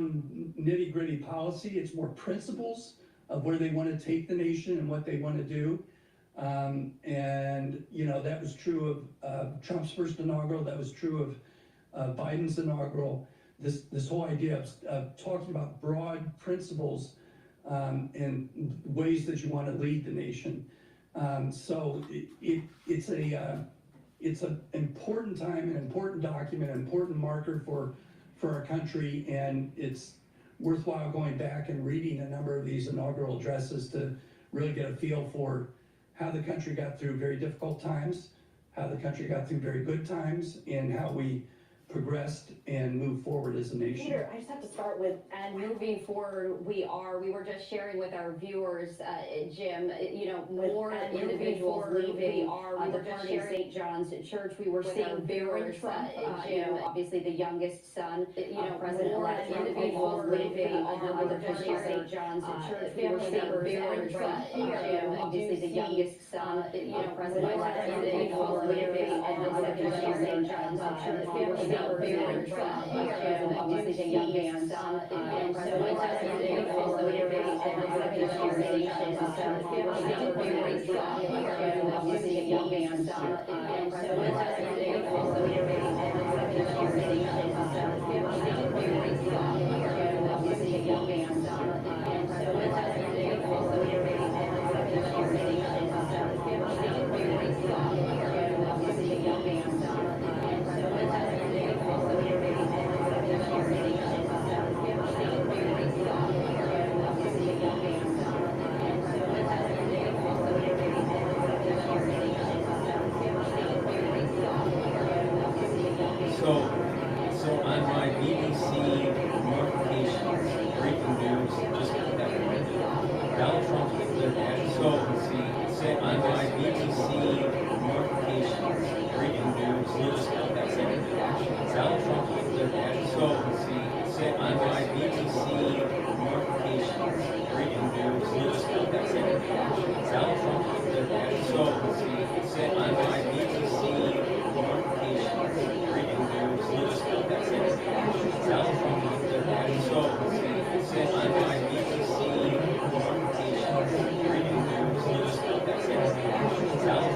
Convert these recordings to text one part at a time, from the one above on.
nitty-gritty policy. It's more principles of where they want to take the nation and what they want to do. And you know, that was true of Trump's first inaugural. That was true of Biden's inaugural. This whole idea of talking about broad principles and ways that you want to lead the nation. So it's an important time, an important document, an important marker for our country, and it's worthwhile going back and reading a number of these inaugural addresses to really get a feel for how the country got through very difficult times, how the country got through very good times, and how we progressed and moved forward as a nation. Peter, I just have to start with, and moving forward, we were just sharing with our viewers, Jim, you know, more individuals leaving departing St. John's Church. We were seeing Barron Trump, Jim, obviously the youngest son, you know, President-elect individuals leaving departing St. John's Church. We were seeing Barron Trump, Jim, obviously the youngest son, you know, President-elect individuals leaving departing St. John's Church. We were seeing Barron Trump, obviously the youngest son, and President-elect individuals leaving departing St. John's Church. We were seeing Barron Trump, obviously the youngest son, and President-elect individuals leaving departing St. John's Church. We were seeing Barron Trump, obviously the youngest son, and President-elect individuals leaving departing St. John's Church. We were seeing Barron Trump, obviously the youngest son, and President-elect individuals leaving departing St. John's Church. We were seeing Barron Trump, obviously the youngest son, and President-elect individuals leaving departing St. John's Church. We were seeing Barron Trump, obviously the youngest son. So on my BBC notifications, breaking news, just got that right. Donald Trump declared national emergency. On my BBC notifications, breaking news, just got that right. Donald Trump declared national emergency. On my BBC notifications, breaking news, just got that right. Donald Trump declared national emergency. On my BBC notifications, breaking news, just got that right. Donald Trump declared national emergency. On my BBC notifications, breaking news, just got that right. Donald Trump declared national emergency. On my BBC notifications, breaking news, just got that right. Donald Trump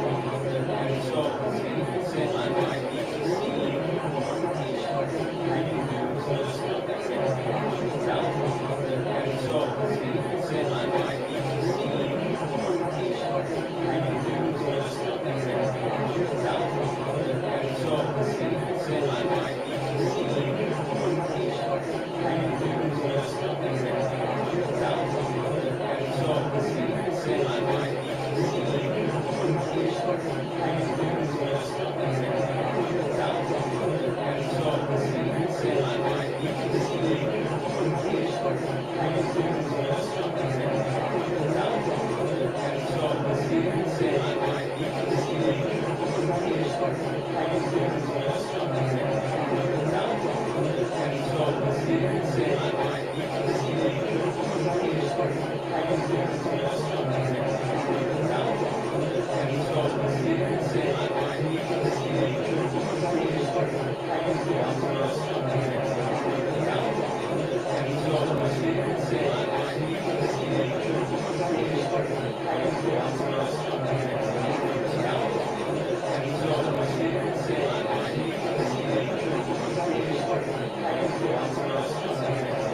declared national emergency. On my BBC notifications, breaking news, just got that right. Donald Trump declared national emergency. On my BBC notifications, breaking news, just got that right. Donald Trump declared national emergency. On my BBC notifications, breaking news, just got that right. Donald Trump declared national emergency. On my BBC notifications, breaking news, just got that right. Donald Trump declared national emergency. On my BBC notifications, breaking news, just got that right. Donald Trump declared national emergency. On my BBC notifications, breaking news, just got that right. Donald Trump declared national emergency. On my BBC notifications, breaking news, just got that right. Donald Trump declared national emergency. On my BBC notifications, breaking news, just got that right. Donald Trump declared national emergency. On my BBC notifications, breaking news, just got that right.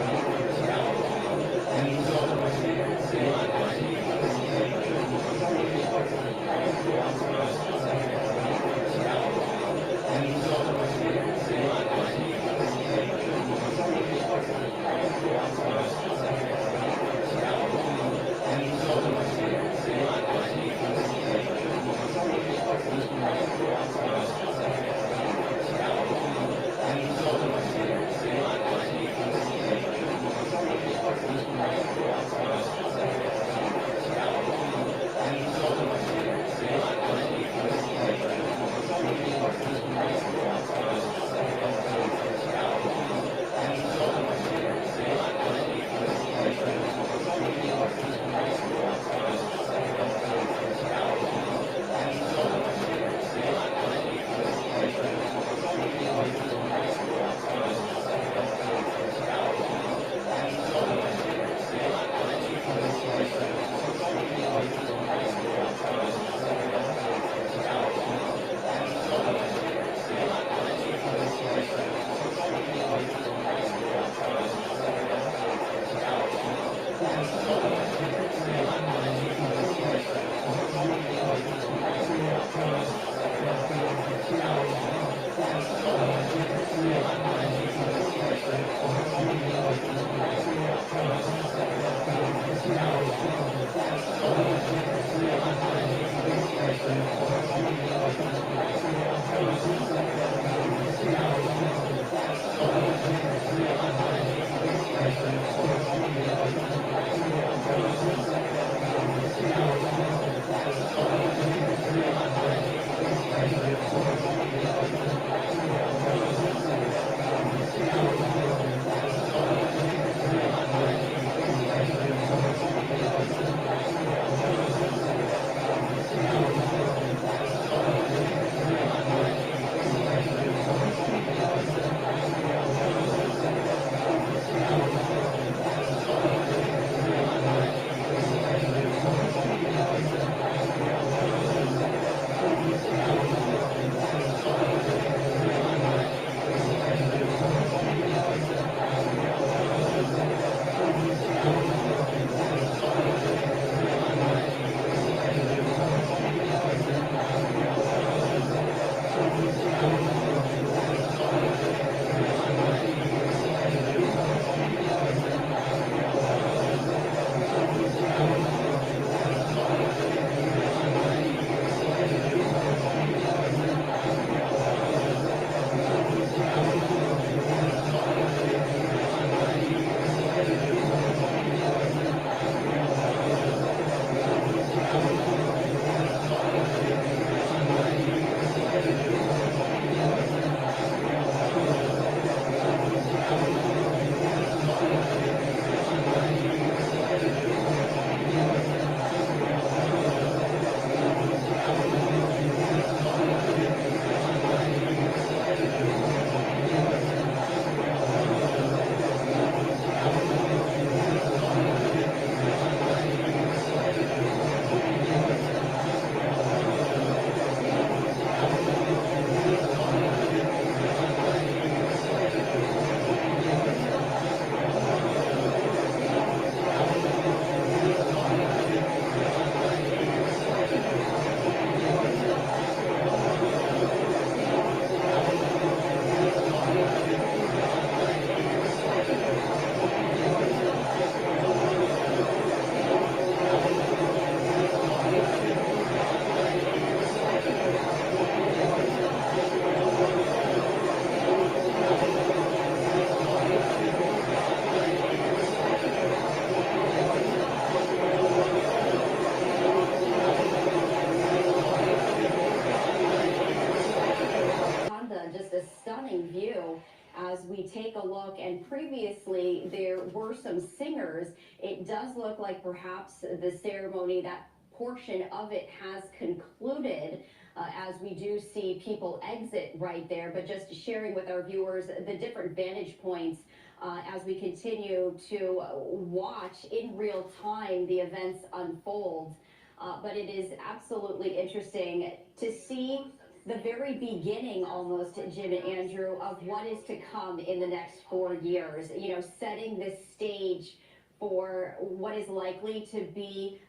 As we take a look, and previously there were some singers, it does look like perhaps the ceremony, that portion of it has concluded, as we do see people exit right there. But just sharing with our viewers the different vantage points as we continue to watch in real time the events unfold. But it is absolutely interesting to see the very beginning almost, Jim and Andrew, of what is to come in the next 4 years, you know, setting this stage for what is likely to be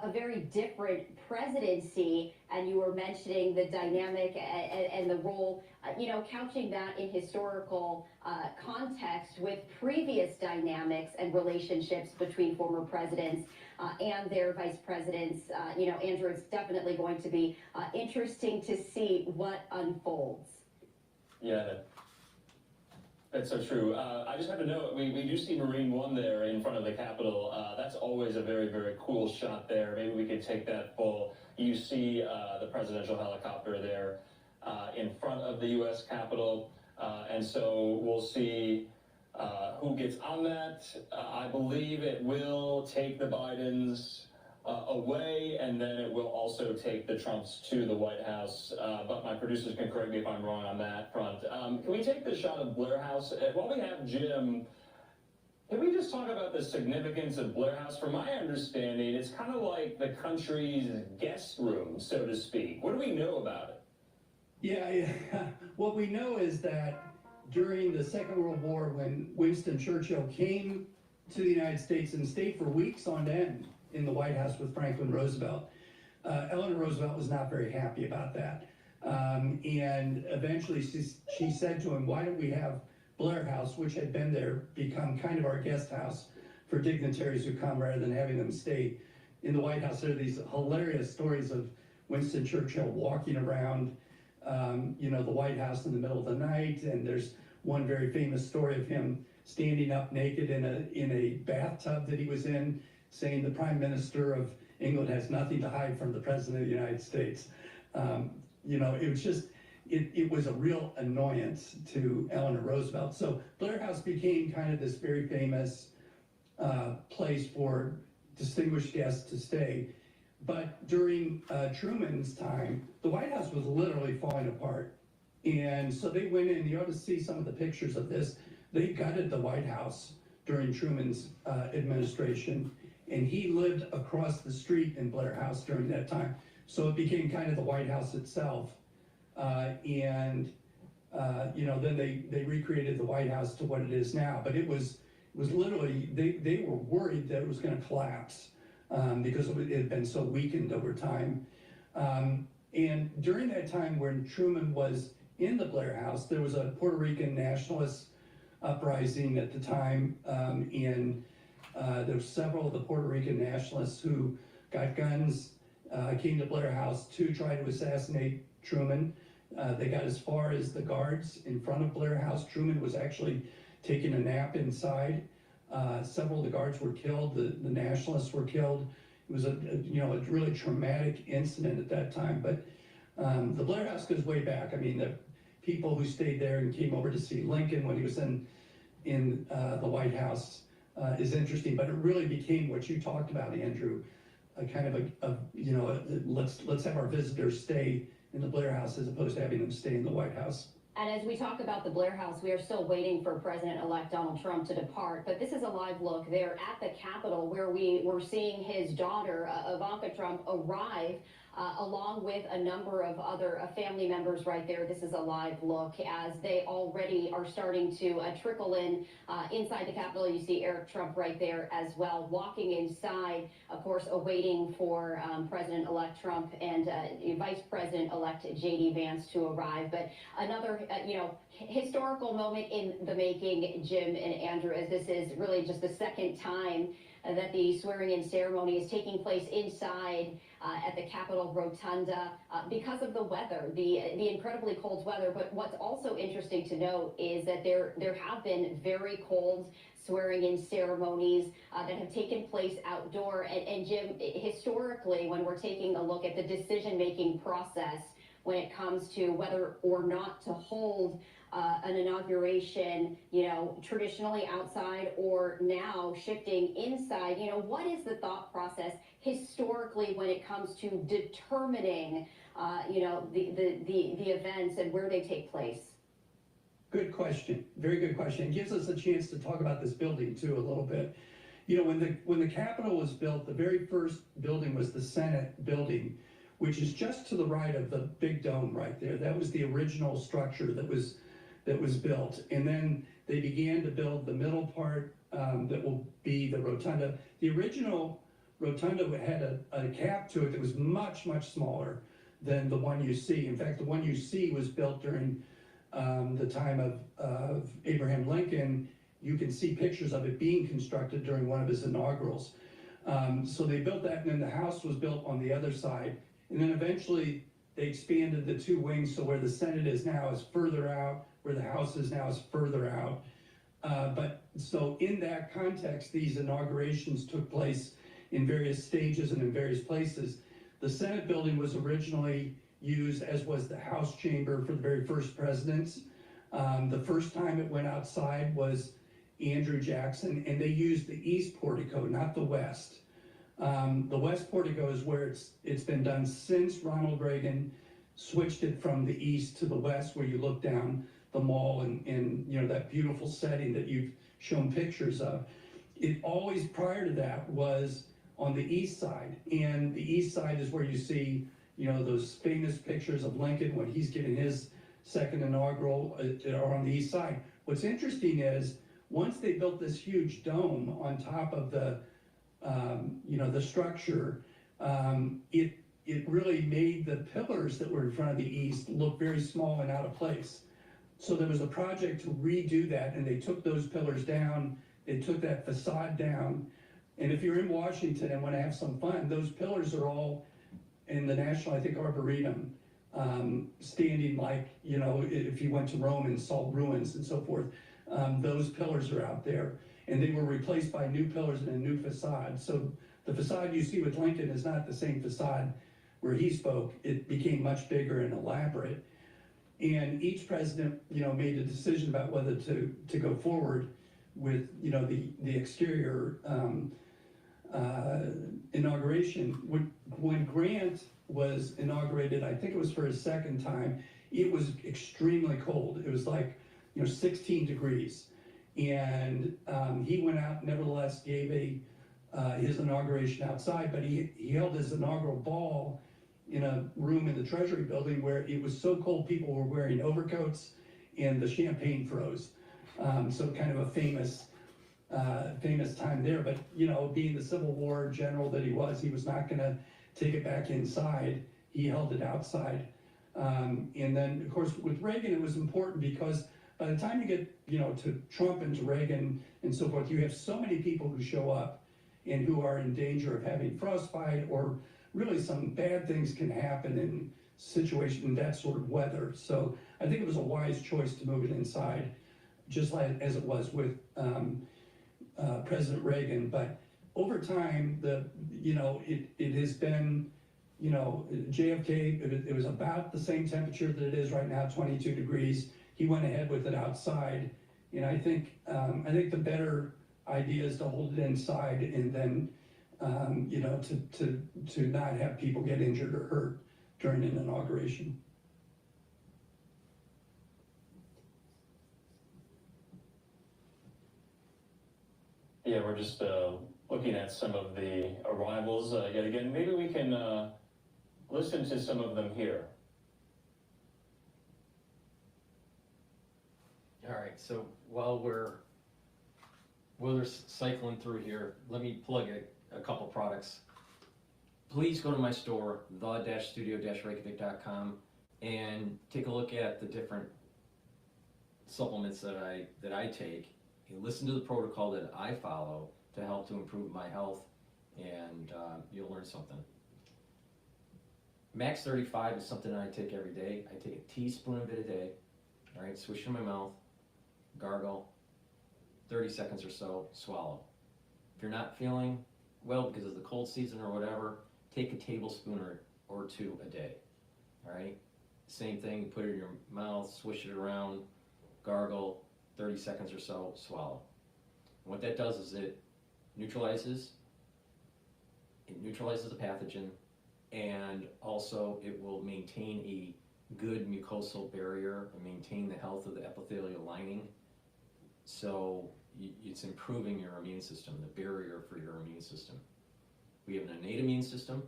a very different presidency. And you were mentioning the dynamic and the role, you know, couching that in historical context with previous dynamics and relationships between former presidents and their vice presidents. You know, Andrew, it's definitely going to be interesting to see what unfolds. Yeah, that's so true. I just have to note, we do see Marine One there in front of the Capitol. That's always a very, very cool shot there. Maybe we could take that full. You see the presidential helicopter there in front of the U.S. Capitol. And so we'll see who gets on that. I believe it will take the Bidens away, and then it will also take the Trumps to the White House. But my producers can correct me if I'm wrong on that front. Can we take the shot of Blair House? While we have Jim, can we just talk about the significance of Blair House? From my understanding, it's kind of like the country's guest room, so to speak. What do we know about it? Yeah. What we know is that during the Second World War, when Winston Churchill came to the United States and stayed for weeks on end in the White House with Franklin Roosevelt, Eleanor Roosevelt was not very happy about that. And eventually she said to him, why don't we have Blair House, which had been there, become kind of our guest house for dignitaries who come rather than having them stay in the White House. There are these hilarious stories of Winston Churchill walking around you know, the White House in the middle of the night, and there's one very famous story of him standing up naked in a bathtub that he was in, saying the Prime Minister of England has nothing to hide from the President of the United States. You know, it was just, it was a real annoyance to Eleanor Roosevelt. So Blair House became kind of this very famous place for distinguished guests to stay. But during Truman's time, the White House was literally falling apart. And so they went in, you ought to see some of the pictures of this. They gutted the White House during Truman's administration, and he lived across the street in Blair House during that time. So it became kind of the White House itself. You know, then they recreated the White House to what it is now. But it was literally, they were worried that it was going to collapse because it had been so weakened over time. And during that time when Truman was in the Blair House, there was a Puerto Rican nationalist uprising at the time, and there were several of the Puerto Rican nationalists who got guns, came to Blair House to try to assassinate Truman. They got as far as the guards in front of Blair House. Truman was actually taking a nap inside. Several of the guards were killed. The nationalists were killed. It was a really traumatic incident at that time. But the Blair House goes way back. I mean, the people who stayed there and came over to see Lincoln when he was in the White House is interesting. But it really became what you talked about, Andrew, a kind of let's have our visitors stay in the Blair House as opposed to having them stay in the White House. And as we talk about the Blair House, we are still waiting for President-elect Donald Trump to depart. But this is a live look there at the Capitol where we were seeing his daughter, Ivanka Trump, arrive along with a number of other family members right there. This is a live look as they already are starting to trickle in inside the Capitol. You see Eric Trump right there as well, walking inside, of course, awaiting for President-elect Trump and Vice President-elect J.D. Vance to arrive. But another, historical moment in the making, Jim and Andrew, as this is really just the second time that the swearing-in ceremony is taking place inside at the Capitol Rotunda because of the weather, the incredibly cold weather. But what's also interesting to note is that there have been very cold swearing-in ceremonies that have taken place outdoor. And Jim, historically, when we're taking a look at the decision-making process when it comes to whether or not to hold an inauguration, traditionally outside or now shifting inside, what is the thought process historically when it comes to determining, the events and where they take place? Good question. Very good question. It gives us a chance to talk about this building too a little bit. When the Capitol was built, the very first building was the Senate building, which is just to the right of the big dome right there. That was the original structure that was built. And then they began to build the middle part that will be the rotunda. The original rotunda had a cap to it that was much, much smaller than the one you see. In fact, the one you see was built during the time of Abraham Lincoln. You can see pictures of it being constructed during one of his inaugurals. So they built that, and then the house was built on the other side. And then eventually they expanded the two wings, so where the Senate is now is further out, where the House is now is further out. But so in that context, these inaugurations took place in various stages and in various places. The Senate building was originally used, as was the House chamber, for the very first presidents. The first time it went outside was Andrew Jackson, and they used the east portico, not the west. The west portico is where it's been done since Ronald Reagan switched it from the east to the west, where you look down the mall and that beautiful setting that you've shown pictures of. It always prior to that was on the east side, and the east side is where you see those famous pictures of Lincoln when he's giving his second inaugural are on the east side. What's interesting is once they built this huge dome on top of the structure, it really made the pillars that were in front of the east look very small and out of place. So there was a project to redo that, and they took those pillars down, they took that facade down. And if you're in Washington and want to have some fun, those pillars are all in the National, Arboretum, standing like, if you went to Rome and saw ruins and so forth. those pillars are out there, and they were replaced by new pillars and a new facade. So the facade you see with Lincoln is not the same facade where he spoke. It became much bigger and elaborate. And each president, made a decision about whether to go forward with, the exterior inauguration. When Grant was inaugurated, I think it was for his second time, it was extremely cold. It was like, 16 degrees. And he went out, nevertheless, gave his inauguration outside, but he held his inaugural ball in a room in the Treasury building where it was so cold people were wearing overcoats and the champagne froze. So kind of a famous time there. But being the Civil War general that he was not gonna take it back inside. He held it outside. And then of course with Reagan it was important because by the time you get to Trump and to Reagan and so forth, you have so many people who show up and who are in danger of having frostbite, or really some bad things can happen in situation in that sort of weather. So I think it was a wise choice to move it inside, just like as it was with President Reagan. But over time, it has been, JFK, it was about the same temperature that it is right now, 22 degrees. He went ahead with it outside, and I think the better idea is to hold it inside, and then to not have people get injured or hurt during an inauguration. Yeah, we're just looking at some of the arrivals yet again. Maybe we can listen to some of them here. All right, so while we're cycling through here, let me plug a couple products. Please go to my store, the-studio-reykjavik.com, and take a look at the different supplements that I take. And listen to the protocol that I follow to help to improve my health, and you'll learn something. Max 35 is something I take every day. I take a teaspoon of it a day. All right, swish in my mouth, gargle, 30 seconds or so, swallow. If you're not feeling well because of the cold season or whatever, take a tablespoon or two a day. All right, same thing, put it in your mouth, swish it around, gargle, 30 seconds or so, swallow. And what that does is it neutralizes the pathogen, and also it will maintain a good mucosal barrier and maintain the health of the epithelial lining. So it's improving your immune system, the barrier for your immune system. We have an innate immune system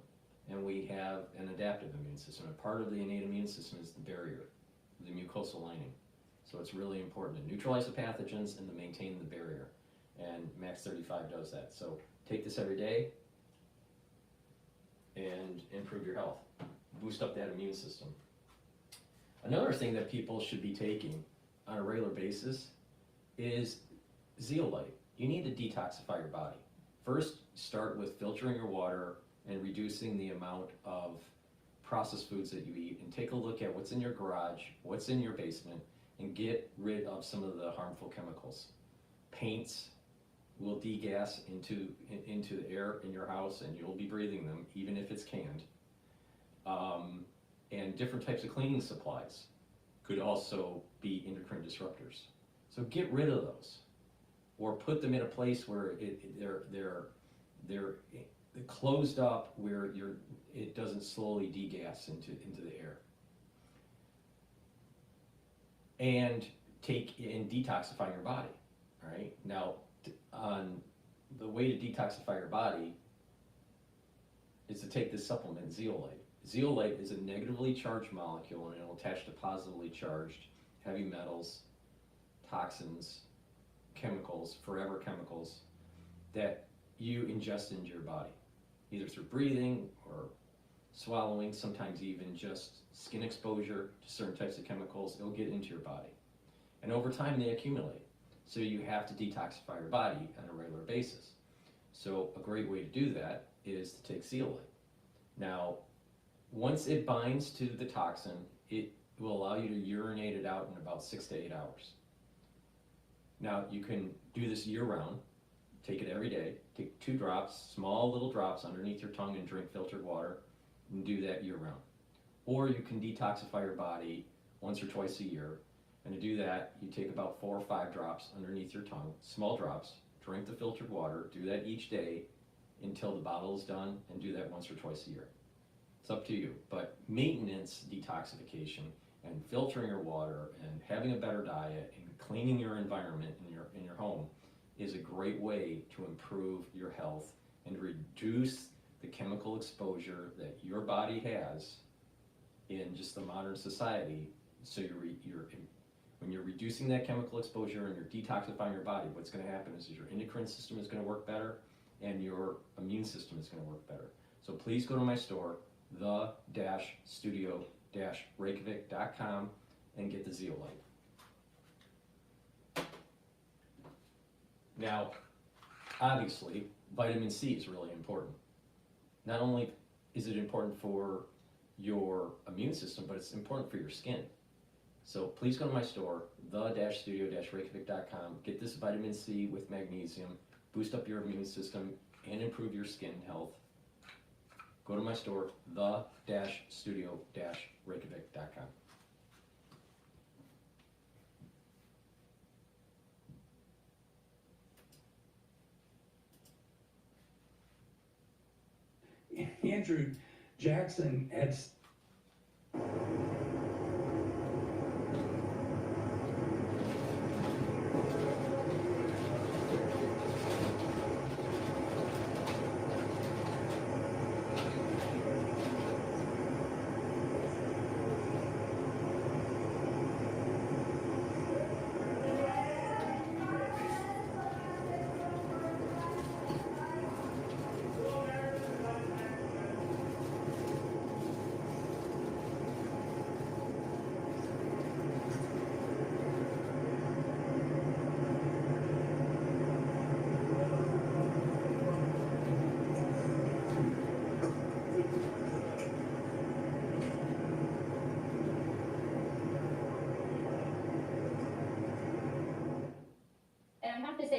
and we have an adaptive immune system. And part of the innate immune system is the barrier, the mucosal lining. So it's really important to neutralize the pathogens and to maintain the barrier. And Max 35 does that. So take this every day and improve your health. Boost up that immune system. Another thing that people should be taking on a regular basis is zeolite. You need to detoxify your body. First, start with filtering your water and reducing the amount of processed foods that you eat, and take a look at what's in your garage, what's in your basement, and get rid of some of the harmful chemicals. Paints will degas into the air in your house, and you'll be breathing them even if it's canned. And different types of cleaning supplies could also be endocrine disruptors. So get rid of those, or put them in a place where they're closed up, where it doesn't slowly degas into the air. And detoxify your body. All right. Now, on the way to detoxify your body is to take this supplement, zeolite. Zeolite is a negatively charged molecule, and it will attach to positively charged heavy metals, toxins, chemicals, forever chemicals that you ingest into your body, either through breathing or swallowing, sometimes even just skin exposure to certain types of chemicals. It'll get into your body. And over time they accumulate. So you have to detoxify your body on a regular basis. So a great way to do that is to take zeolite. Now, once it binds to the toxin, it will allow you to urinate it out in about 6 to 8 hours. Now, you can do this year-round. Take it every day. Take 2 drops, small little drops underneath your tongue and drink filtered water, and do that year-round. Or you can detoxify your body once or twice a year. And to do that, you take about 4 or 5 drops underneath your tongue, small drops, drink the filtered water, do that each day until the bottle is done, and do that once or twice a year. It's up to you, but maintenance detoxification and filtering your water and having a better diet and cleaning your environment in your home is a great way to improve your health and reduce the chemical exposure that your body has in just the modern society. So when you're reducing that chemical exposure and you're detoxifying your body, what's going to happen is your endocrine system is going to work better and your immune system is going to work better. So please go to my store, the-studio-reykjavik.com, and get the zeolite. Now, obviously, vitamin C is really important. Not only is it important for your immune system, but it's important for your skin. So please go to my store, the-studio-reykjavik.com, get this vitamin C with magnesium, boost up your immune system, and improve your skin health. Go to my store, the-studio-reykjavik.com. Andrew Jackson had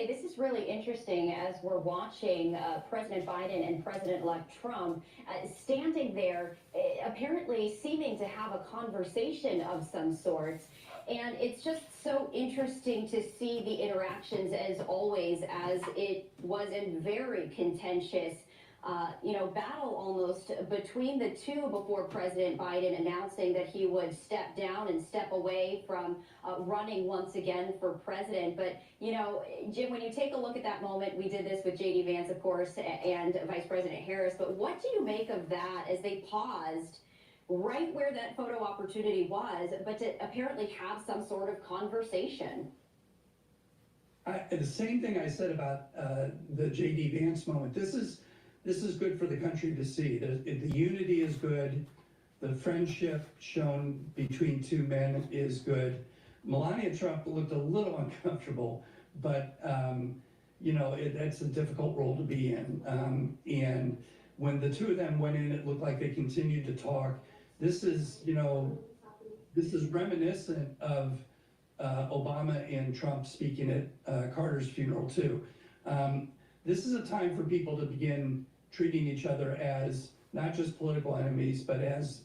This is really interesting as we're watching President Biden and President-elect Trump standing there, apparently seeming to have a conversation of some sorts. And it's just so interesting to see the interactions, as always, as it was a very contentious battle almost between the two before President Biden announcing that he would step down and step away from running once again for president. But, Jim, when you take a look at that moment, we did this with J.D. Vance, of course, and Vice President Harris. But what do you make of that as they paused right where that photo opportunity was, but to apparently have some sort of conversation? The same thing I said about the J.D. Vance moment. This is good for the country to see. The unity is good. The friendship shown between two men is good. Melania Trump looked a little uncomfortable, but that's a difficult role to be in. And when the two of them went in, it looked like they continued to talk. This is reminiscent of Obama and Trump speaking at Carter's funeral too. This is a time for people to begin treating each other as not just political enemies, but as,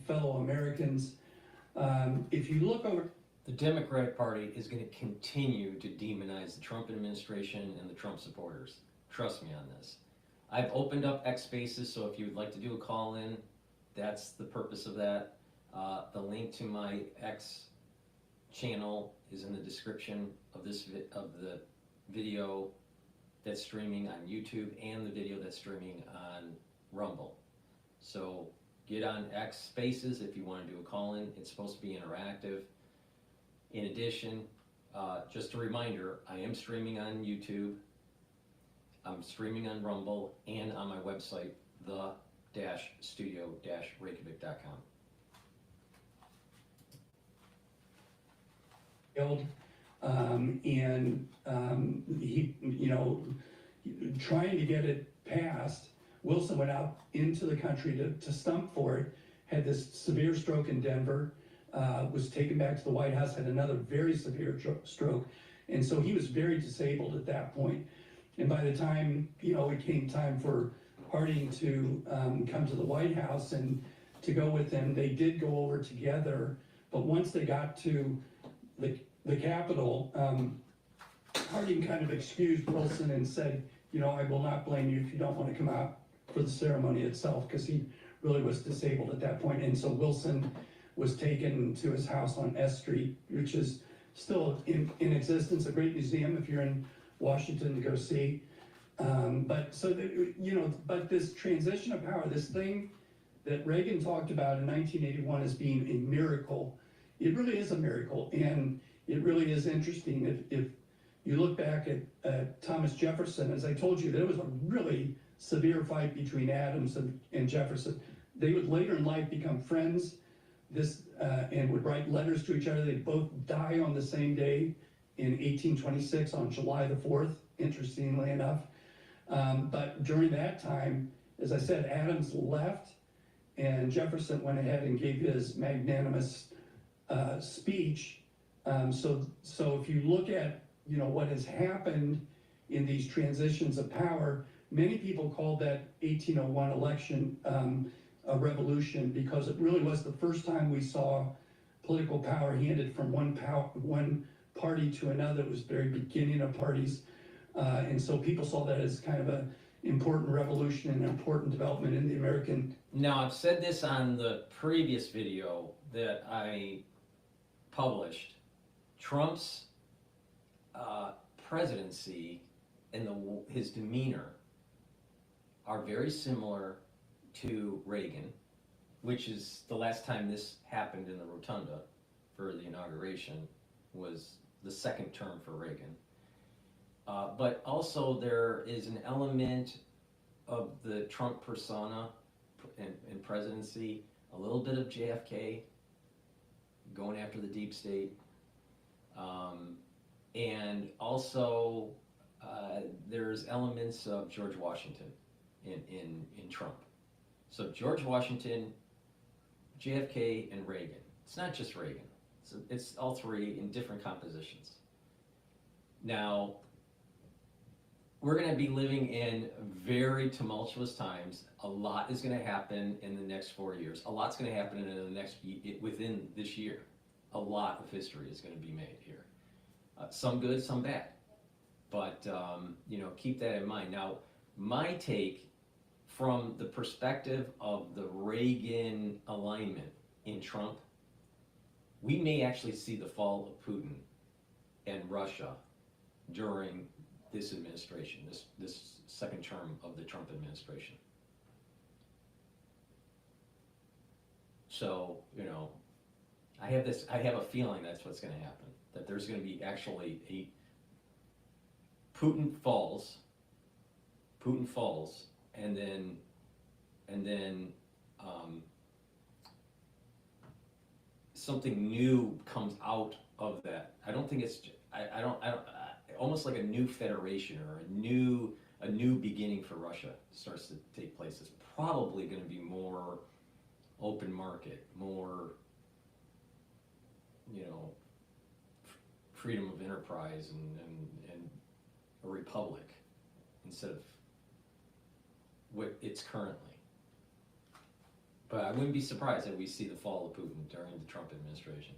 fellow Americans. If you look over... The Democratic Party is going to continue to demonize the Trump administration and the Trump supporters. Trust me on this. I've opened up X Spaces, so if you would like to do a call-in, that's the purpose of that. The link to my X channel is in the description of the video that's streaming on YouTube and the video that's streaming on Rumble. So get on X Spaces if you want to do a call-in. It's supposed to be interactive. In addition, just a reminder, I am streaming on YouTube, I'm streaming on Rumble, and on my website, the-studio-reykjavik.com. He, trying to get it passed, Wilson went out into the country to stump for it, had this severe stroke in Denver, was taken back to the White House, had another very severe stroke, And so he was very disabled at that point. And by the time, it came time for Harding to come to the White House and to go with him, they did go over together. But once they got to the Capitol, Harding kind of excused Wilson and said, I will not blame you if you don't want to come out for the ceremony itself, because he really was disabled at that point. And so Wilson was taken to his house on S Street, which is still in existence, a great museum if you're in Washington to go see. But this transition of power, this thing that Reagan talked about in 1981 as being a miracle, it really is a miracle. And it really is interesting. If you look back at Thomas Jefferson, as I told you, there was a really severe fight between Adams and Jefferson. They would later in life become friends and would write letters to each other. They'd both die on the same day in 1826 on July the 4th, interestingly enough. But during that time, as I said, Adams left and Jefferson went ahead and gave his magnanimous speech. So if you look at what has happened in these transitions of power, many people called that 1801 election a revolution, because it really was the first time we saw political power handed from one party to another. It was the very beginning of parties. And so people saw that as kind of an important revolution and an important development in the American. Now, I've said this on the previous video that I published. Trump's presidency and his demeanor are very similar to Reagan, which is the last time this happened in the rotunda for the inauguration was the second term for Reagan. But also there is an element of the Trump persona and presidency, a little bit of JFK going after the deep state, and also there's elements of George Washington in Trump. So George Washington, JFK, and Reagan. It's not just Reagan. It's all three in different compositions. Now, we're going to be living in very tumultuous times. A lot is going to happen in the next 4 years. A lot's going to happen within this year. A lot of history is going to be made here. Some good, some bad. But, keep that in mind. Now, my take from the perspective of the Reagan alignment in Trump, we may actually see the fall of Putin and Russia during this administration, this second term of the Trump administration. So, I have a feeling that's what's going to happen, that there's going to be actually Putin falls, and then something new comes out of that. I don't think it's, almost like a new federation or a new beginning for Russia starts to take place. It's probably going to be more open market, more, freedom of enterprise and a republic instead of what it's currently. But I wouldn't be surprised if we see the fall of Putin during the Trump administration.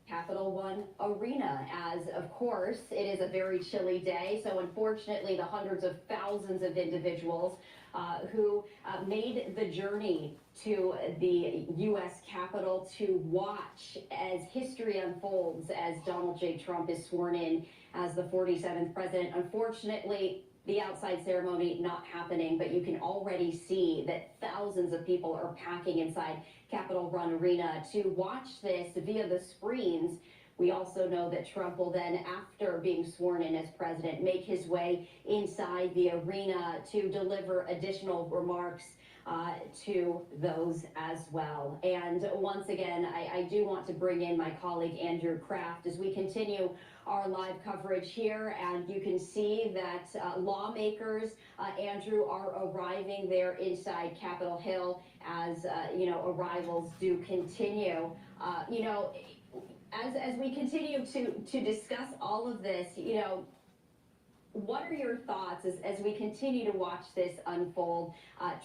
Capital One Arena, as of course it is a very chilly day, so unfortunately the hundreds of thousands of individuals who made the journey to the U.S. Capitol to watch as history unfolds as Donald J. Trump is sworn in as the 47th president. Unfortunately, the outside ceremony not happening, but you can already see that thousands of people are packing inside Capitol One Arena to watch this via the screens. We also know that Trump will then, after being sworn in as president, make his way inside the arena to deliver additional remarks to those as well. And once again, I do want to bring in my colleague Andrew Kraft as we continue our live coverage here, and you can see that lawmakers, Andrew, are arriving there inside Capitol Hill as arrivals do continue. As we continue to discuss all of this, what are your thoughts as we continue to watch this unfold?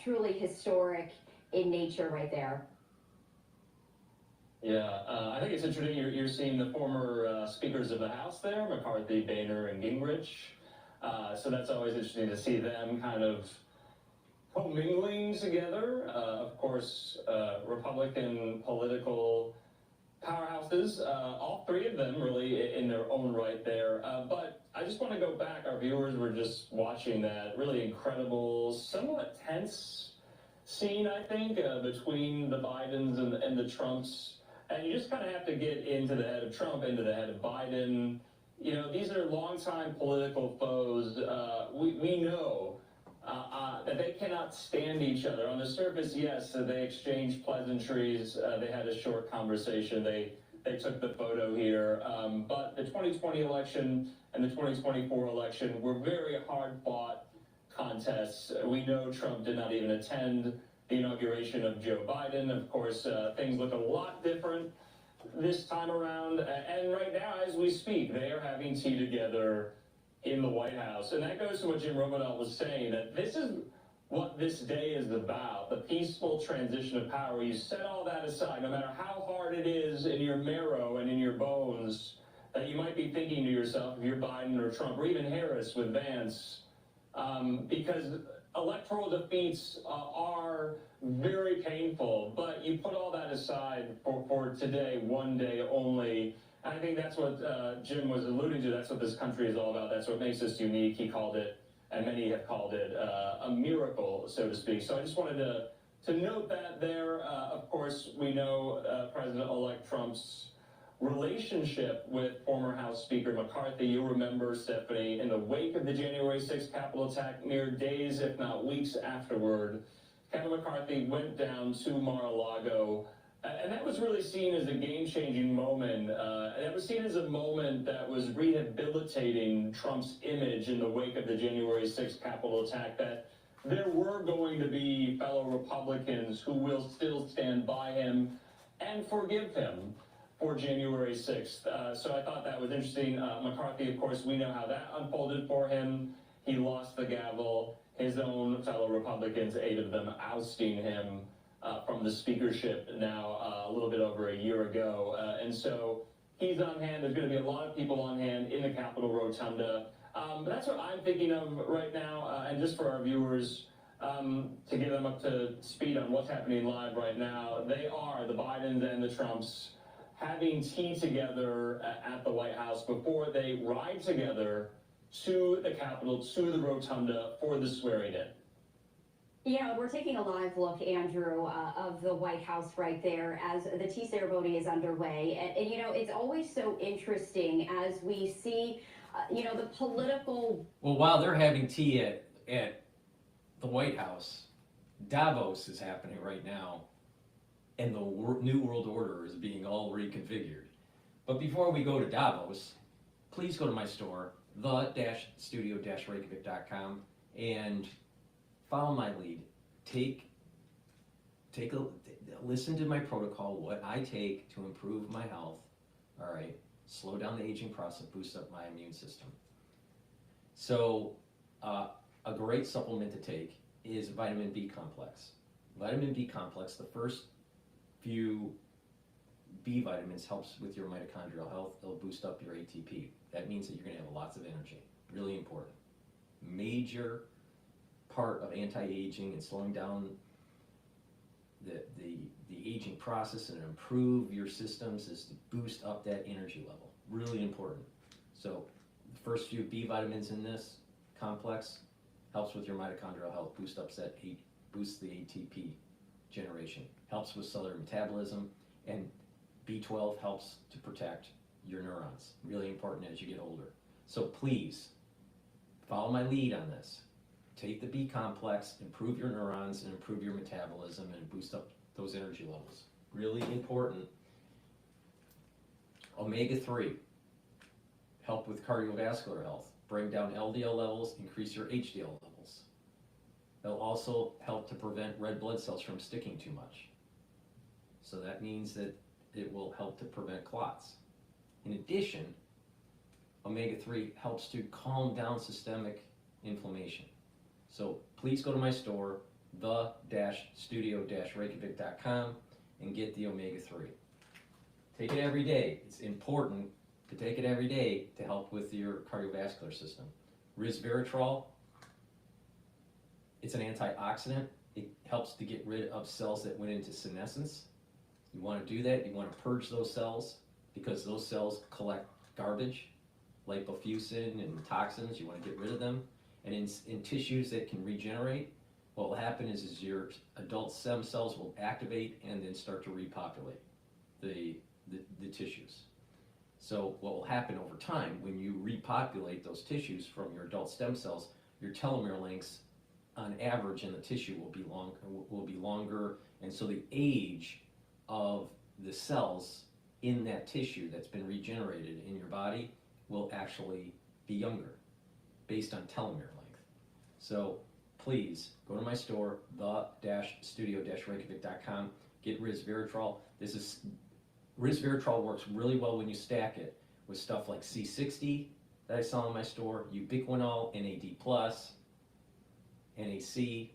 Truly historic in nature right there. Yeah, I think it's interesting you're seeing the former speakers of the House there, McCarthy, Boehner, and Gingrich. So that's always interesting to see them kind of commingling together. Of course, Republican political powerhouses, all three of them really in their own right there. But I just want to go back. Our viewers were just watching that really incredible, somewhat tense scene, I think, between the Bidens and the Trumps. And you just kind of have to get into the head of Trump, into the head of Biden. These are longtime political foes. We know that they cannot stand each other. On the surface, yes, they exchanged pleasantries. They had a short conversation. They took the photo here. But the 2020 election and the 2024 election were very hard-fought contests. We know Trump did not even attend the inauguration of Joe Biden. Of course, things look a lot different this time around. And right now, as we speak, they are having tea together in the White House. And that goes to what Jim Romanell was saying, that this is what this day is about, the peaceful transition of power. You set all that aside, no matter how hard it is in your marrow and in your bones, that you might be thinking to yourself, if you're Biden or Trump, or even Harris with Vance, because electoral defeats are very painful, but you put all that aside for today, one day only. And I think that's what Jim was alluding to. That's what this country is all about. That's what makes us unique. He called it, and many have called it, a miracle, so to speak. So I just wanted to note that there. Of course, we know President-elect Trump's relationship with former House Speaker McCarthy. You'll remember, Stephanie, in the wake of the January 6th Capitol attack, mere days, if not weeks afterward, Kevin McCarthy went down to Mar-a-Lago, and that was really seen as a game-changing moment. That was seen as a moment that was rehabilitating Trump's image in the wake of the January 6th Capitol attack, that there were going to be fellow Republicans who will still stand by him and forgive him for January 6th. So I thought that was interesting. McCarthy, of course, we know how that unfolded for him. He lost the gavel. His own fellow Republicans, 8 of them, ousting him from the speakership now a little bit over a year ago. And so he's on hand. There's going to be a lot of people on hand in the Capitol Rotunda. That's what I'm thinking of right now. And just for our viewers, to get them up to speed on what's happening live right now, they are, the Bidens and the Trumps, having tea together at the White House before they ride together to the Capitol, to the Rotunda for the swearing-in. We're taking a live look, Andrew, of the White House right there as the tea ceremony is underway. And it's always so interesting as we see, the political... Well, while they're having tea at the White House, Davos is happening right now, and the New World Order is being all reconfigured. But before we go to Davos, please go to my store, the-studio-reykjavik.com, and follow my lead. Listen to my protocol, what I take to improve my health, all right, slow down the aging process, boost up my immune system. So a great supplement to take is vitamin B complex. Vitamin B complex, the first few B vitamins helps with your mitochondrial health. It'll boost up your ATP. That means that you're going to have lots of energy. Really important. Major part of anti-aging and slowing down the aging process and improve your systems is to boost up that energy level. Really important. So the first few B vitamins in this complex helps with your mitochondrial health, boosts the ATP generation, helps with cellular metabolism, and B12 helps to protect your neurons. Really important as you get older. So please, follow my lead on this. take the B complex, improve your neurons, and improve your metabolism, and boost up those energy levels. Really important. Omega-3, help with cardiovascular health, bring down LDL levels, increase your HDL levels. They'll also help to prevent red blood cells from sticking too much. So that means that it will help to prevent clots. In addition, omega-3 helps to calm down systemic inflammation. So please go to my store, the-studio-reykjavik.com, and get the omega-3. Take it every day. It's important to take it every day to help with your cardiovascular system. Resveratrol, it's an antioxidant. It helps to get rid of cells that went into senescence. You want to do that, you want to purge those cells because those cells collect garbage, lipofuscin and toxins. You want to get rid of them. And in tissues that can regenerate, what will happen is your adult stem cells will activate and then start to repopulate the tissues. So what will happen over time, when you repopulate those tissues from your adult stem cells, your telomere lengths on average in the tissue will be longer, and so the age of the cells in that tissue that's been regenerated in your body will actually be younger based on telomere length. So please go to my store, the-studio-reykjavik.com, get resveratrol. Resveratrol works really well when you stack it with stuff like C60 that I sell in my store, ubiquinol, NAD+, NAC.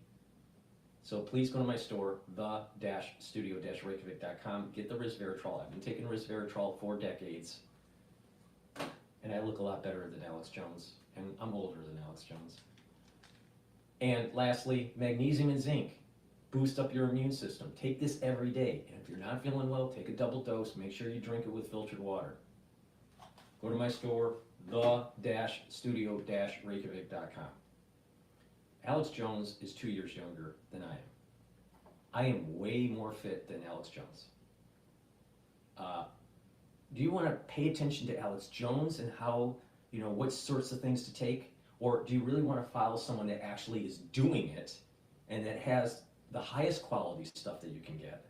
So please go to my store, the-studio-reykjavik.com, get the resveratrol. I've been taking resveratrol for decades, and I look a lot better than Alex Jones, and I'm older than Alex Jones. And lastly, magnesium and zinc. Boost up your immune system. Take this every day. And if you're not feeling well, take a double dose. Make sure you drink it with filtered water. Go to my store, the-studio-reykjavik.com. Alex Jones is 2 years younger than I am. I am way more fit than Alex Jones. Do you want to pay attention to Alex Jones and how, what sorts of things to take? Or do you really want to follow someone that actually is doing it and that has the highest quality stuff that you can get?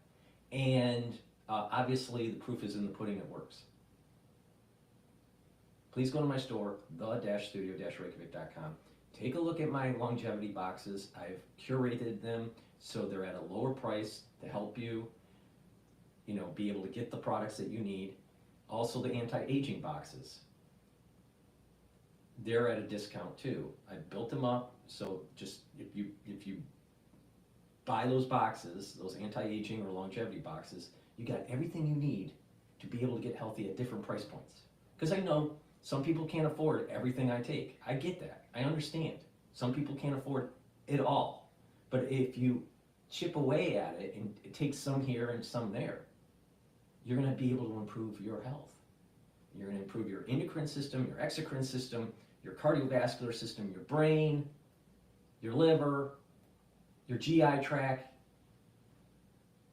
And obviously the proof is in the pudding, it works. Please go to my store, the-studio-reykjavik.com. Take a look at my longevity boxes. I've curated them so they're at a lower price to help you, be able to get the products that you need. Also the anti-aging boxes. They're at a discount too. I built them up, so just if you buy those boxes, those anti-aging or longevity boxes, you got everything you need to be able to get healthy at different price points. Because I know some people can't afford everything I take. I get that. I understand. Some people can't afford it all. But if you chip away at it and take some here and some there, you're going to be able to improve your health. You're going to improve your endocrine system, your exocrine system, your cardiovascular system, your brain, your liver, your GI tract.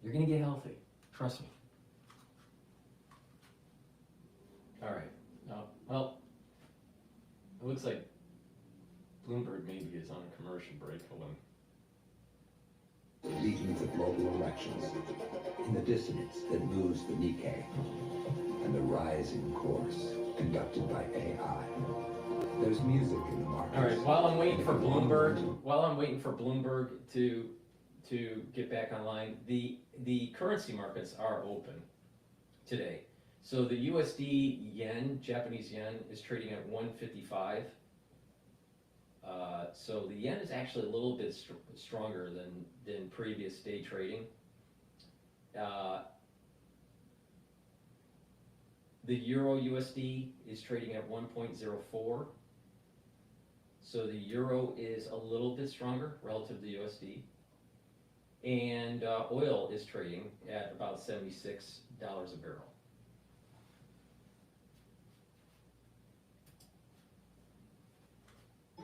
You're going to get healthy. Trust me. All right. Well, it looks like Bloomberg maybe is on a commercial break. Hold on. Legions of global elections, in the dissonance that moves the Nikkei, and the rising course conducted by AI. There's music in the market. All right. While I'm waiting for Bloomberg to get back online, the currency markets are open today. So the USD yen, Japanese yen, is trading at 155. So the yen is actually a little bit stronger than previous day trading. The Euro USD is trading at 1.04. So the Euro is a little bit stronger relative to the USD. And oil is trading at about $76 a barrel.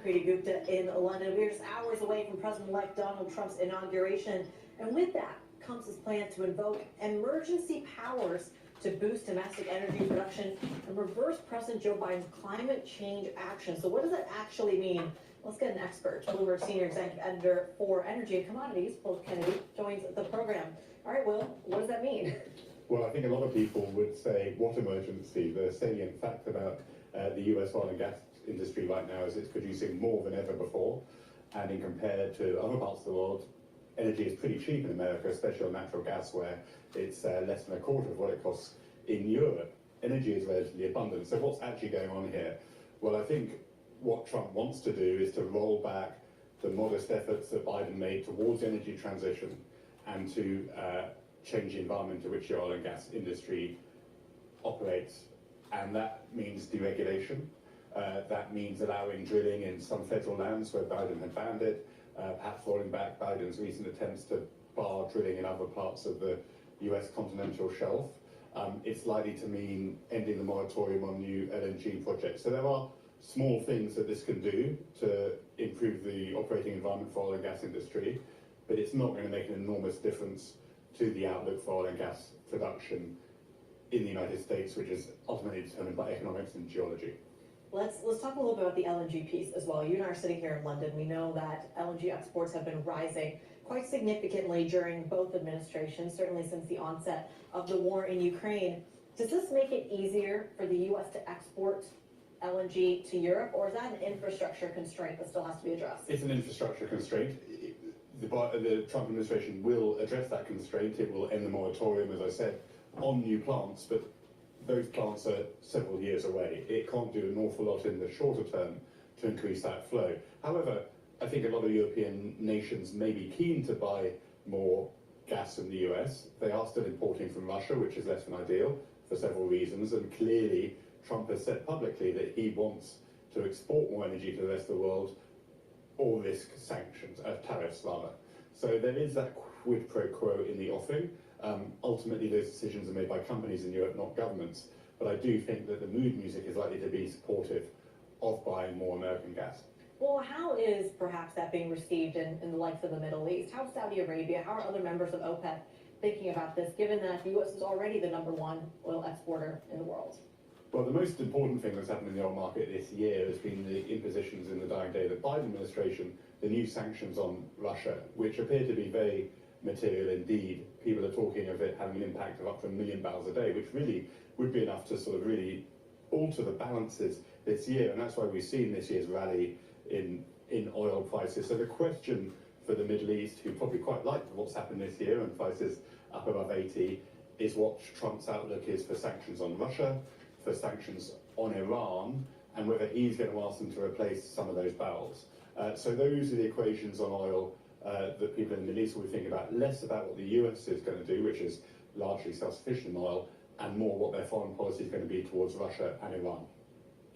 Preeti Gupta in London. We're just hours away from President-elect Donald Trump's inauguration, and with that comes his plan to invoke emergency powers to boost domestic energy production and reverse President Joe Biden's climate change action. So what does that actually mean? Let's get an expert. Bloomberg Senior Executive Editor for Energy and Commodities, Will Kennedy, joins the program. All right, Will, what does that mean? Well, I think a lot of people would say, what emergency? The salient fact about the US oil and gas industry right now is it's producing more than ever before. And in compared to other parts of the world, energy is pretty cheap in America, especially on natural gas, where it's less than a quarter of what it costs in Europe. Energy is relatively abundant. So what's actually going on here? Well, I think what Trump wants to do is to roll back the modest efforts that Biden made towards energy transition and to change the environment to which the oil and gas industry operates. And that means deregulation. That means allowing drilling in some federal lands where Biden had banned it, perhaps rolling back Biden's recent attempts to bar drilling in other parts of the US continental shelf. It's likely to mean ending the moratorium on new LNG projects. So there are small things that this can do to improve the operating environment for oil and gas industry, but it's not going to make an enormous difference to the outlook for oil and gas production in the United States, which is ultimately determined by economics and geology. Let's talk a little bit about the LNG piece as well. You and I are sitting here in London. We know that LNG exports have been rising quite significantly during both administrations, certainly since the onset of the war in Ukraine. Does this make it easier for the U.S. to export LNG to Europe, or is that an infrastructure constraint that still has to be addressed? It's an infrastructure constraint. The Trump administration will address that constraint. It will end the moratorium, as I said, on new plants, but those plants are several years away. It can't do an awful lot in the shorter term to increase that flow. However, I think a lot of European nations may be keen to buy more gas from the US. They are still importing from Russia, which is less than ideal for several reasons, and clearly Trump has said publicly that he wants to export more energy to the rest of the world or risk sanctions, tariffs rather. So there is that quid pro quo in the offing. Ultimately, those decisions are made by companies in Europe, not governments. But I do think that the mood music is likely to be supportive of buying more American gas. Well, how is perhaps that being received in the likes of the Middle East? How is Saudi Arabia, how are other members of OPEC thinking about this, given that the U.S. is already the #1 oil exporter in the world? Well, the most important thing that's happened in the oil market this year has been the impositions in the dying day of the Biden administration, the new sanctions on Russia, which appear to be very material indeed. People are talking of it having an impact of up to 1 million barrels a day, which really would be enough to sort of really alter the balances this year. And that's why we've seen this year's rally in oil prices. So the question for the Middle East, who probably quite like what's happened this year and prices up above 80, is what Trump's outlook is for sanctions on Russia, for sanctions on Iran, and whether he's going to ask them to replace some of those barrels. So those are the equations on oil that people in the Middle East will be thinking about, less about what the US is going to do, which is largely self-sufficient in oil, and more what their foreign policy is going to be towards Russia and Iran.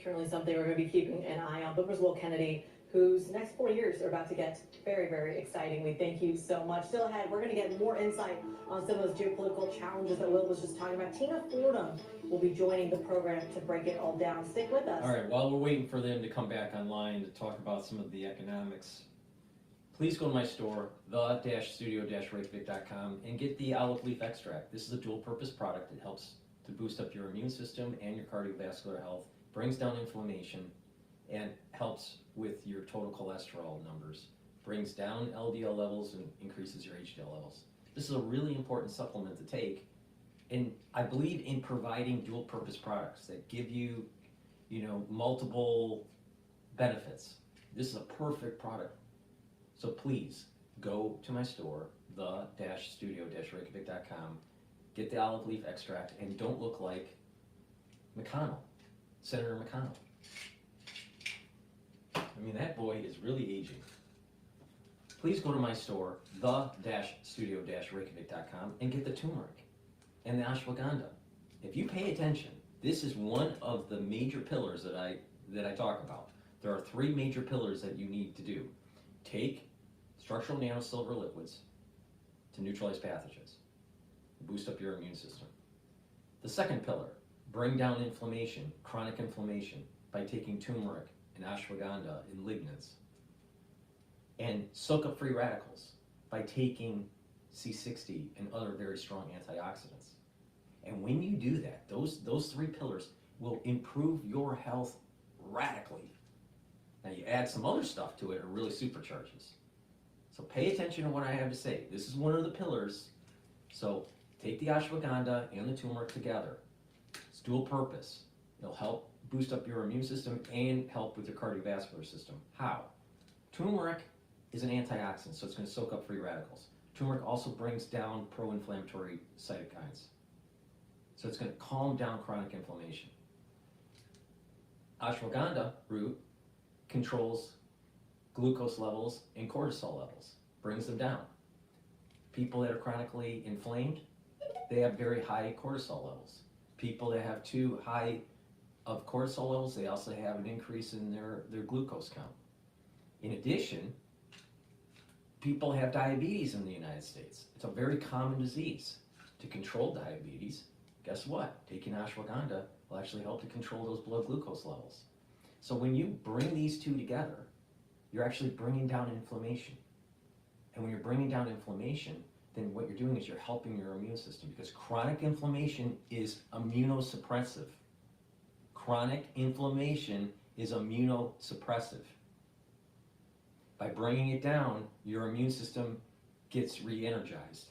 Certainly something we're going to be keeping an eye on. Bloomberg's Will Kennedy, whose next 4 years are about to get very, very exciting. We thank you so much. Still ahead, we're going to get more insight on some of those geopolitical challenges that Will was just talking about. Tina Fordham will be joining the program to break it all down. Stick with us. All right, while we're waiting for them to come back online to talk about some of the economics, please go to my store, the-studio-reykjavik.com, and get the olive leaf extract. This is a dual-purpose product. It helps to boost up your immune system and your cardiovascular health, brings down inflammation, and helps with your total cholesterol numbers, brings down LDL levels and increases your HDL levels. This is a really important supplement to take, and I believe in providing dual-purpose products that give you, multiple benefits. This is a perfect product. So please go to my store, the-studio-reykjavik.com, get the olive leaf extract, and don't look like McConnell, Senator McConnell. I mean, that boy is really aging. Please go to my store, the-studio-reykjavik.com, and get the turmeric and the ashwagandha. If you pay attention, this is one of the major pillars that I talk about. There are 3 major pillars that you need to do. Take structural nanosilver liquids to neutralize pathogens, boost up your immune system. The second pillar, bring down inflammation, chronic inflammation, by taking turmeric and ashwagandha and lignans. And soak up free radicals by taking C60 and other very strong antioxidants. And when you do that, those three pillars will improve your health radically. Now you add some other stuff to it, it really supercharges. So pay attention to what I have to say. This is one of the pillars. So take the ashwagandha and the turmeric together. It's dual purpose. It'll help boost up your immune system and help with your cardiovascular system. How? Turmeric is an antioxidant, so it's going to soak up free radicals. Turmeric also brings down pro-inflammatory cytokines. So it's going to calm down chronic inflammation. Ashwagandha root controls glucose levels and cortisol levels, brings them down. People that are chronically inflamed, they have very high cortisol levels. People that have too high of cortisol levels, they also have an increase in their glucose count. In addition, people have diabetes in the United States. It's a very common disease. To control diabetes, guess what? Taking ashwagandha will actually help to control those blood glucose levels. So when you bring these two together, you're actually bringing down inflammation. And when you're bringing down inflammation, then what you're doing is you're helping your immune system, because chronic inflammation is immunosuppressive. Chronic inflammation is immunosuppressive. By bringing it down, your immune system gets re-energized.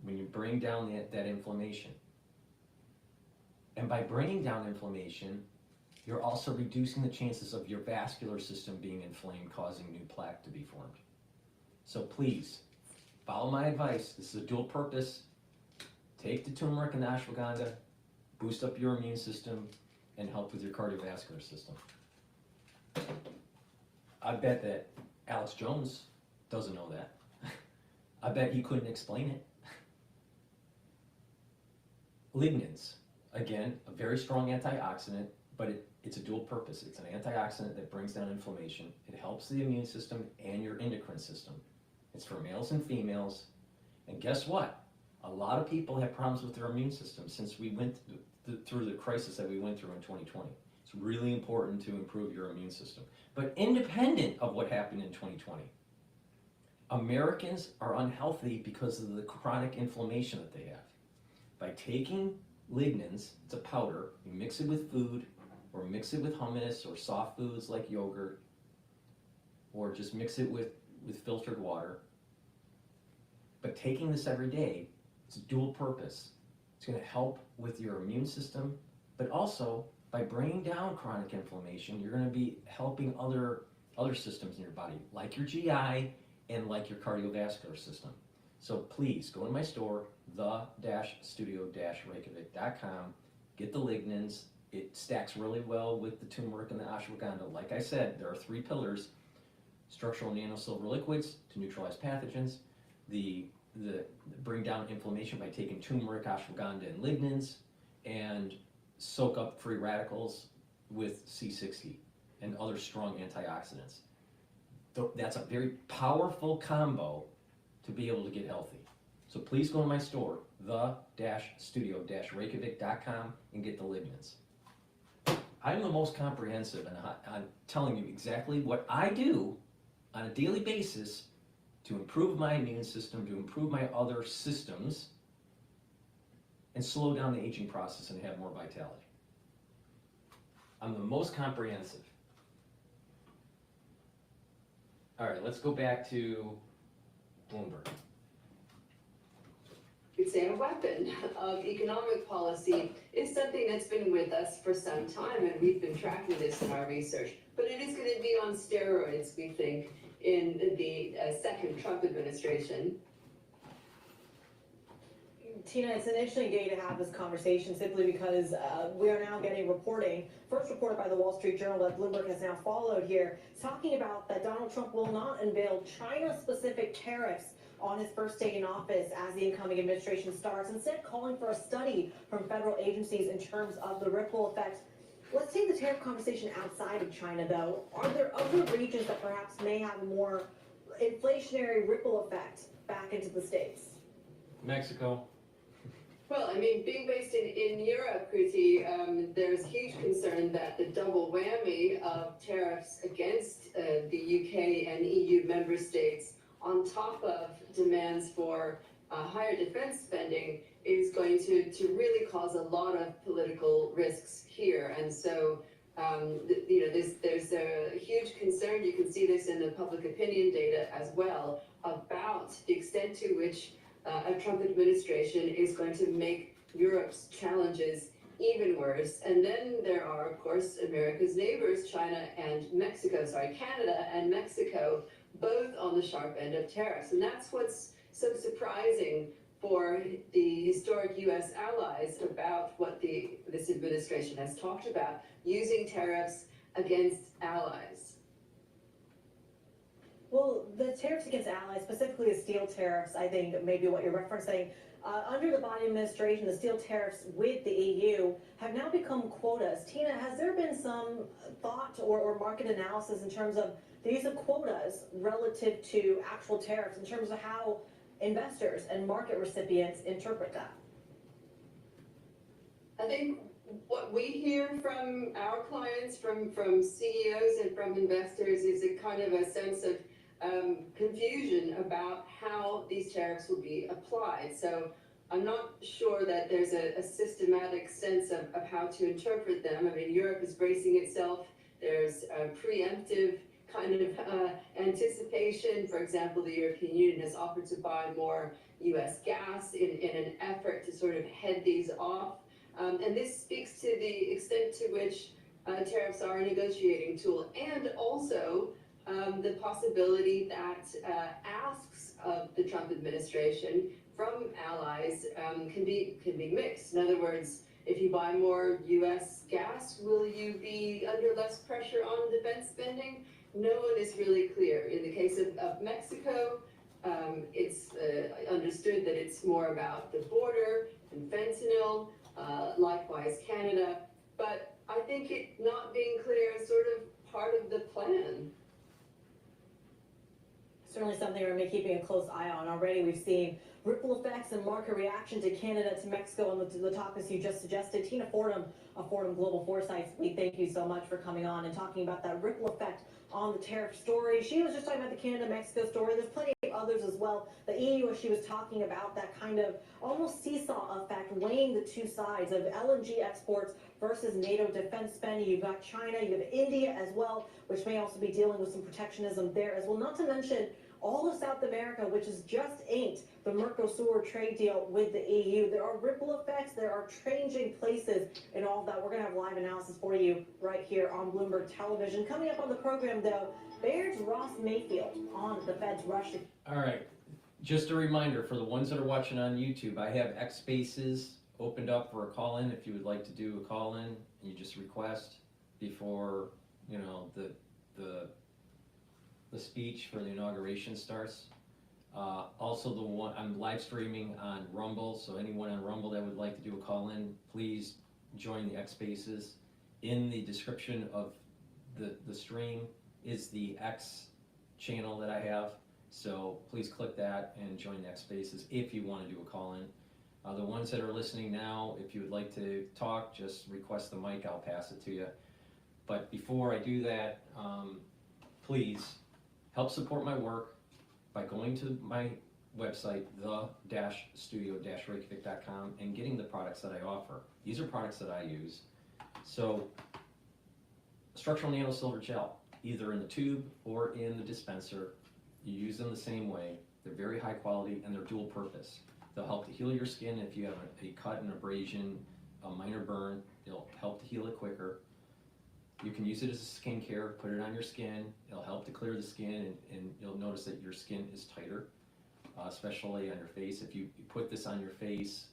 When you bring down that inflammation. And by bringing down inflammation, you're also reducing the chances of your vascular system being inflamed, causing new plaque to be formed. So please, follow my advice. This is a dual purpose. Take the turmeric and the ashwagandha, boost up your immune system, and help with your cardiovascular system. I bet that Alex Jones doesn't know that. I bet he couldn't explain it. Lignans, again, a very strong antioxidant, but it's a dual purpose. It's an antioxidant that brings down inflammation. It helps the immune system and your endocrine system. It's for males and females. And guess what? A lot of people have problems with their immune system since we went through the crisis that we went through in 2020. It's really important to improve your immune system. But independent of what happened in 2020, Americans are unhealthy because of the chronic inflammation that they have. By taking lignans, it's a powder, you mix it with food, or mix it with hummus or soft foods like yogurt, or just mix it with filtered water. But taking this every day, it's dual purpose. It's going to help with your immune system, but also by bringing down chronic inflammation, you're going to be helping other systems in your body, like your GI and like your cardiovascular system. So please go to my store, the-studio-reykjavik.com, get the lignans. It stacks really well with the turmeric and the ashwagandha. Like I said, there are three pillars: structural nanosilver liquids to neutralize pathogens, the bring down inflammation by taking turmeric, ashwagandha, and lignans, and soak up free radicals with C60 and other strong antioxidants. That's a very powerful combo to be able to get healthy. So please go to my store, the-studio-reykjavik.com, and get the lignans. I'm the most comprehensive, and I'm telling you exactly what I do on a daily basis to improve my immune system, to improve my other systems, and slow down the aging process and have more vitality. I'm the most comprehensive. All right, let's go back to Bloomberg. You'd say a weapon of economic policy is something that's been with us for some time, and we've been tracking this in our research. But it is going to be on steroids, we think, in the second Trump administration. Tina, it's an interesting day to have this conversation simply because we are now getting reporting, first reported by the Wall Street Journal that Bloomberg has now followed here, talking about that Donald Trump will not unveil China-specific tariffs on his first day in office as the incoming administration starts, instead calling for a study from federal agencies in terms of the ripple effect. Let's take the tariff conversation outside of China, though. Are there other regions that perhaps may have more inflationary ripple effect back into the States? Mexico. Well, I mean, being based in Europe, Kriti, there's huge concern that the double whammy of tariffs against the UK and EU member states, on top of demands for higher defense spending is going to really cause a lot of political risks here. And so, there's a huge concern. You can see this in the public opinion data as well about the extent to which a Trump administration is going to make Europe's challenges even worse. And then there are, of course, America's neighbors, Canada and Mexico, both on the sharp end of tariffs. And that's what's so surprising for the historic U.S. allies about what this administration has talked about, using tariffs against allies. Well, the tariffs against allies, specifically the steel tariffs, I think maybe what you're referencing, under the Biden administration, the steel tariffs with the EU have now become quotas. Tina, has there been some thought or market analysis in terms of the use of quotas relative to actual tariffs, in terms of how investors and market recipients interpret that? I think what we hear from our clients, from CEOs and from investors, is a kind of a sense of confusion about how these tariffs will be applied. So I'm not sure that there's a systematic sense of how to interpret them. I mean, Europe is bracing itself. There's a preemptive kind of anticipation. For example, the European Union has offered to buy more US gas in an effort to sort of head these off. And this speaks to the extent to which tariffs are a negotiating tool, and also the possibility that asks of the Trump administration from allies can be mixed. In other words, if you buy more US gas, will you be under less pressure on defense spending? No one is really clear. In the case of Mexico, it's understood that it's more about the border and fentanyl, likewise Canada, but I think it not being clear is sort of part of the plan. Certainly something we're keeping a close eye on. Already we've seen ripple effects and market reaction to Canada, to Mexico, and the topics you just suggested. Tina Fordham of Fordham Global Foresights, we thank you so much for coming on and talking about that ripple effect on the tariff story. She was just talking about the Canada-Mexico story. There's plenty of others as well. The EU, as she was talking about, that kind of almost seesaw effect, weighing the two sides of LNG exports versus NATO defense spending. You've got China, you have India as well, which may also be dealing with some protectionism there as well. Not to mention all of South America, which is just inked the Mercosur trade deal with the EU. There are ripple effects, there are changing places in all of that. We're going to have live analysis for you right here on Bloomberg Television. Coming up on the program, though, Baird's Ross Mayfield on the Fed's rush. All right, just a reminder for the ones that are watching on YouTube, I have X Spaces opened up for a call-in. If you would like to do a call-in, you just request before, you know, the speech for the inauguration starts. Also, the one I'm live streaming on Rumble, so anyone on Rumble that would like to do a call-in, please join the X Spaces. In the description of the stream is the X channel that I have, so please click that and join the X Spaces if you want to do a call-in. The ones that are listening now, if you would like to talk, just request the mic, I'll pass it to you. But before I do that, please help support my work by going to my website, the-studio-reykjavik.com, and getting the products that I offer. These are products that I use. So, structural nano silver gel, either in the tube or in the dispenser. You use them the same way. They're very high quality and they're dual purpose. They'll help to heal your skin if you have a cut, an abrasion, a minor burn. They'll help to heal it quicker. You can use it as a skincare, put it on your skin. It'll help to clear the skin, and you'll notice that your skin is tighter, especially on your face. If you put this on your face,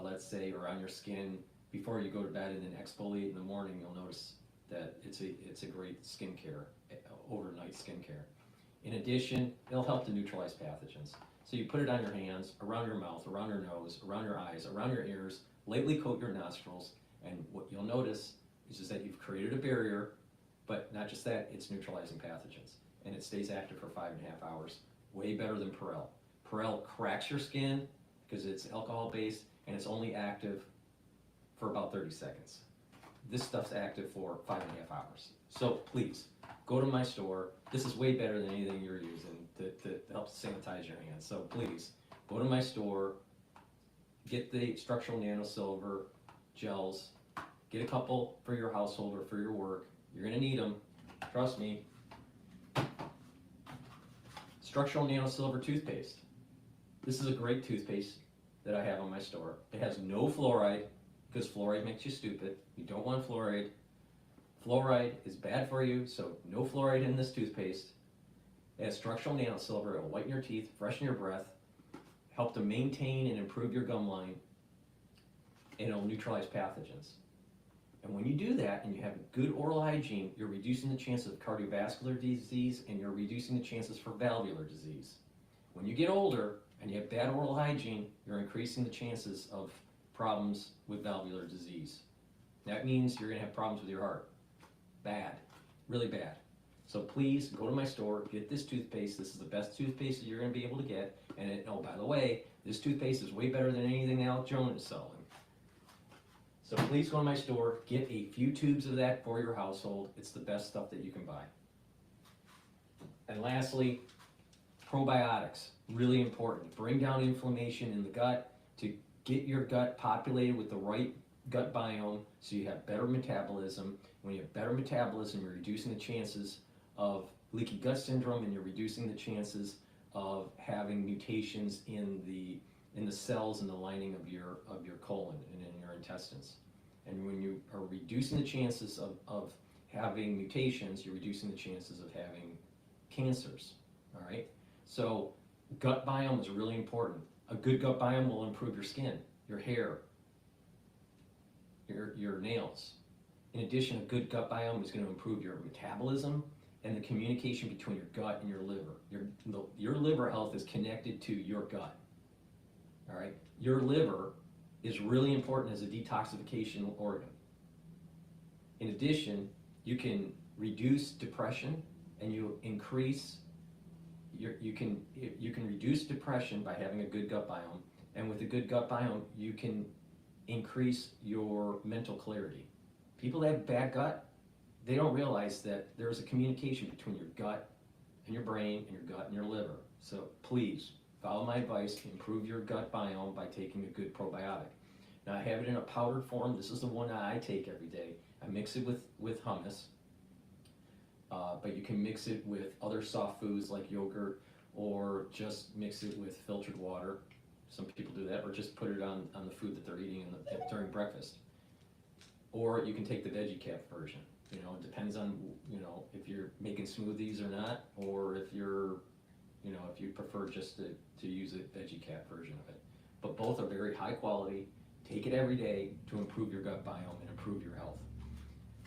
let's say, or on your skin before you go to bed and then exfoliate in the morning, you'll notice that it's a great skincare, overnight skincare. In addition, it'll help to neutralize pathogens. So you put it on your hands, around your mouth, around your nose, around your eyes, around your ears, lightly coat your nostrils, and what you'll notice is that you've created a barrier, but not just that, it's neutralizing pathogens. And it stays active for 5.5 hours. Way better than Perel. Perel cracks your skin because it's alcohol-based, and it's only active for about 30 seconds. This stuff's active for 5.5 hours. So please, go to my store. This is way better than anything you're using to help sanitize your hands. So please, go to my store, get the structural nanosilver gels, get a couple for your household or for your work. You're gonna need them, trust me. Structural nanosilver toothpaste. This is a great toothpaste that I have on my store. It has no fluoride, because fluoride makes you stupid. You don't want fluoride. Fluoride is bad for you, so no fluoride in this toothpaste. It has structural nanosilver. It'll whiten your teeth, freshen your breath, help to maintain and improve your gum line, and it'll neutralize pathogens. And when you do that and you have good oral hygiene, you're reducing the chances of cardiovascular disease and you're reducing the chances for valvular disease. When you get older and you have bad oral hygiene, you're increasing the chances of problems with valvular disease. That means you're gonna have problems with your heart. Bad, really bad. So please go to my store, get this toothpaste. This is the best toothpaste that you're gonna be able to get. And oh, by the way, this toothpaste is way better than anything Alex Jones is selling. So please go to my store, get a few tubes of that for your household. It's the best stuff that you can buy. And lastly, probiotics, really important. Bring down inflammation in the gut to get your gut populated with the right gut biome so you have better metabolism. When you have better metabolism, you're reducing the chances of leaky gut syndrome and you're reducing the chances of having mutations in the cells in the lining of your colon and in your intestines. And when you are reducing the chances of having mutations, you're reducing the chances of having cancers, all right? So gut biome is really important. A good gut biome will improve your skin, your hair, your nails. In addition, a good gut biome is going to improve your metabolism and the communication between your gut and your liver. Your liver health is connected to your gut, all right? Your liver is really important as a detoxification organ. In addition, you can reduce depression and you can reduce depression by having a good gut biome, and with a good gut biome, you can increase your mental clarity. People that have bad gut, they don't realize that there's a communication between your gut and your brain and your gut and your liver. So please, follow my advice, improve your gut biome by taking a good probiotic. Now I have it in a powdered form. This is the one that I take every day. I mix it with hummus, but you can mix it with other soft foods like yogurt, or just mix it with filtered water. Some people do that, or just put it on the food that they're eating during breakfast. Or you can take the veggie cap version. You know, it depends on, you know, if you're making smoothies or not, or if you're, you know, if you prefer just to use a veggie cap version of it. But both are very high quality. Take it every day to improve your gut biome and improve your health.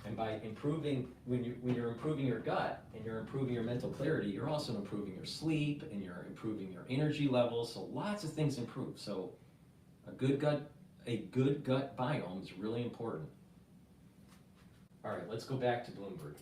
And by improving, when you're improving your gut and you're improving your mental clarity, you're also improving your sleep and you're improving your energy levels. So lots of things improve. So a good gut biome is really important. All right, let's go back to Bloomberg.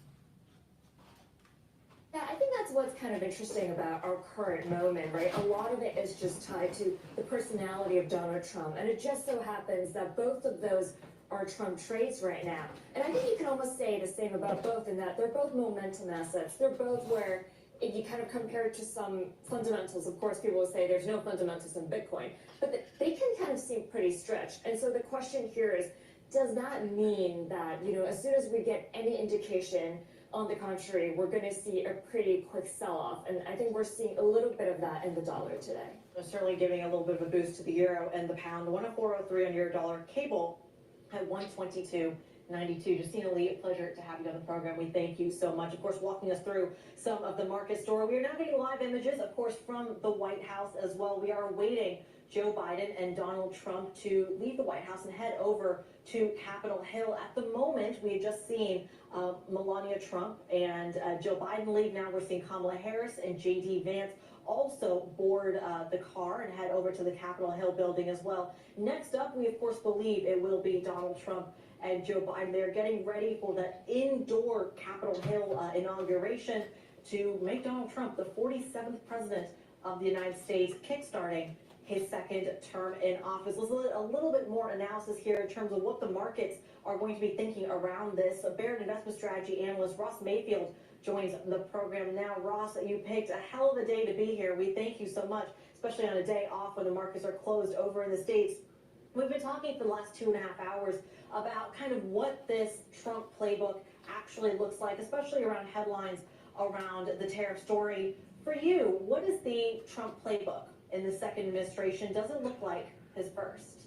Yeah, I think that's what's kind of interesting about our current moment, right? A lot of it is just tied to the personality of Donald Trump. And it just so happens that both of those are Trump traits right now. And I think you can almost say the same about both, in that they're both momentum assets. They're both where, if you kind of compare it to some fundamentals, of course people will say there's no fundamentals in Bitcoin, but they can kind of seem pretty stretched. And so the question here is, does that mean that, you know, as soon as we get any indication on the contrary, we're going to see a pretty quick sell-off? And I think we're seeing a little bit of that in the dollar today. Certainly giving a little bit of a boost to the euro and the pound. 104.03 on euro-dollar cable at 122.92. Justina Lee, a pleasure to have you on the program. We thank you so much. Of course, walking us through some of the market story. We are now getting live images, of course, from the White House as well. We are awaiting Joe Biden and Donald Trump to leave the White House and head over to Capitol Hill. At the moment, we had just seen Melania Trump and Joe Biden leave. Now we're seeing Kamala Harris and J.D. Vance also board the car and head over to the Capitol Hill building as well. Next up, we of course believe it will be Donald Trump and Joe Biden. They're getting ready for that indoor Capitol Hill inauguration to make Donald Trump the 47th president of the United States, kickstarting his second term in office. Let's look at a little bit more analysis here in terms of what the markets are going to be thinking around this. Baird investment strategy analyst Ross Mayfield joins the program now. Ross, you picked a hell of a day to be here. We thank you so much, especially on a day off when the markets are closed over in the States. We've been talking for the last 2.5 hours about kind of what this Trump playbook actually looks like, especially around headlines around the tariff story. For you, what is the Trump playbook in the second administration? Does it look like his first?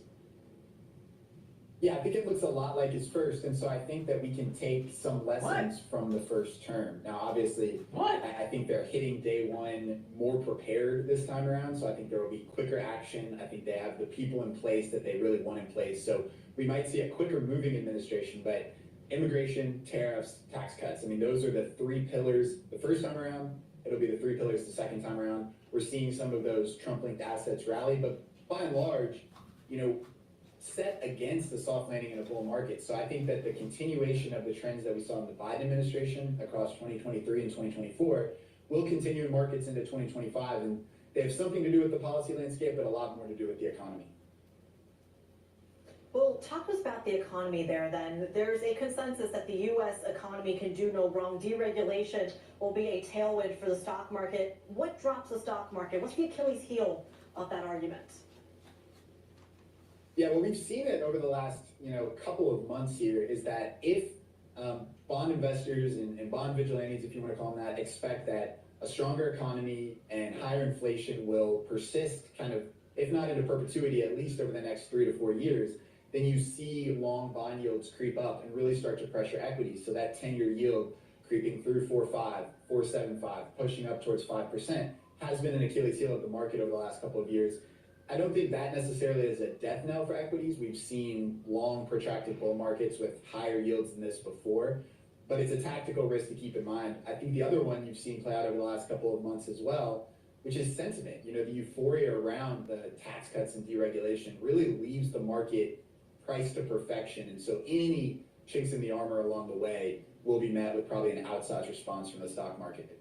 Yeah, I think it looks a lot like his first, and so I think that we can take some lessons from the first term. Now, obviously, I think they're hitting day one more prepared this time around, so I think there will be quicker action. I think they have the people in place that they really want in place, so we might see a quicker moving administration, but immigration, tariffs, tax cuts, I mean, those are the three pillars the first time around. It'll be the three pillars the second time around. We're seeing some of those Trump-linked assets rally, but by and large, you know, set against the soft landing in a bull market. So I think that the continuation of the trends that we saw in the Biden administration across 2023 and 2024 will continue in markets into 2025. And they have something to do with the policy landscape, but a lot more to do with the economy. Well, talk to us about the economy there then. There's a consensus that the U.S. economy can do no wrong. Deregulation will be a tailwind for the stock market. What drops the stock market? What's the Achilles heel of that argument? Yeah, well, we've seen it over the last, couple of months here is that if bond investors and bond vigilantes, if you want to call them that, expect that a stronger economy and higher inflation will persist kind of, if not into perpetuity, at least over the next 3 to 4 years, then you see long bond yields creep up and really start to pressure equities. So that 10-year yield creeping through 4.5, 4.75, pushing up towards 5% has been an Achilles heel of the market over the last couple of years. I don't think that necessarily is a death knell for equities. We've seen long protracted bull markets with higher yields than this before, but it's a tactical risk to keep in mind. I think the other one you've seen play out over the last couple of months as well, which is sentiment. The euphoria around the tax cuts and deregulation really leaves the market priced to perfection. And so any chinks in the armor along the way will be met with probably an outsized response from the stock market.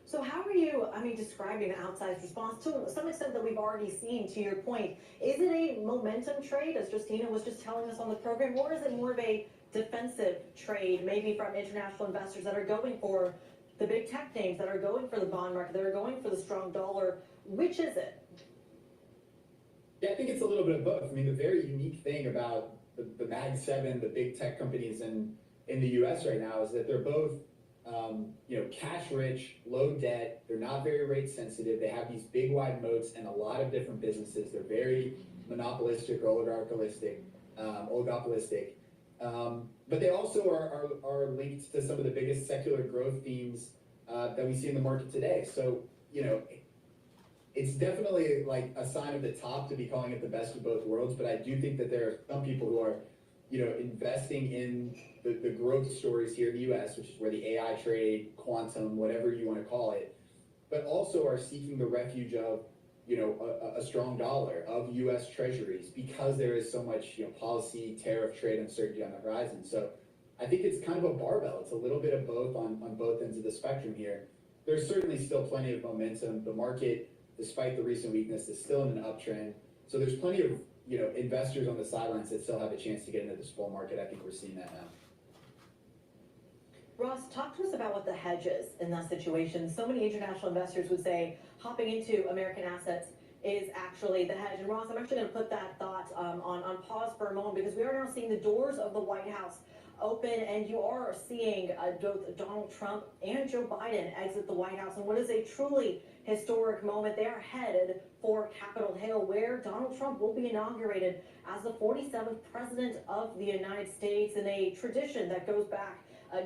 So how are you, describing an outsized response to some extent that we've already seen, to your point? Is it a momentum trade, as Justina was just telling us on the program, or is it more of a defensive trade, maybe from international investors that are going for the big tech names, that are going for the bond market, that are going for the strong dollar? Which is it? Yeah, I think it's a little bit of both. The very unique thing about the Mag 7, the big tech companies in the US right now, is that they're both cash rich, low debt. They're not very rate sensitive. They have these big wide moats and a lot of different businesses. They're very monopolistic or oligopolistic. But they also are linked to some of the biggest secular growth themes that we see in the market today. So, it's definitely like a sign of the top to be calling it the best of both worlds. But I do think that there are some people who are, investing in the growth stories here in the US, which is where the AI trade, quantum, whatever you want to call it, but also are seeking the refuge of, a strong dollar, of US treasuries, because there is so much, policy, tariff, trade uncertainty on the horizon. So I think it's kind of a barbell. It's a little bit of both on both ends of the spectrum here. There's certainly still plenty of momentum. The market, despite the recent weakness, is still in an uptrend. So there's plenty of, investors on the sidelines that still have a chance to get into this bull market. I think we're seeing that now. Ross, talk to us about what the hedge is in that situation. So many international investors would say hopping into American assets is actually the hedge. And Ross, I'm actually going to put that thought on pause for a moment, because we are now seeing the doors of the White House open, and you are seeing both Donald Trump and Joe Biden exit the White House. And what is a truly historic moment. They are headed for Capitol Hill, where Donald Trump will be inaugurated as the 47th president of the United States, in a tradition that goes back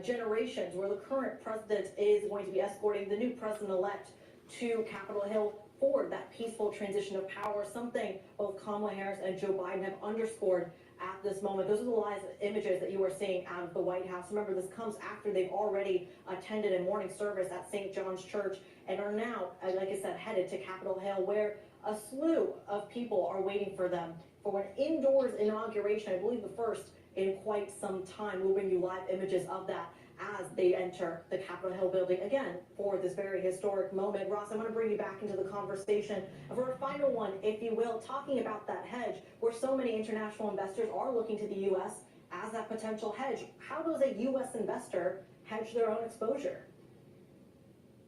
generations, where the current president is going to be escorting the new president-elect to Capitol Hill for that peaceful transition of power, something both Kamala Harris and Joe Biden have underscored at this moment. Those are the live images that you are seeing out of the White House. Remember, this comes after they've already attended a morning service at St. John's Church and are now, like I said, headed to Capitol Hill, where a slew of people are waiting for them for an indoors inauguration, I believe the first in quite some time. We'll bring you live images of that as they enter the Capitol Hill building again for this very historic moment. Ross, I want to bring you back into the conversation for a final one, if you will, talking about that hedge where so many international investors are looking to the U.S. as that potential hedge. How does a U.S. investor hedge their own exposure?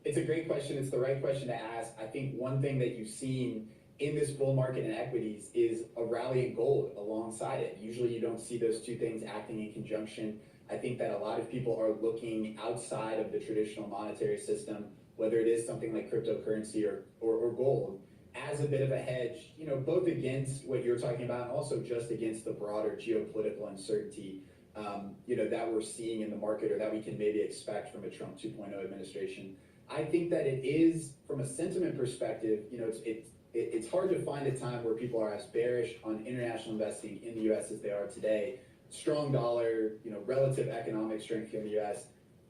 It's a great question. It's the right question to ask. I think one thing that you've seen in this bull market in equities is a rally in gold alongside it. Usually you don't see those two things acting in conjunction. I think that a lot of people are looking outside of the traditional monetary system, whether it is something like cryptocurrency or gold, as a bit of a hedge, you know, both against what you're talking about and also just against the broader geopolitical uncertainty, you know, that we're seeing in the market or that we can maybe expect from a Trump 2.0 administration. I think that it is, from a sentiment perspective, you know, it's hard to find a time where people are as bearish on international investing in the U.S. as they are today. Strong dollar, you know, relative economic strength here in the U.S.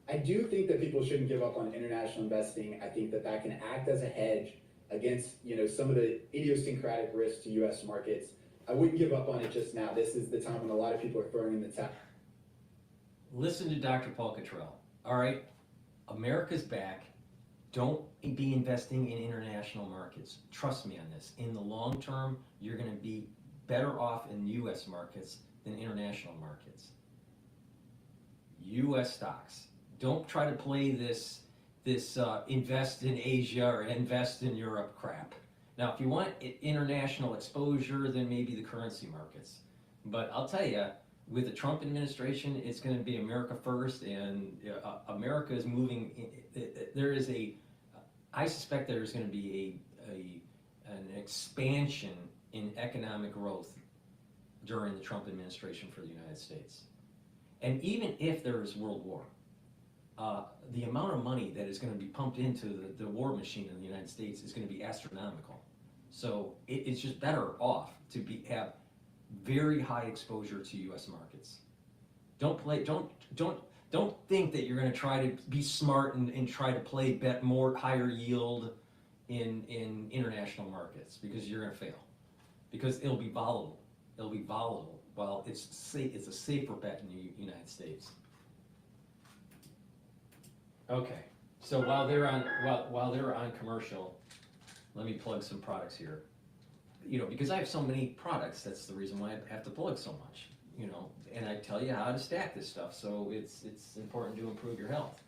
I do think that people shouldn't give up on international investing. I think that that can act as a hedge against, you know, some of the idiosyncratic risks to U.S. markets. I wouldn't give up on it just now. This is the time when a lot of people are throwing in the towel. Listen to DrPaulCottrell. All right, America's back. Don't be investing in international markets. Trust me on this. In the long term, you're going to be better off in U.S. markets than international markets. U.S. stocks. Don't try to play this invest in Asia or invest in Europe crap. Now, if you want international exposure, then maybe the currency markets. But I'll tell you, with the Trump administration, it's going to be America first, and America is moving. I suspect there's going to be an expansion in economic growth during the Trump administration for the United States. And even if there is world war, the amount of money that is going to be pumped into the war machine in the United States is going to be astronomical. So it's just better off to have very high exposure to U.S. markets. Don't think that you're going to try to be smart and try to bet more higher yield in international markets, because you're going to fail. Because it'll be volatile. It'll be volatile. Well, it's a safer bet in the United States. Okay. So while they're on commercial, let me plug some products here. You know, because I have so many products, that's the reason why I have to plug so much. You know, and I tell you how to stack this stuff, so it's important to improve your health.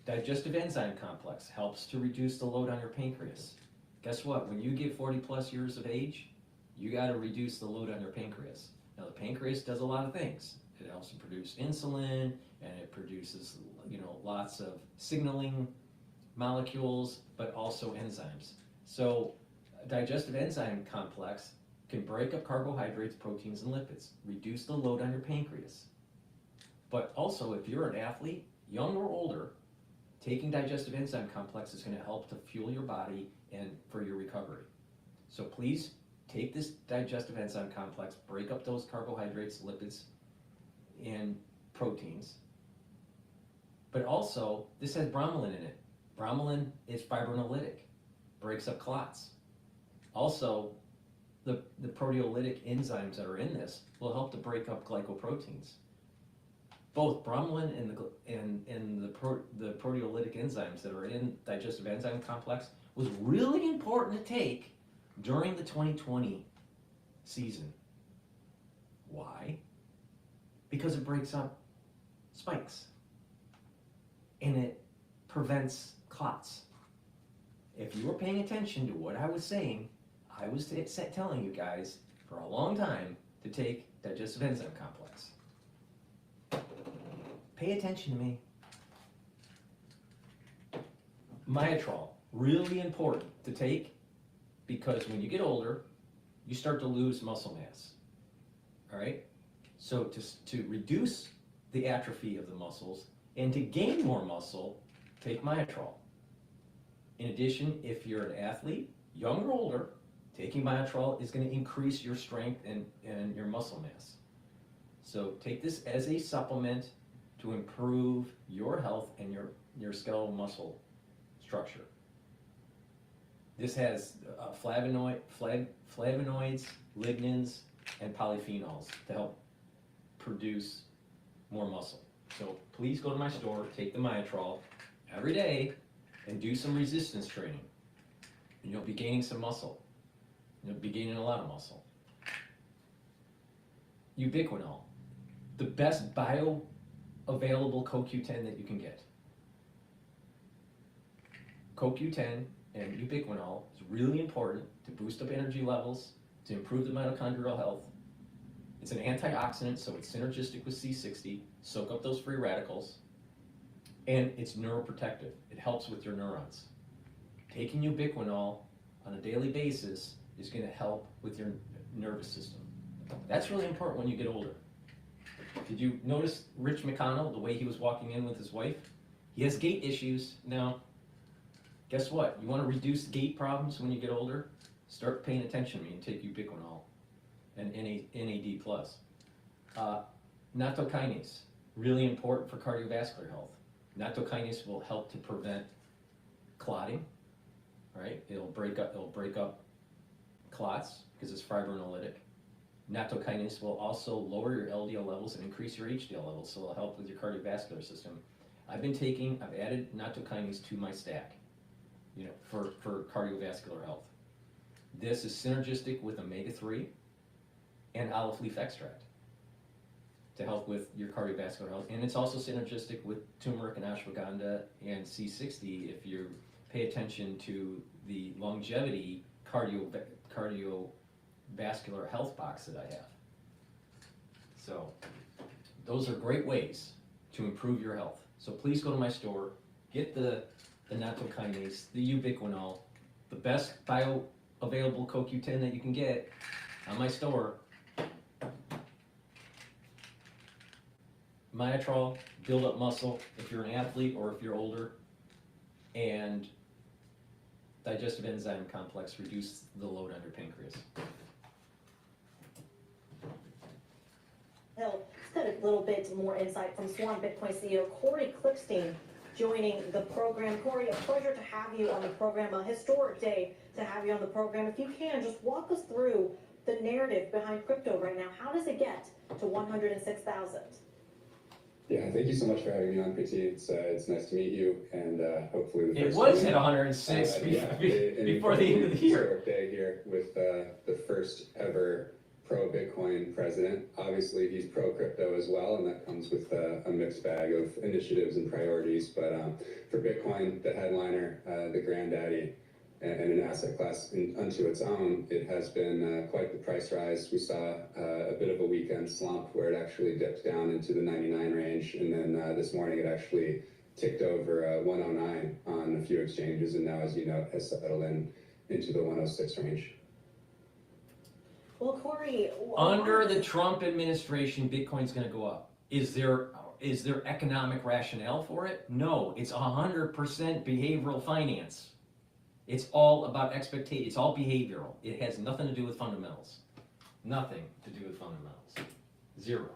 Digestive enzyme complex helps to reduce the load on your pancreas. Guess what? When you get 40 plus years of age, you got to reduce the load on your pancreas. Now, the pancreas does a lot of things. It helps to produce insulin, and it produces, you know, lots of signaling molecules, but also enzymes. So digestive enzyme complex can break up carbohydrates, proteins, and lipids, reduce the load on your pancreas. But also, if you're an athlete, young or older, taking digestive enzyme complex is going to help to fuel your body and for your recovery. So please take this digestive enzyme complex, break up those carbohydrates, lipids, and proteins. But also, this has bromelain in it. Bromelain is fibrinolytic, breaks up clots. Also, the proteolytic enzymes that are in this will help to break up glycoproteins. Both bromelain and the proteolytic enzymes that are in digestive enzyme complex was really important to take during the 2020 season. Why? Because it breaks up spikes and it prevents clots. If you were paying attention to what I was saying, I was telling you guys for a long time to take digestive enzyme complex. Pay attention to me. Myotrol, really important to take, because when you get older, you start to lose muscle mass. All right? So to reduce the atrophy of the muscles and to gain more muscle, take Myotrol. In addition, if you're an athlete, young or older, taking Myotrol is going to increase your strength and your muscle mass. So take this as a supplement to improve your health and your skeletal muscle structure. This has flavonoids, lignans, and polyphenols to help produce more muscle. So please go to my store, take the Myotrol every day, and do some resistance training. And you'll be gaining some muscle. You'll be gaining a lot of muscle. Ubiquinol, the best bioavailable CoQ10 that you can get. CoQ10 and ubiquinol is really important to boost up energy levels, to improve the mitochondrial health. It's an antioxidant, so it's synergistic with C60, soak up those free radicals, and it's neuroprotective. It helps with your neurons. Taking ubiquinol on a daily basis is going to help with your nervous system. That's really important when you get older. Did you notice Rich McConnell, the way he was walking in with his wife? He has gait issues. Now, guess what? You want to reduce gait problems when you get older? Start paying attention to me and take ubiquinol and NAD+. Nattokinase, really important for cardiovascular health. Nattokinase will help to prevent clotting, right? It'll break up clots because it's fibrinolytic. Nattokinase will also lower your LDL levels and increase your HDL levels, so it'll help with your cardiovascular system. I've added nattokinase to my stack, for cardiovascular health. This is synergistic with omega-3 and olive leaf extract to help with your cardiovascular health. And it's also synergistic with turmeric and ashwagandha and C60 if you pay attention to the longevity cardiovascular health box that I have. So those are great ways to improve your health. So please go to my store, get the nattokinase, the ubiquinol, the best bioavailable CoQ10 that you can get on my store. Myotrol, build up muscle if you're an athlete or if you're older, and digestive enzyme complex, reduce the load on your pancreas. Let's get a little bit more insight from Swan Bitcoin CEO Corey Klickstein joining the program. Corey, a pleasure to have you on the program, a historic day to have you on the program. If you can, just walk us through the narrative behind crypto right now. How does it get to 106,000? Yeah, thank you so much for having me on, Priti. It's nice to meet you, and hopefully the It first was time, at 106 before the end of the year. Historic day here with the first ever pro-Bitcoin president. Obviously, he's pro-crypto as well, and that comes with a mixed bag of initiatives and priorities. But for Bitcoin, the headliner, the granddaddy, and an asset class unto its own, it has been quite the price rise. We saw a bit of a weekend slump where it actually dipped down into the 99 range, and then this morning it actually ticked over 109 on a few exchanges, and now, as you know, has settled into the 106 range. Well, Corey, under the Trump administration, Bitcoin's going to go up. Is there economic rationale for it? No, it's 100% behavioral finance. It's all about expectation. It's all behavioral. It has nothing to do with fundamentals. Nothing to do with fundamentals. Zero.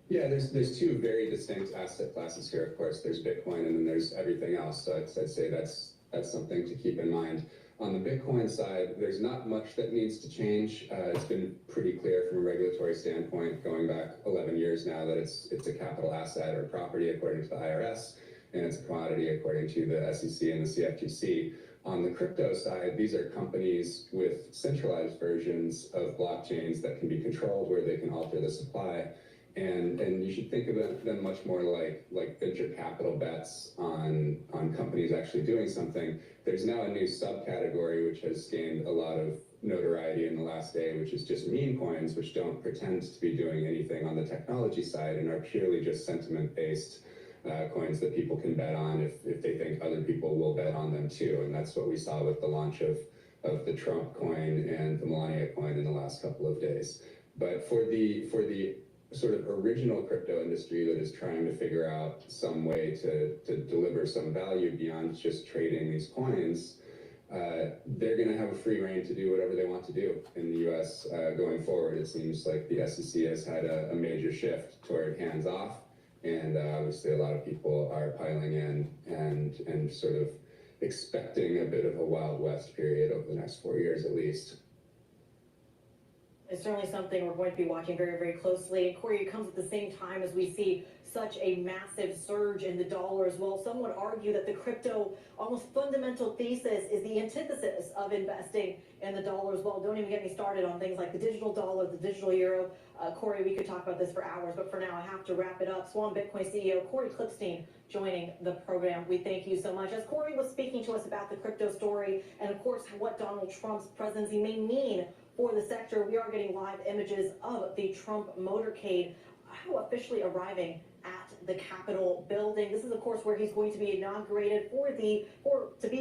Yeah, there's two very distinct asset classes here. Of course, there's Bitcoin and then there's everything else. So I'd say that's something to keep in mind. On the Bitcoin side, there's not much that needs to change. It's been pretty clear from a regulatory standpoint, going back 11 years now, that it's a capital asset or property according to the IRS, and it's a commodity according to the SEC and the CFTC. On the crypto side, these are companies with centralized versions of blockchains that can be controlled, where they can alter the supply. And you should think of them much more like venture capital bets on companies actually doing something. There's now a new subcategory which has gained a lot of notoriety in the last day, which is just meme coins, which don't pretend to be doing anything on the technology side and are purely just sentiment-based coins that people can bet on if they think other people will bet on them too. And that's what we saw with the launch of the Trump coin and the Melania coin in the last couple of days. But for the sort of original crypto industry that is trying to figure out some way to deliver some value beyond just trading these coins, they're going to have a free rein to do whatever they want to do in the U.S. Going forward. It seems like the SEC has had a major shift toward hands-off, and obviously a lot of people are piling in and sort of expecting a bit of a Wild West period over the next 4 years at least. It's certainly something we're going to be watching very, very closely. And Corey, it comes at the same time as we see such a massive surge in the dollar as well. Some would argue that the crypto almost fundamental thesis is the antithesis of investing in the dollar as well. Don't even get me started on things like the digital dollar, the digital euro. Corey, we could talk about this for hours, but for now I have to wrap it up. Swan Bitcoin CEO Corey Klippstein joining the program. We thank you so much. As Corey was speaking to us about the crypto story and of course what Donald Trump's presidency may mean for the sector, we are getting live images of the Trump motorcade officially arriving at the Capitol building. This is of course where he's going to be inaugurated to be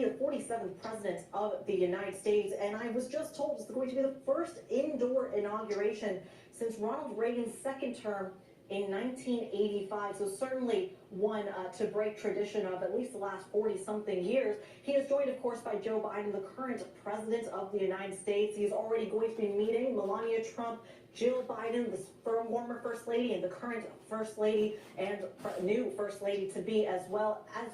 the 47th president of the United States. And I was just told it's going to be the first indoor inauguration since Ronald Reagan's second term in 1985. So certainly one to break tradition of at least the last 40-something years. He is joined, of course, by Joe Biden, the current president of the United States. He's already going to be meeting Melania Trump, Jill Biden, the former First Lady and the current First Lady and new First Lady to be, as well as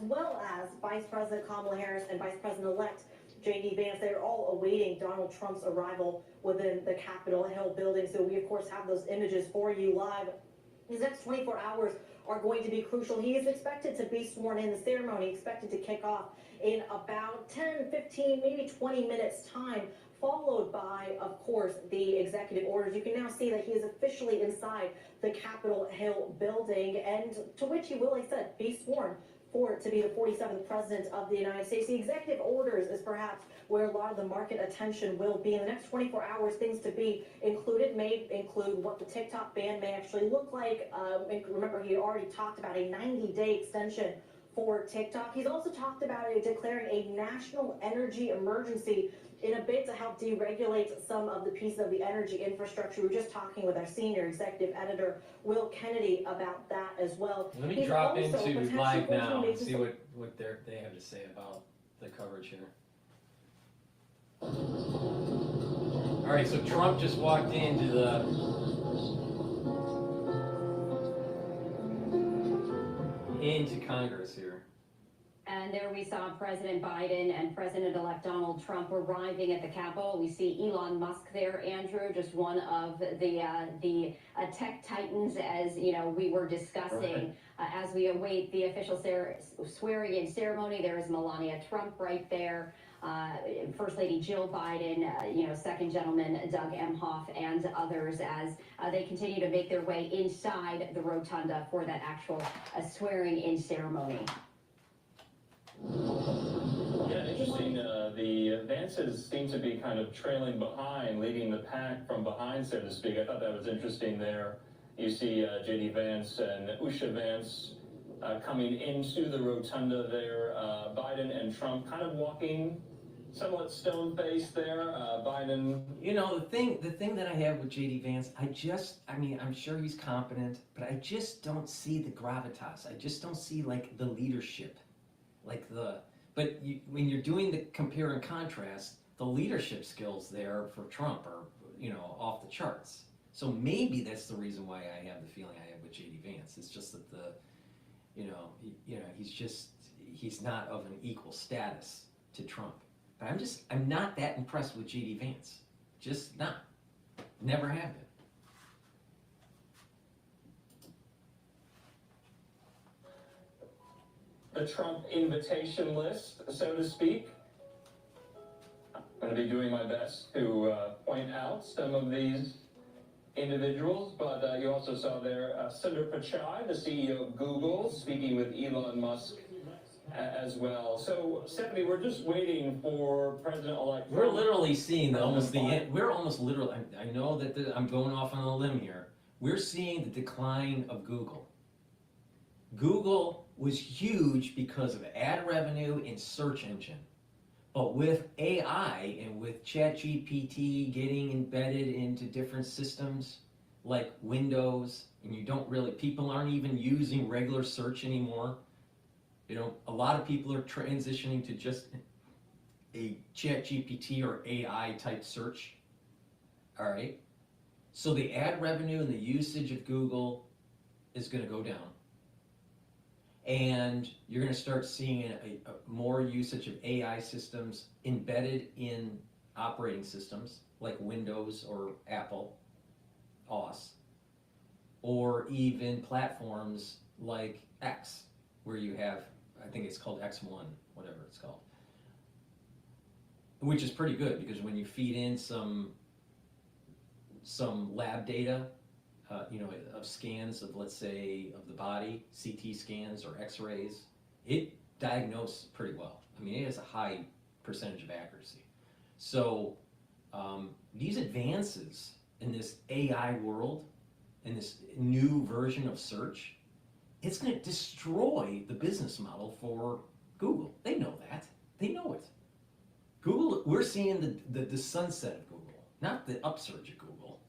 Vice President Kamala Harris and Vice President-elect J.D. Vance. They're all awaiting Donald Trump's arrival within the Capitol Hill building. So we, of course, have those images for you live. These next 24 hours are going to be crucial. He is expected to be sworn in. The ceremony expected to kick off in about 10, 15, maybe 20 minutes time, followed by, of course, the executive orders. You can now see that he is officially inside the Capitol Hill building, and to which he will, like I said, be sworn to be the 47th president of the United States. The executive orders is perhaps where a lot of the market attention will be. In the next 24 hours, things to be included may include what the TikTok ban may actually look like. Remember, he already talked about a 90-day extension for TikTok. He's also talked about declaring a national energy emergency in a bid to help deregulate some of the pieces of the energy infrastructure. We were just talking with our senior executive editor, Will Kennedy, about that as well. Let me drop into live now and see what they have to say about the coverage here. All right, so Trump just walked into Congress here. And there we saw President Biden and President-elect Donald Trump arriving at the Capitol. We see Elon Musk there, Andrew, just one of the tech titans, as you know, we were discussing. Right. As we await the official swearing-in ceremony, there is Melania Trump right there. First Lady Jill Biden, Second Gentleman Doug Emhoff, and others as they continue to make their way inside the rotunda for that actual swearing-in ceremony. Yeah, interesting. The Vances seem to be kind of trailing behind, leading the pack from behind, so to speak. I thought that was interesting there. You see J.D. Vance and Usha Vance coming into the rotunda there. Biden and Trump kind of walking somewhat stone-faced there. Biden. You know, the thing that I have with J.D. Vance, I'm sure he's competent, but I just don't see the gravitas. I just don't see, like, the leadership. When you're doing the compare and contrast, the leadership skills there for Trump are, off the charts. So maybe that's the reason why I have the feeling I have with J.D. Vance. It's just that he's not of an equal status to Trump. But I'm not that impressed with J.D. Vance. Just not. Never have been. The Trump invitation list, so to speak. I'm going to be doing my best to point out some of these individuals, but you also saw there Sundar Pichai, the CEO of Google, speaking with Elon Musk as well. So, Stephanie, we're just waiting for President-elect. We're literally seeing almost the end. We're almost literally, I know that I'm going off on a limb here. We're seeing the decline of Google. Google was huge because of ad revenue and search engine. But with AI and with ChatGPT getting embedded into different systems like Windows, and people aren't even using regular search anymore. A lot of people are transitioning to just a ChatGPT or AI type search. All right. So the ad revenue and the usage of Google is going to go down. And you're going to start seeing a more usage of AI systems embedded in operating systems like Windows or Apple. OS, or even platforms like X, where you have, I think it's called X1, whatever it's called, which is pretty good because when you feed in some lab data, of scans of, let's say, of the body, CT scans or X-rays, it diagnoses pretty well. I mean, it has a high percentage of accuracy. So these advances in this AI world, in this new version of search, it's going to destroy the business model for Google. They know that. They know it. Google, we're seeing the sunset of Google, not the upsurge of Google.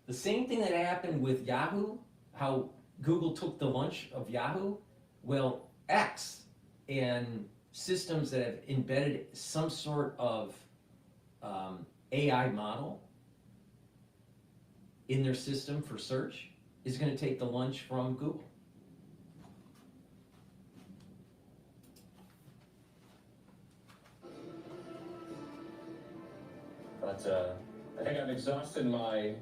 The same thing that happened with Yahoo, how Google took the lunch of Yahoo. Well, X and systems that have embedded some sort of AI model in their system for search is going to take the lunch from Google. But I think I've exhausted my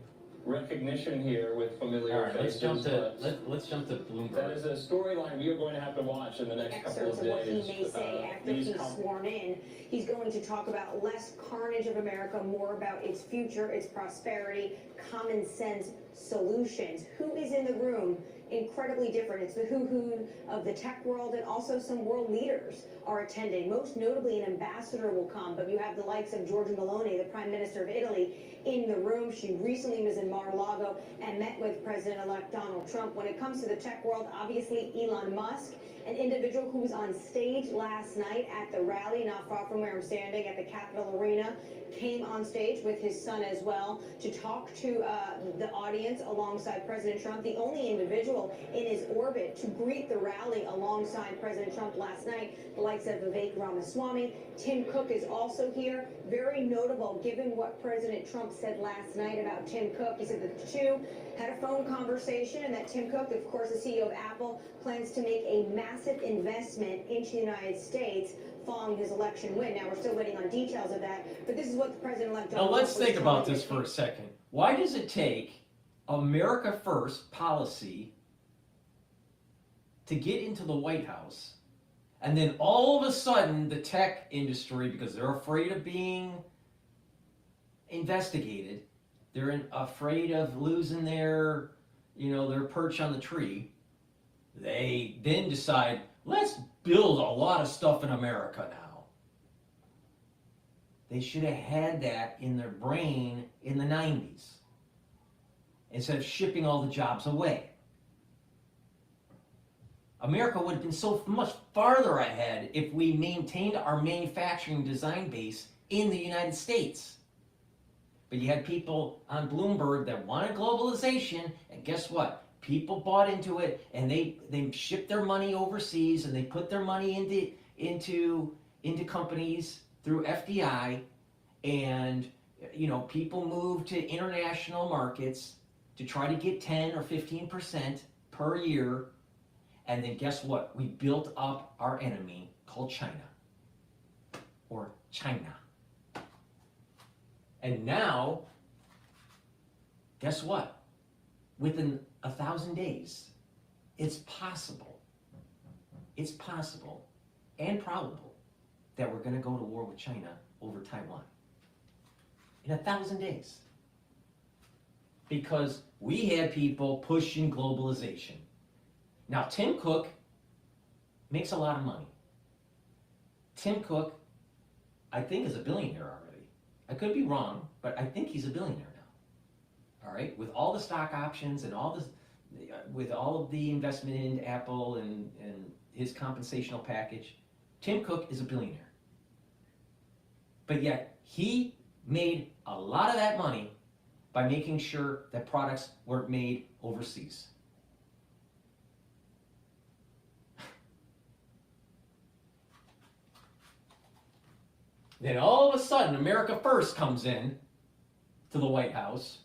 recognition here with familiar All right, let's faces. let's jump to Bloomberg. That is a storyline we are going to have to watch in the next couple of Excerpts of what he days. may say after he's sworn in. He's going to talk about less carnage of America, more about its future, its prosperity, common sense solutions. Who is in the room? Incredibly different. It's the who of the tech world, and also some world leaders are attending. Most notably, an ambassador will come, but you have the likes of Giorgia Meloni, the Prime Minister of Italy, in the room. She recently was in Mar-a-Lago and met with President-elect Donald Trump. When it comes to the tech world, obviously Elon Musk, an individual who was on stage last night at the rally, not far from where I'm standing at the Capitol Arena, came on stage with his son as well to talk to the audience alongside President Trump. The only individual in his orbit to greet the rally alongside President Trump last night, the likes of Vivek Ramaswamy. Tim Cook is also here. Very notable given what President Trump said last night about Tim Cook. He said that the two had a phone conversation and that Tim Cook, of course, the CEO of Apple, plans to make a massive investment into the United States following his election win. Now, we're still waiting on details of that, but this is what the President-elect Donald Now let's Trump think was about telling this for a second. Why does it take America First policy to get into the White House, and then all of a sudden the tech industry, because they're afraid of being investigated, they're afraid of losing their perch on the tree, they then decide, let's build a lot of stuff in America now. They should have had that in their brain in the 90s instead of shipping all the jobs away. America would have been so much farther ahead if we maintained our manufacturing design base in the United States. But you had people on Bloomberg that wanted globalization, and guess what? People bought into it, and they shipped their money overseas, and they put their money into companies through FDI, and people moved to international markets to try to get 10 or 15% per year, and then guess what? We built up our enemy called China, or China. And now, guess what? Within 1,000 days, it's possible and probable that we're going to go to war with China over Taiwan. In 1,000 days. Because we had people pushing globalization. Now, Tim Cook makes a lot of money. Tim Cook, I think, is a billionaire already. I could be wrong, but I think he's a billionaire now. All right? With all the stock options and with all of the investment in Apple and his compensational package, Tim Cook is a billionaire. But yet, he made a lot of that money by making sure that products weren't made overseas. Then all of a sudden, America First comes in to the White House,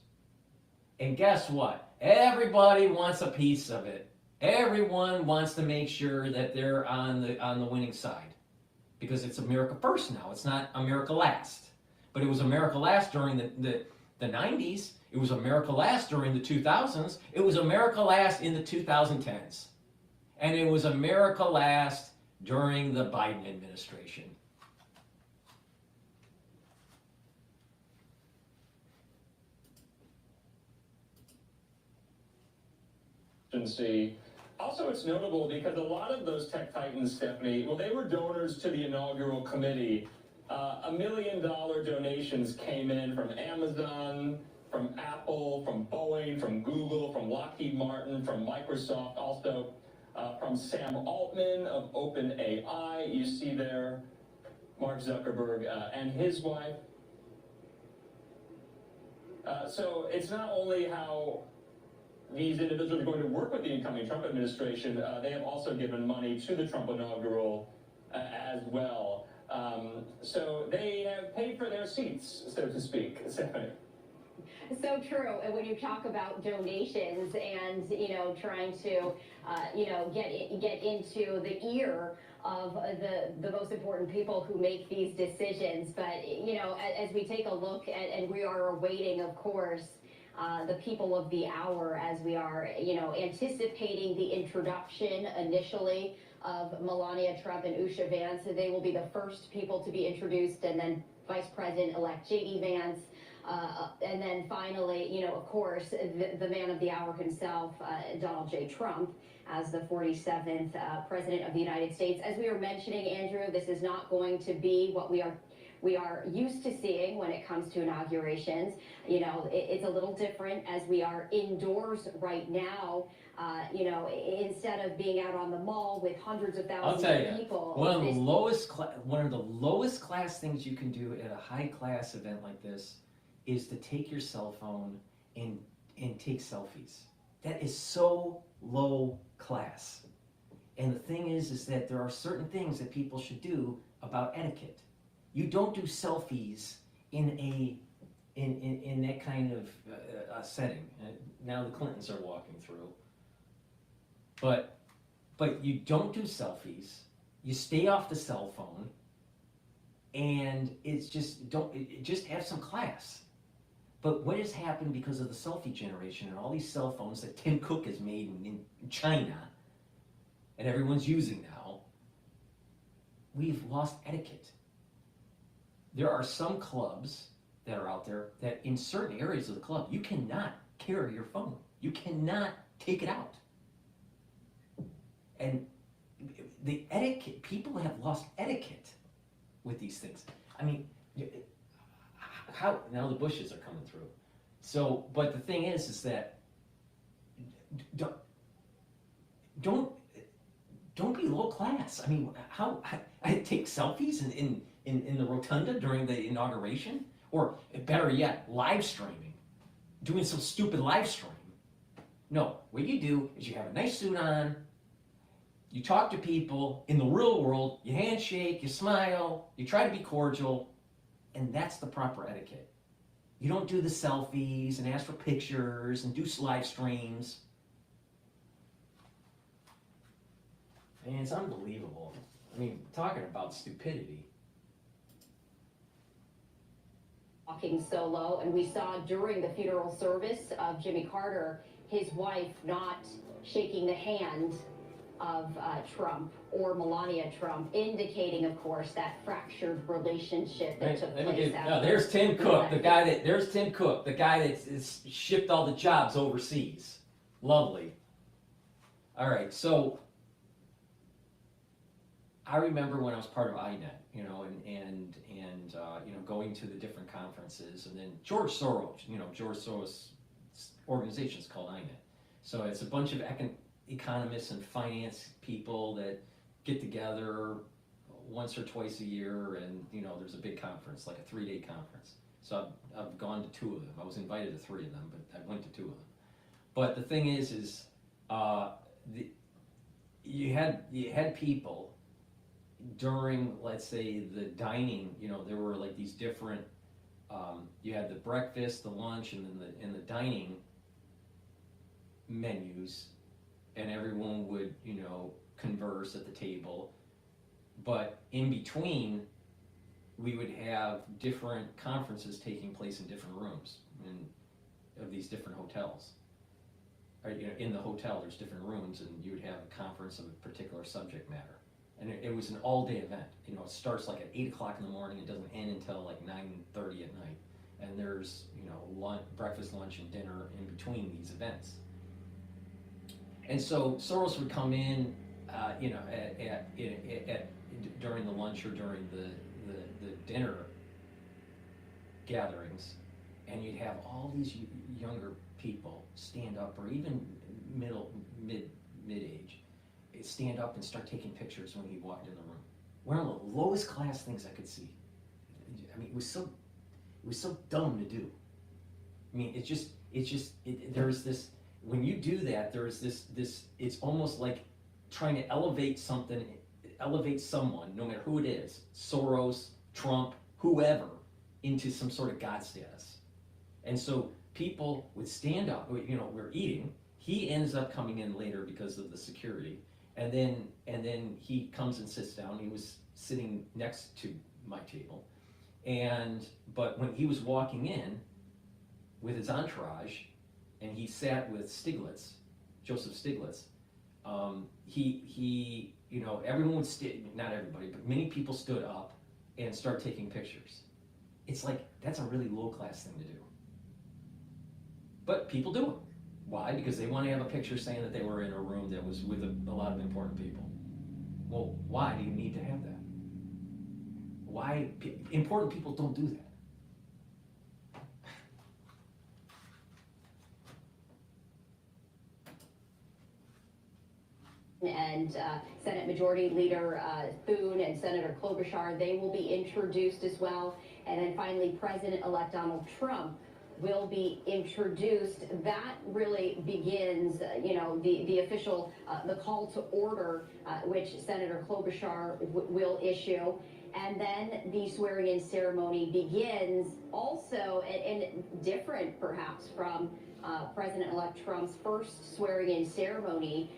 and guess what? Everybody wants a piece of it. Everyone wants to make sure that they're on the winning side, because it's America First now. It's not America Last. But it was America Last during the 90s, It was America Last during the 2000s. It was America Last in the 2010s. And it was America Last during the Biden administration. See. Also, it's notable because a lot of those tech titans, Stephanie, well, they were donors to the inaugural committee. $1 million donations came in from Amazon, from Apple, from Boeing, from Google, from Lockheed Martin, from Microsoft, also from Sam Altman of OpenAI. You see there Mark Zuckerberg and his wife. So it's not only how these individuals are going to work with the incoming Trump administration, they have also given money to the Trump inaugural as well. So they have paid for their seats, so to speak. Stephanie. So true. And when you talk about donations and, trying to, get into the ear of the most important people who make these decisions. But, as we take a look at, and we are awaiting, of course, the people of the hour as we are, anticipating the introduction initially of Melania Trump and Usha Vance. They will be the first people to be introduced, and then Vice President-elect J.D. Vance. And then finally, of course, the man of the hour himself, Donald J. Trump, as the 47th President of the United States. As we were mentioning, Andrew, this is not going to be what we are used to seeing when it comes to inaugurations. It's a little different as we are indoors right now. Instead of being out on the mall with hundreds of thousands of people. One of the lowest class things you can do at a high class event like this is to take your cell phone and take selfies. That is so low class. And the thing is that there are certain things that people should do about etiquette. You don't do selfies in that kind of setting. Now the Clintons are walking through. But you don't do selfies. You stay off the cell phone, and it's just just have some class. But what has happened because of the selfie generation and all these cell phones that Tim Cook has made in China, and everyone's using now? We've lost etiquette. There are some clubs that are out there that in certain areas of the club, you cannot carry your phone. You cannot take it out. And the etiquette, people have lost etiquette with these things. I mean, how, now the Bushes are coming through. So, but the thing is that don't be low class. I mean, how I take selfies in the rotunda during the inauguration, or better yet, live streaming, doing some stupid live stream. No, what you do is you have a nice suit on, you talk to people in the real world, you handshake, you smile, you try to be cordial, and that's the proper etiquette. You don't do the selfies and ask for pictures and do live streams. And it's unbelievable. I mean, talking about stupidity. Walking solo, and we saw during the funeral service of Jimmy Carter, his wife not shaking the hand of Trump or Melania Trump, indicating, of course, that fractured relationship that took place. There's Tim Cook, there's Tim Cook, the guy that's shipped all the jobs overseas. Lovely. All right, so I remember when I was part of INET, and going to the different conferences, and then George Soros, George Soros' organization is called INET. So it's a bunch of economists and finance people that get together once or twice a year, and there's a big conference, like a 3-day conference. So I've gone to 2 of them. I was invited to 3 of them, but I went to 2 of them. But the thing is you had people during, let's say, the dining. There were like these different. You had the breakfast, the lunch, and then the dining menus, and everyone would converse at the table. But in between, we would have different conferences taking place in different rooms, and these different hotels. Or, you know, in the hotel, there's different rooms, and you would have a conference of a particular subject matter. And it was an all-day event. You know, it starts like at 8 o'clock in the morning. It doesn't end until like 9:30 at night. And there's, you know, breakfast, lunch, and dinner in between these events. And so Soros would come in, you know, during the lunch or during the dinner gatherings, and you'd have all these younger people stand up, or even mid-age, stand up and start taking pictures when he walked in the room. One of the lowest class things I could see. I mean, it was so dumb to do. I mean, there's this, when you do that, there's this, it's almost like trying to elevate someone, no matter who it is, Soros, Trump, whoever, into some sort of God status. And so people would stand up, you know, we're eating, he ends up coming in later because of the security, and then he comes and sits down. He was sitting next to my table, but when he was walking in with his entourage, and he sat with Stiglitz, Joseph Stiglitz, he you know, everyone would not everybody, but many people stood up and started taking pictures. It's like, that's a really low class thing to do. But people do it. Why? Because they want to have a picture saying that they were in a room that was with a lot of important people. Well, why do you need to have that? Why? Important people don't do that. And Senate Majority Leader Thune and Senator Klobuchar, they will be introduced as well. And then finally, President-elect Donald Trump will be introduced. That really begins, you know, the official, the call to order, which Senator Klobuchar will issue. And then the swearing-in ceremony begins also, and different perhaps from President-elect Trump's first swearing-in ceremony.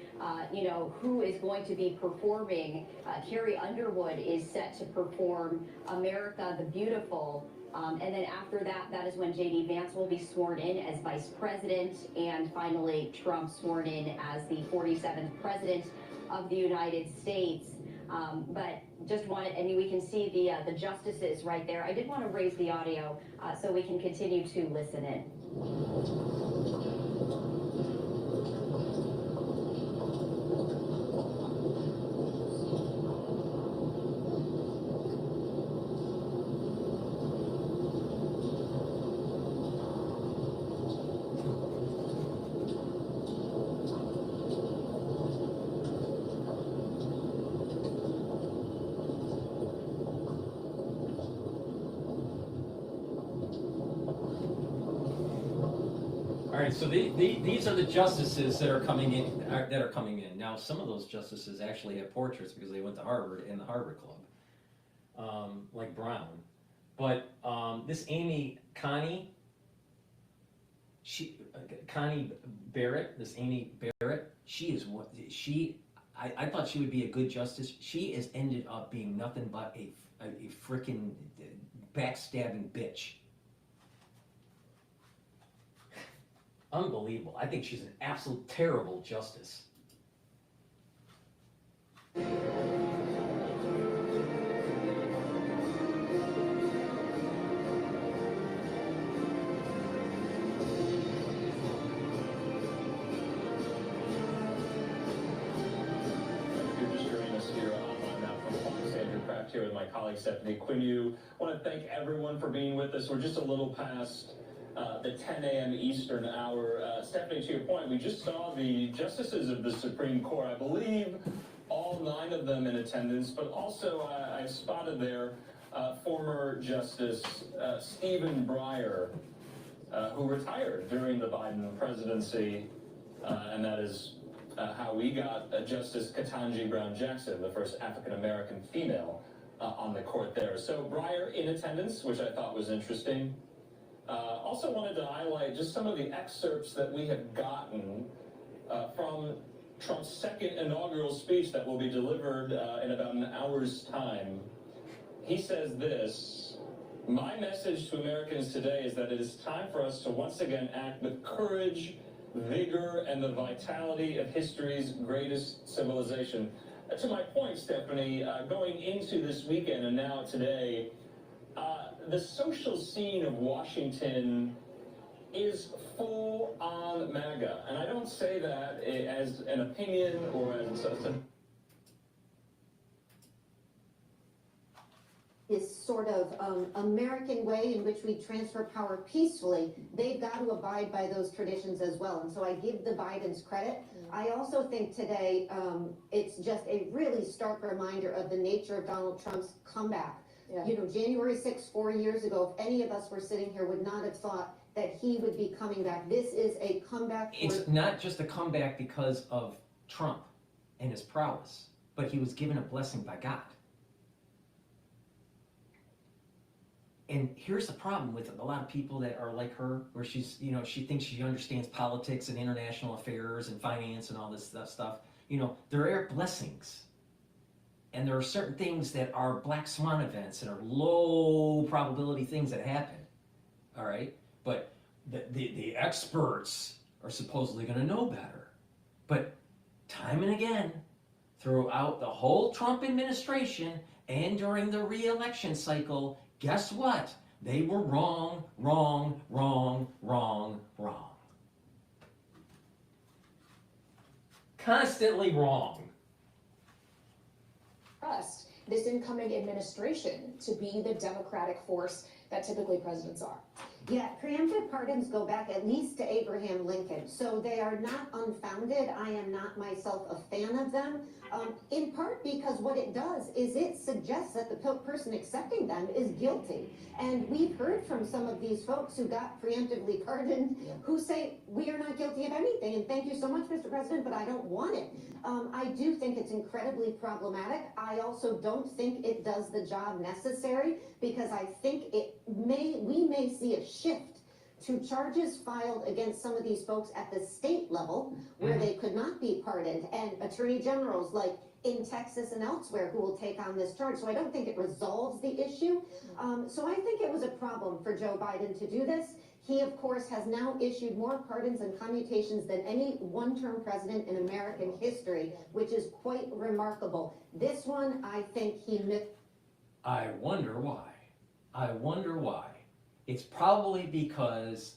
You know, who is going to be performing? Carrie Underwood is set to perform America the Beautiful. And then after that, that is when J.D. Vance will be sworn in as Vice President, and finally Trump sworn in as the 47th President of the United States. But just wanted, I mean, we can see the justices right there. I did want to raise the audio so we can continue to listen in. All right, so these are the justices that are coming in. Now, some of those justices actually have portraits because they went to Harvard in the Harvard Club, like Brown. But this Connie Barrett, I thought she would be a good justice. She has ended up being nothing but a freaking backstabbing bitch. Unbelievable. I think she's an absolute terrible justice. Here with my colleague Stephanie Quinu. I want to thank everyone for being with us. We're just a little past the 10 a.m. Eastern hour. Stephanie, to your point, we just saw the justices of the Supreme Court. I believe all 9 of them in attendance, but also I spotted there former Justice Stephen Breyer, who retired during the Biden presidency, and that is how we got Justice Ketanji Brown Jackson, the first African-American female on the court there. So Breyer in attendance, which I thought was interesting. Also wanted to highlight just some of the excerpts that we have gotten from Trump's second inaugural speech that will be delivered in about an hour's time. He says this: My message to Americans today is that it is time for us to once again act with courage, vigor, and the vitality of history's greatest civilization. To my point, Stephanie, going into this weekend and now today, the social scene of Washington is full on MAGA. And I don't say that as an opinion or as this sort of American way in which we transfer power peacefully, they've got to abide by those traditions as well. And so I give the Bidens credit. I also think today it's just a really stark reminder of the nature of Donald Trump's comeback. Yeah. You know, January 6th, 4 years ago, if any of us were sitting here, would not have thought that he would be coming back. This is a comeback. It's not just a comeback because of Trump and his prowess, but he was given a blessing by God. And here's the problem with a lot of people that are like her, where she's, you know, she thinks she understands politics and international affairs and finance and all this stuff. You know, there are blessings. And there are certain things that are black swan events and are low probability things that happen. All right? But the experts are supposedly going to know better. But time and again, throughout the whole Trump administration and during the re-election cycle, guess what? They were wrong, wrong, wrong, wrong, wrong. Constantly wrong. Trust this incoming administration to be the democratic force that typically presidents are. Yeah, preemptive pardons go back at least to Abraham Lincoln, so they are not unfounded. I am not myself a fan of them, in part because what it does is it suggests that the person accepting them is guilty. And we've heard from some of these folks who got preemptively pardoned who say, we are not guilty of anything, and thank you so much, Mr. President, but I don't want it. I do think it's incredibly problematic. I also don't think it does the job necessary, because I think we may see a shift to charges filed against some of these folks at the state level where they could not be pardoned, and attorney generals like in Texas and elsewhere who will take on this charge. So I don't think it resolves the issue. So I think it was a problem for Joe Biden to do this. He, of course, has now issued more pardons and commutations than any one-term president in American history, which is quite remarkable. This one, I think he missed. I wonder why. I wonder why. It's probably because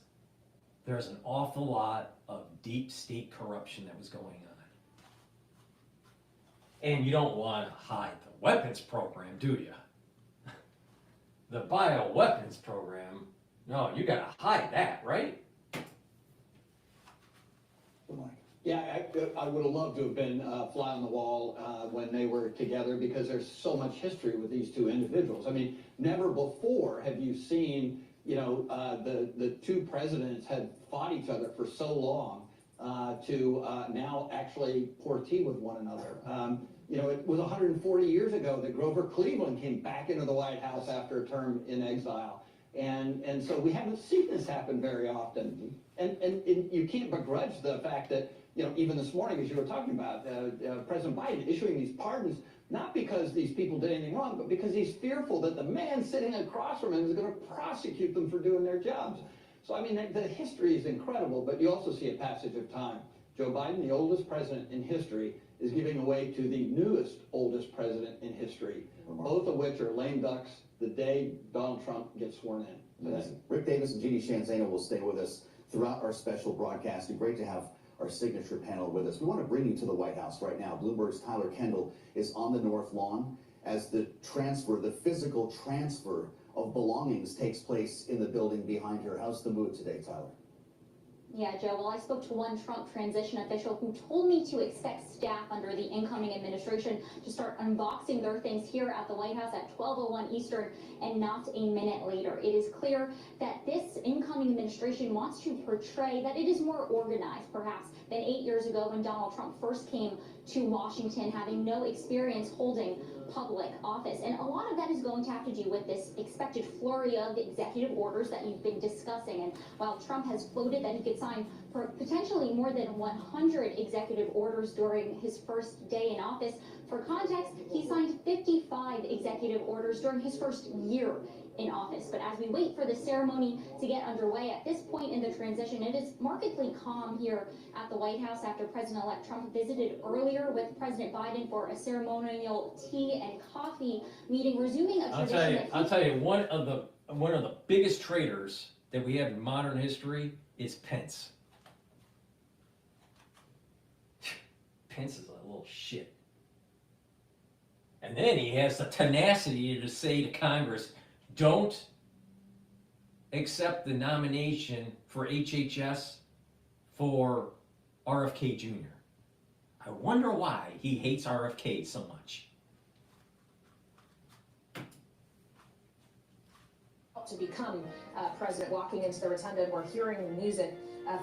there's an awful lot of deep state corruption that was going on. And you don't want to hide the weapons program, do you? The bioweapons program, no, you got to hide that, right? Yeah, I would have loved to have been a fly on the wall when they were together, because there's so much history with these two individuals. I mean, never before have you seen, you know, the two presidents had fought each other for so long to now actually pour tea with one another. You know, it was 140 years ago that Grover Cleveland came back into the White House after a term in exile. And so we haven't seen this happen very often. And you can't begrudge the fact that, you know, even this morning, as you were talking about, President Biden issuing these pardons, not because these people did anything wrong, but because he's fearful that the man sitting across from him is going to prosecute them for doing their jobs. So, I mean, the history is incredible, but you also see a passage of time. Joe Biden, the oldest president in history, is giving away to the newest oldest president in history, both of which are lame ducks the day Donald Trump gets sworn in today. Rick Davis and Jeannie Shanzana will stay with us throughout our special broadcast. It's great to have our signature panel with us. We want to bring you to the White House right now. Bloomberg's Tyler Kendall is on the North Lawn as the physical transfer of belongings takes place in the building behind her. How's the mood today, Tyler? Yeah, Joe, well, I spoke to one Trump transition official who told me to expect staff under the incoming administration to start unboxing their things here at the White House at 12:01 Eastern and not a minute later. It is clear that this incoming administration wants to portray that it is more organized, perhaps, than 8 years ago when Donald Trump first came to Washington, having no experience holding public office. And a lot of that is going to have to do with this expected flurry of executive orders that you've been discussing. And while Trump has floated that he could sign potentially more than 100 executive orders during his first day in office. For context, he signed 55 executive orders during his first year in office. But as we wait for the ceremony to get underway, at this point in the transition, it is markedly calm here at the White House after President-elect Trump visited earlier with President Biden for a ceremonial tea and coffee meeting, resuming a tradition. I'll tell you, one of the biggest traitors that we have in modern history is Pence. Pence is a little shit. And then he has the tenacity to say to Congress, don't accept the nomination for HHS for RFK Jr. I wonder why he hates RFK so much. To become president, walking into the rotunda, and we're hearing the music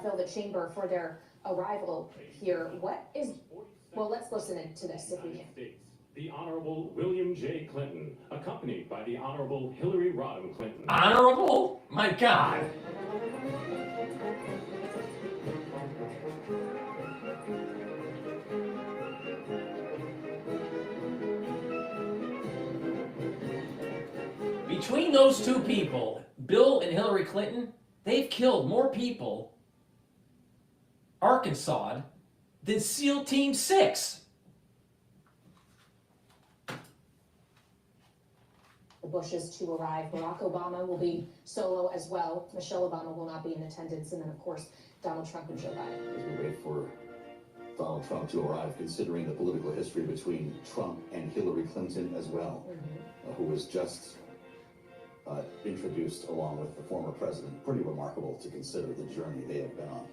fill the chamber for their arrival here. Well, let's listen to this if we can. The Honorable William J. Clinton, accompanied by the Honorable Hillary Rodham Clinton. Honorable? My God! Between those two people, Bill and Hillary Clinton, they've killed more people, Arkansas, than SEAL Team 6. The Bushes to arrive. Barack Obama will be solo as well. Michelle Obama will not be in attendance. And then, of course, Donald Trump and Joe Biden. As we wait for Donald Trump to arrive, considering the political history between Trump and Hillary Clinton as well, who was just introduced along with the former president. Pretty remarkable to consider the journey they have been on.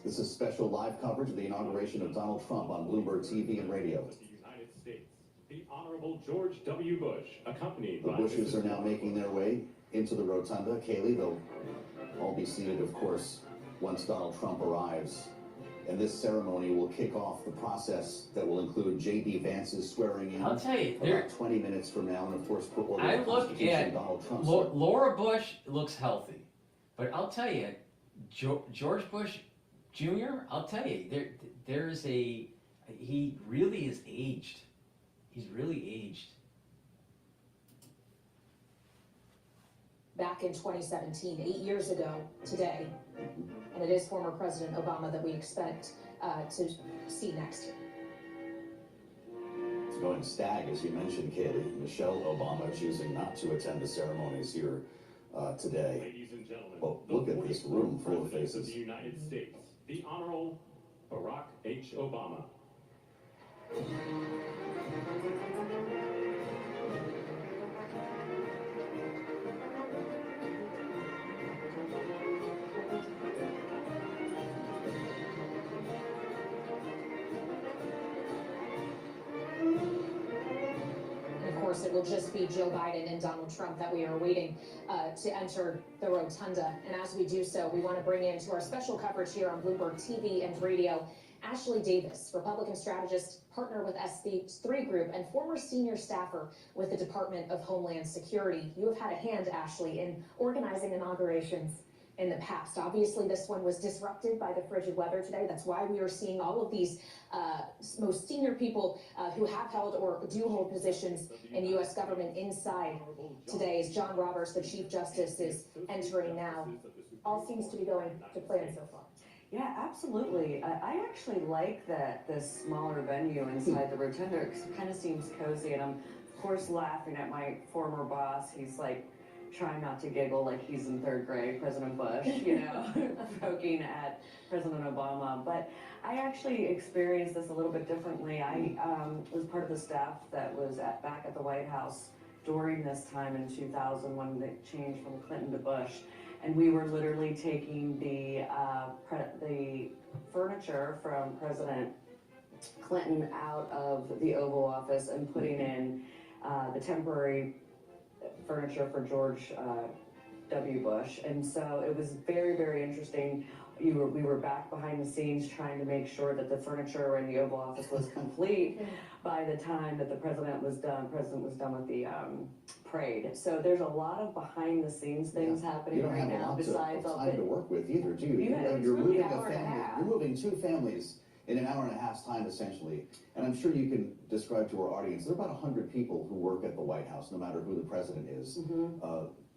This is special live coverage of the inauguration of Donald Trump on Bloomberg TV and radio. The United States, the Honorable George W. Bush, accompanied by... The Bushes are now making their way into the rotunda. Kaylee, they'll all be seated, of course, once Donald Trump arrives. And this ceremony will kick off the process that will include J.D. Vance's swearing in. I'll tell you, about 20 minutes from now, and of course, per order I of the look Constitution, at Donald Trump. Laura Bush looks healthy, but I'll tell you, George Bush Jr. I'll tell you, he really is aged. He's really aged. Back in 2017, 8 years ago today, and it is former President Obama that we expect to see next. It's going stag, as you mentioned, Kaylee. Michelle Obama choosing not to attend the ceremonies here today. Ladies and gentlemen, well, look at this room full of faces. Of the United States, the Honorable Barack H. Obama. It will just be Joe Biden and Donald Trump that we are waiting to enter the rotunda. And as we do so, we want to bring in to our special coverage here on Bloomberg TV and radio, Ashley Davis, Republican strategist, partner with SB3 Group, and former senior staffer with the Department of Homeland Security. You have had a hand, Ashley, in organizing inaugurations in the past. Obviously, this one was disrupted by the frigid weather today. That's why we are seeing all of these most senior people who have held or do hold positions in U.S. government inside today. As John Roberts, the Chief Justice, is entering now. All seems to be going to plan so far. Yeah, absolutely. I actually like this smaller venue inside the rotunda. It kind of seems cozy, and I'm of course laughing at my former boss. He's like trying not to giggle like he's in third grade, President Bush, you know, poking at President Obama. But I actually experienced this a little bit differently. I was part of the staff that was back at the White House during this time in 2000 when they changed from Clinton to Bush. And we were literally taking the furniture from President Clinton out of the Oval Office and putting in the temporary furniture for George W. Bush. And so it was very, very interesting we were back behind the scenes trying to make sure that the furniture in the Oval Office was complete by the time that the president was done with the parade. So there's a lot of behind the scenes things happening right now besides all time to work with either, do you? You're moving a family, you're moving two families in an hour and a half's time essentially. And I'm sure you can describe to our audience, there are about 100 people who work at the White House, no matter who the president is.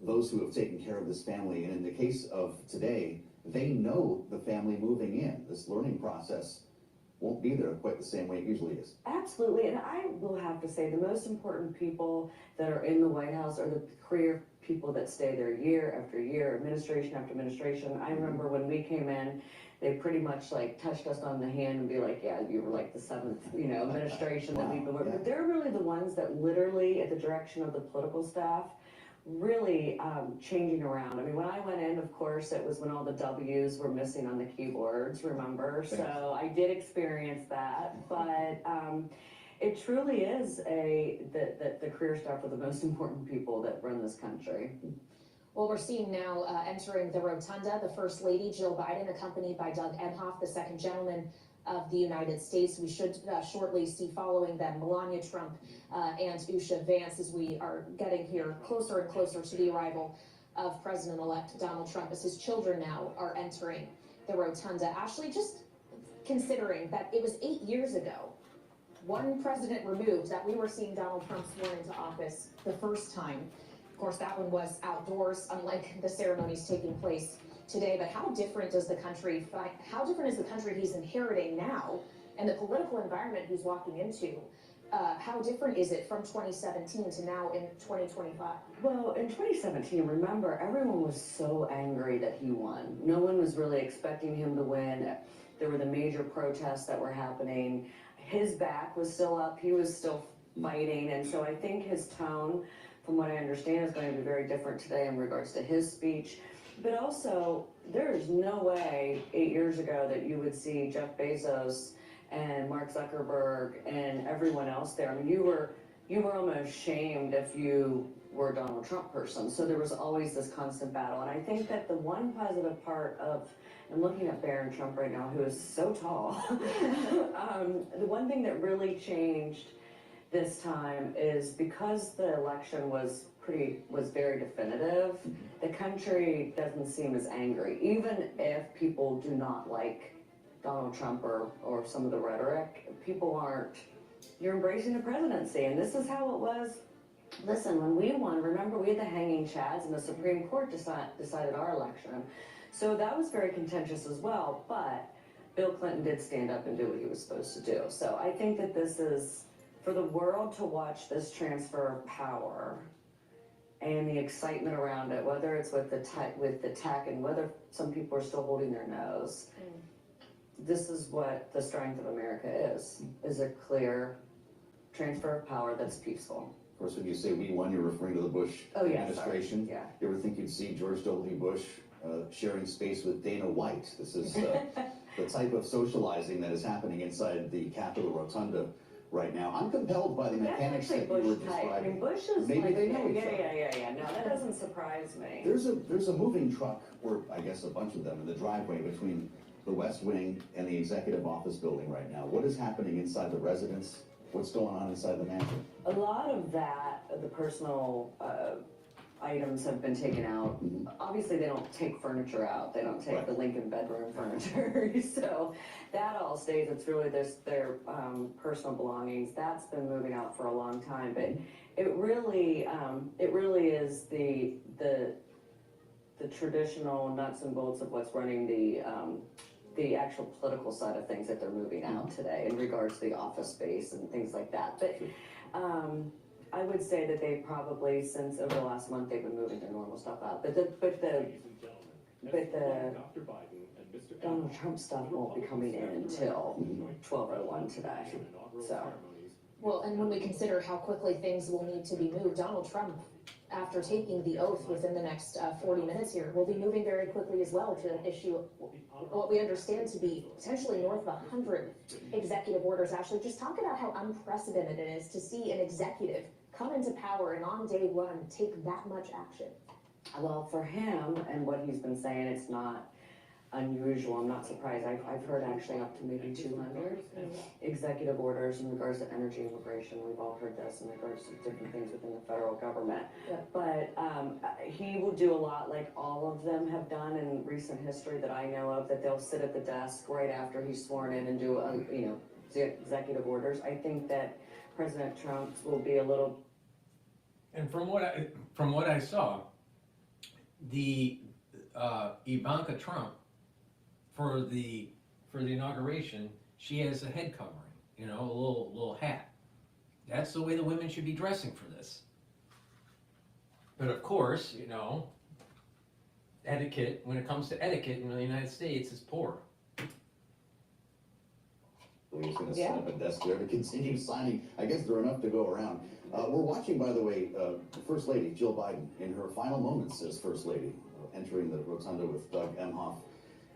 Those who have taken care of this family. And in the case of today, they know the family moving in. This learning process won't be there quite the same way it usually is. Absolutely, and I will have to say the most important people that are in the White House are the career people that stay there year after year, administration after administration. I remember when we came in, they pretty much like touched us on the hand and be like, yeah, you were like the seventh, administration that we've been working with. They're really the ones that literally, at the direction of the political staff, really changing around. I mean, when I went in, of course, it was when all the W's were missing on the keyboards, remember? So I did experience that, but it truly is the career staff are the most important people that run this country. Well, we're seeing now entering the rotunda, the First Lady, Jill Biden, accompanied by Doug Emhoff, the second gentleman of the United States. We should shortly see following them Melania Trump and Usha Vance as we are getting here closer and closer to the arrival of President-elect Donald Trump as his children now are entering the rotunda. Ashley, just considering that it was 8 years ago, one president removed, that we were seeing Donald Trump sworn into office the first time. Of course, that one was outdoors, unlike the ceremonies taking place today. But how different is the country he's inheriting now, and the political environment he's walking into? How different is it from 2017 to now in 2025? Well, in 2017, remember, everyone was so angry that he won. No one was really expecting him to win. There were the major protests that were happening. His back was still up. He was still fighting. And so I think his tone, from what I understand, is going to be very different today in regards to his speech. But also, there is no way 8 years ago that you would see Jeff Bezos and Mark Zuckerberg and everyone else there. I mean, you were almost shamed if you were a Donald Trump person. So there was always this constant battle. And I think that the one positive part of, I'm looking at Barron Trump right now, who is so tall. The one thing that really changed this time is because the election was very definitive, the country doesn't seem as angry, even if people do not like Donald Trump or some of the rhetoric. People aren't, you're embracing the presidency, and this is how it was. Listen, when we won, remember we had the hanging chads and the Supreme Court decided our election. So that was very contentious as well, but Bill Clinton did stand up and do what he was supposed to do. So I think that this is, for the world to watch this transfer of power and the excitement around it, whether it's with the tech and whether some people are still holding their nose, this is what the strength of America is a clear transfer of power that's peaceful. Of course, when you say we won, you're referring to the Bush administration. Yeah. You ever think you'd see George W. Bush sharing space with Dana White? This is the type of socializing that is happening inside the Capitol Rotunda right now. I'm compelled by the mechanics that you were describing. I mean, Bush is Maybe like, they know each other. Yeah. No, that doesn't surprise me. There's a moving truck, or I guess a bunch of them, in the driveway between the West Wing and the Executive Office building right now. What is happening inside the residence? What's going on inside the mansion? A lot of that, the personal items have been taken out. Obviously, they don't take furniture out. They don't take the Lincoln bedroom furniture. So that all stays. It's really their personal belongings. That's been moving out for a long time. But it really is the traditional nuts and bolts of what's running the actual political side of things that they're moving out today in regards to the office space and things like that. But I would say that they probably, since over the last month, they've been moving their normal stuff out. But the Donald Trump stuff won't be coming in until 12:01 today. So. Well, and when we consider how quickly things will need to be moved, Donald Trump, after taking the oath within the next 40 minutes here, will be moving very quickly as well to issue what we understand to be potentially north of 100 executive orders. Ashley, just talk about how unprecedented it is to see an executive come into power and on day one take that much action. Well, for him and what he's been saying, it's not unusual. I'm not surprised. I've heard actually up to maybe 200 executive orders in regards to energy and immigration. We've all heard this in regards to different things within the federal government. But he will do a lot like all of them have done in recent history that I know of, that they'll sit at the desk right after he's sworn in and do, executive orders. I think that President Trump's will be a little. And from what I saw, the Ivanka Trump for the inauguration, she has a head covering, a little hat. That's the way the women should be dressing for this. But of course, etiquette, when it comes to etiquette in the United States, is poor. He's going to set up a desk there to continue signing. I guess there are enough to go around. We're watching, by the way, First Lady Jill Biden in her final moments as First Lady, entering the rotunda with Doug Emhoff.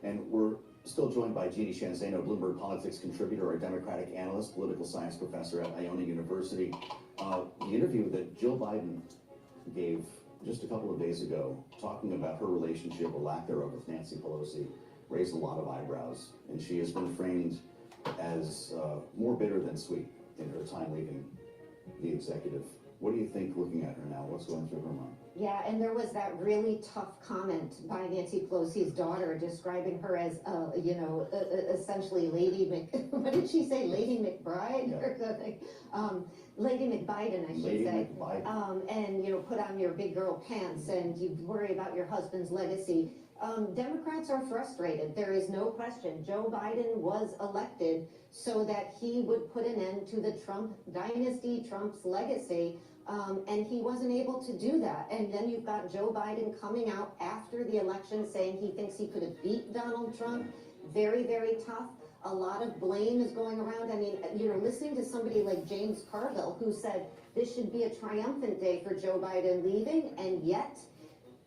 And we're still joined by Jeannie Shanzano, Bloomberg Politics contributor, a Democratic analyst, political science professor at Iona University. The interview that Jill Biden gave just a couple of days ago, talking about her relationship or lack thereof with Nancy Pelosi, raised a lot of eyebrows. And she has been framed as more bitter than sweet in her time leaving the executive. What do you think, looking at her now? What's going through her mind? Yeah, and there was that really tough comment by Nancy Pelosi's daughter describing her as, essentially Lady what did she say? Lady McBride or something? Lady McBiden, I should Lady say. McBiden. And, put on your big girl pants and you worry about your husband's legacy. Democrats are frustrated. There is no question. Joe Biden was elected so that he would put an end to the Trump dynasty, Trump's legacy. And he wasn't able to do that. And then you've got Joe Biden coming out after the election saying he thinks he could have beat Donald Trump. Very, very tough. A lot of blame is going around. I mean, listening to somebody like James Carville, who said this should be a triumphant day for Joe Biden leaving, and yet,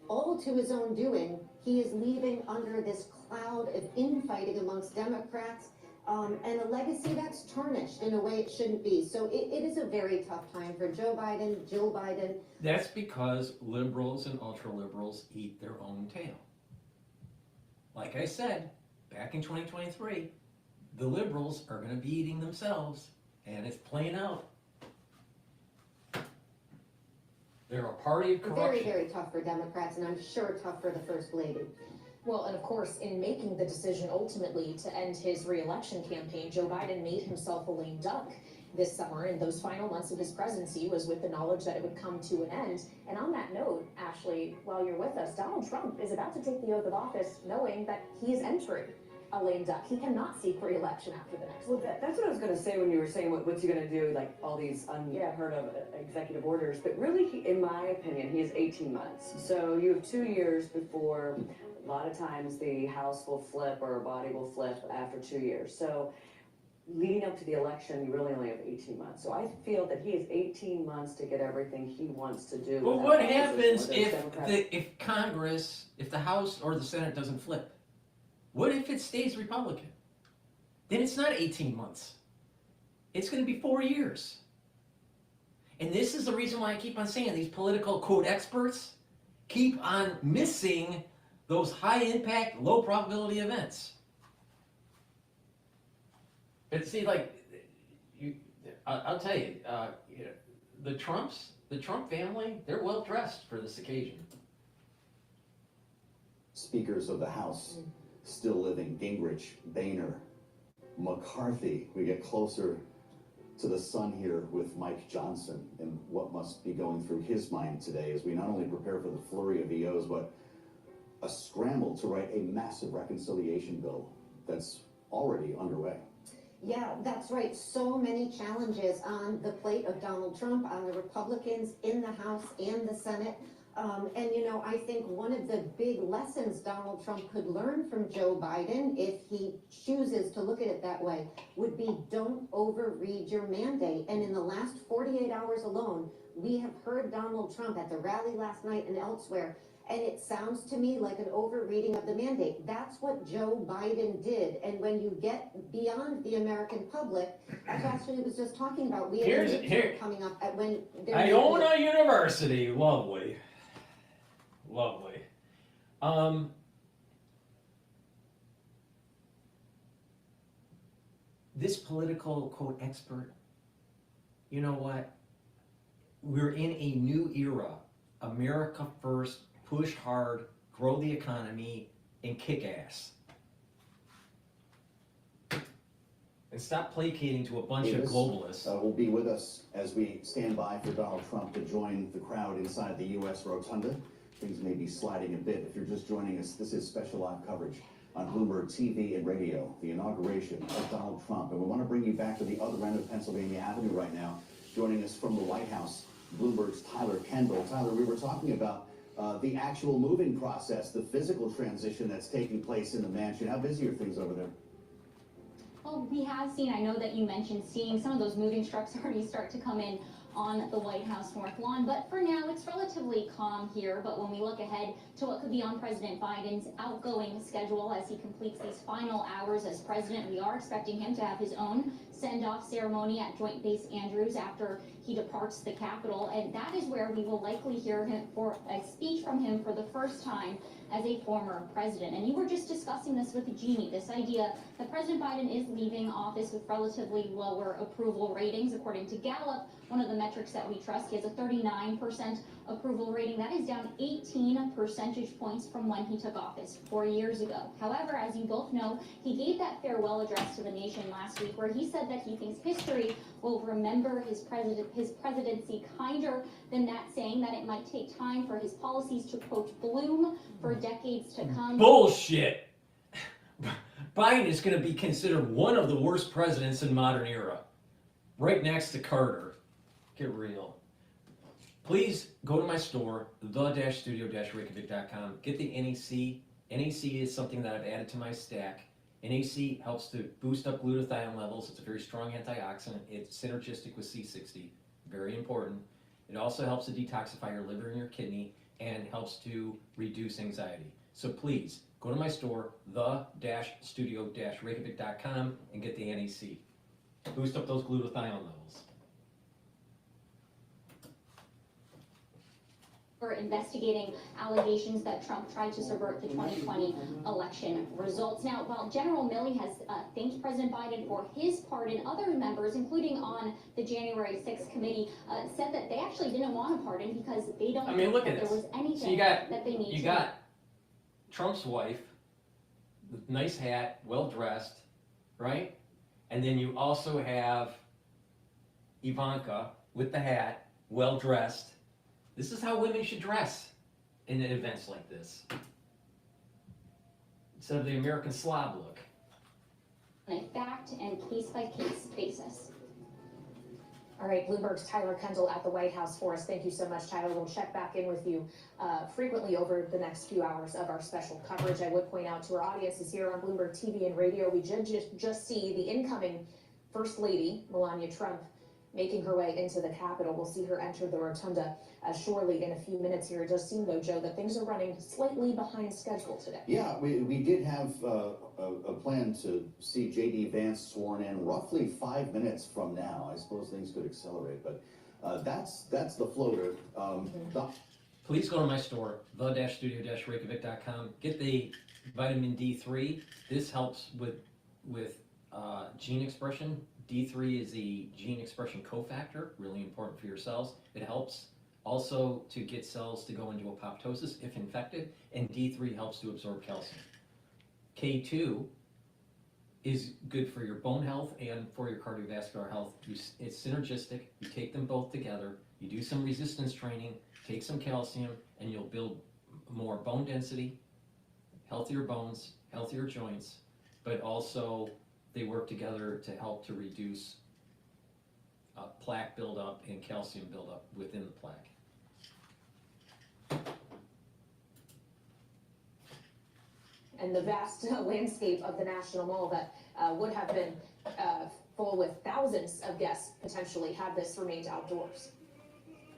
all to his own doing, he is leaving under this cloud of infighting amongst Democrats. And a legacy that's tarnished in a way it shouldn't be. So it is a very tough time for Joe Biden, Jill Biden. That's because liberals and ultra-liberals eat their own tail. Like I said, back in 2023, the liberals are going to be eating themselves, and it's playing out. They're a party of corruption. Very, very tough for Democrats, and I'm sure tough for the First Lady. Well, and of course, in making the decision ultimately to end his re-election campaign, Joe Biden made himself a lame duck this summer, and those final months of his presidency was with the knowledge that it would come to an end. And on that note, Ashley, while you're with us, Donald Trump is about to take the oath of office knowing that he is entering a lame duck. He cannot seek re-election after the next Well, that's what I was going to say when you were saying what's he going to do, like all these unheard of executive orders. But really, in my opinion, he has 18 months. So you have 2 years before. A lot of times the House will flip or a body will flip after 2 years. So leading up to the election, you really only have 18 months. So I feel that he has 18 months to get everything he wants to do. Well, what happens if Congress, if the House or the Senate doesn't flip? What if it stays Republican? Then it's not 18 months. It's going to be 4 years. And this is the reason why I keep on saying these political quote experts keep on missing those high impact, low probability events. But see, I'll tell you, the Trump family, they're well dressed for this occasion. Speakers of the House still living: Gingrich, Boehner, McCarthy. We get closer to the sun here with Mike Johnson and what must be going through his mind today as we not only prepare for the flurry of EOs, but a scramble to write a massive reconciliation bill that's already underway. Yeah, that's right. So many challenges on the plate of Donald Trump, on the Republicans in the House and the Senate. I think one of the big lessons Donald Trump could learn from Joe Biden, if he chooses to look at it that way, would be don't overread your mandate. And in the last 48 hours alone, we have heard Donald Trump at the rally last night and elsewhere, and it sounds to me like an overreading of the mandate. That's what Joe Biden did. And when you get beyond the American public, as Ashley was just talking about, we have a coming up at when Iona University, lovely. this political, quote, expert, you know what? We're in a new era. America first, push hard, grow the economy, and kick ass. And stop placating to a bunch of globalists. Will be with us as we stand by for Donald Trump to join the crowd inside the U.S. Rotunda. Things may be sliding a bit. If you're just joining us, this is special live coverage on Bloomberg TV and radio, the inauguration of Donald Trump. And we want to bring you back to the other end of Pennsylvania Avenue right now. Joining us from the White House, Bloomberg's Tyler Kendall. Tyler, we were talking about the actual moving process, the physical transition that's taking place in the mansion. How busy are things over there? Well, we have seen, I know that you mentioned seeing some of those moving trucks already start to come in on the White House North Lawn, but for now it's relatively calm here. But when we look ahead to what could be on President Biden's outgoing schedule as he completes these final hours as president, we are expecting him to have his own send-off ceremony at Joint Base Andrews after he departs the Capitol, and that is where we will likely hear him for a speech from him for the first time as a former president. And you were just discussing this with Jeannie, this idea that President Biden is leaving office with relatively lower approval ratings. According to Gallup, one of the metrics that we trust, he has a 39% approval rating. That is down 18 percentage points from when he took office 4 years ago. However, as you both know, he gave that farewell address to the nation last week where he said that he thinks history will remember his presidency kinder than that, saying that it might take time for his policies to, quote, bloom for decades to come. Bullshit! Biden is going to be considered one of the worst presidents in modern era, right next to Carter. Get real. Please go to my store, the-studio-reykjavik.com. Get the NAC. NAC is something that I've added to my stack. NAC helps to boost up glutathione levels. It's a very strong antioxidant. It's synergistic with C60. Very important. It also helps to detoxify your liver and your kidney and helps to reduce anxiety. So please, go to my store, the-studio-reykjavik.com, and get the NAC. Boost up those glutathione levels. For investigating allegations that Trump tried to subvert the 2020 election results. Now, while General Milley has thanked President Biden for his part, and other members, including on the January 6th committee, said that they actually didn't want a pardon because they don't think that there was anything that they need to do. You got Trump's wife, with nice hat, well-dressed, right? And then you also have Ivanka with the hat, well-dressed. This is how women should dress in events like this, instead of the American slob look. On a fact and case-by-case basis. All right, Bloomberg's Tyler Kendall at the White House for us. Thank you so much, Tyler. We'll check back in with you frequently over the next few hours of our special coverage. I would point out to our audiences here on Bloomberg TV and radio, we just see the incoming First Lady, Melania Trump, making her way into the Capitol. We'll see her enter the rotunda shortly in a few minutes here. It does seem, though, Joe, that things are running slightly behind schedule today. Yeah, we did have a plan to see J.D. Vance sworn in roughly 5 minutes from now. I suppose things could accelerate, but that's the floater. Please go to my store, the-studio-reykjavik.com. Get the vitamin D3. This helps with gene expression. D3 is the gene expression cofactor, really important for your cells. It helps also to get cells to go into apoptosis if infected, and D3 helps to absorb calcium. K2 is good for your bone health and for your cardiovascular health. It's synergistic. You take them both together, you do some resistance training, take some calcium, and you'll build more bone density, healthier bones, healthier joints, but also they work together to help to reduce plaque buildup and calcium buildup within the plaque. And the vast landscape of the National Mall that would have been full with thousands of guests potentially had this remained outdoors.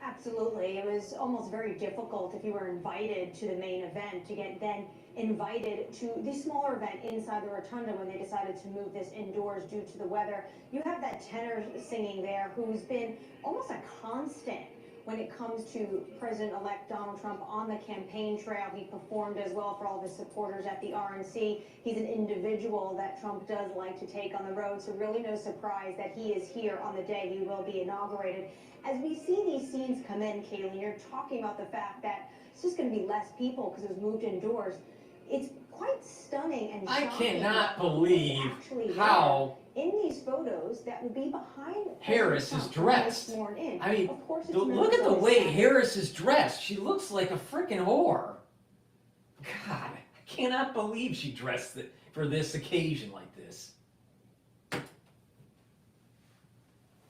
Absolutely. It was almost very difficult if you were invited to the main event to get then invited to the smaller event inside the rotunda when they decided to move this indoors due to the weather. You have that tenor singing there who's been almost a constant when it comes to President-elect Donald Trump on the campaign trail. He performed as well for all of his supporters at the RNC. He's an individual that Trump does like to take on the road, so really no surprise that he is here on the day he will be inaugurated. As we see these scenes come in, Kaylee, you're talking about the fact that it's just going to be less people because it was moved indoors. It's quite stunning and shocking. I cannot believe actually how in these photos that will be behind Harris is dressed. I mean, of course, look at the way Harris is dressed. She looks like a freaking whore. God, I cannot believe she dressed for this occasion like this.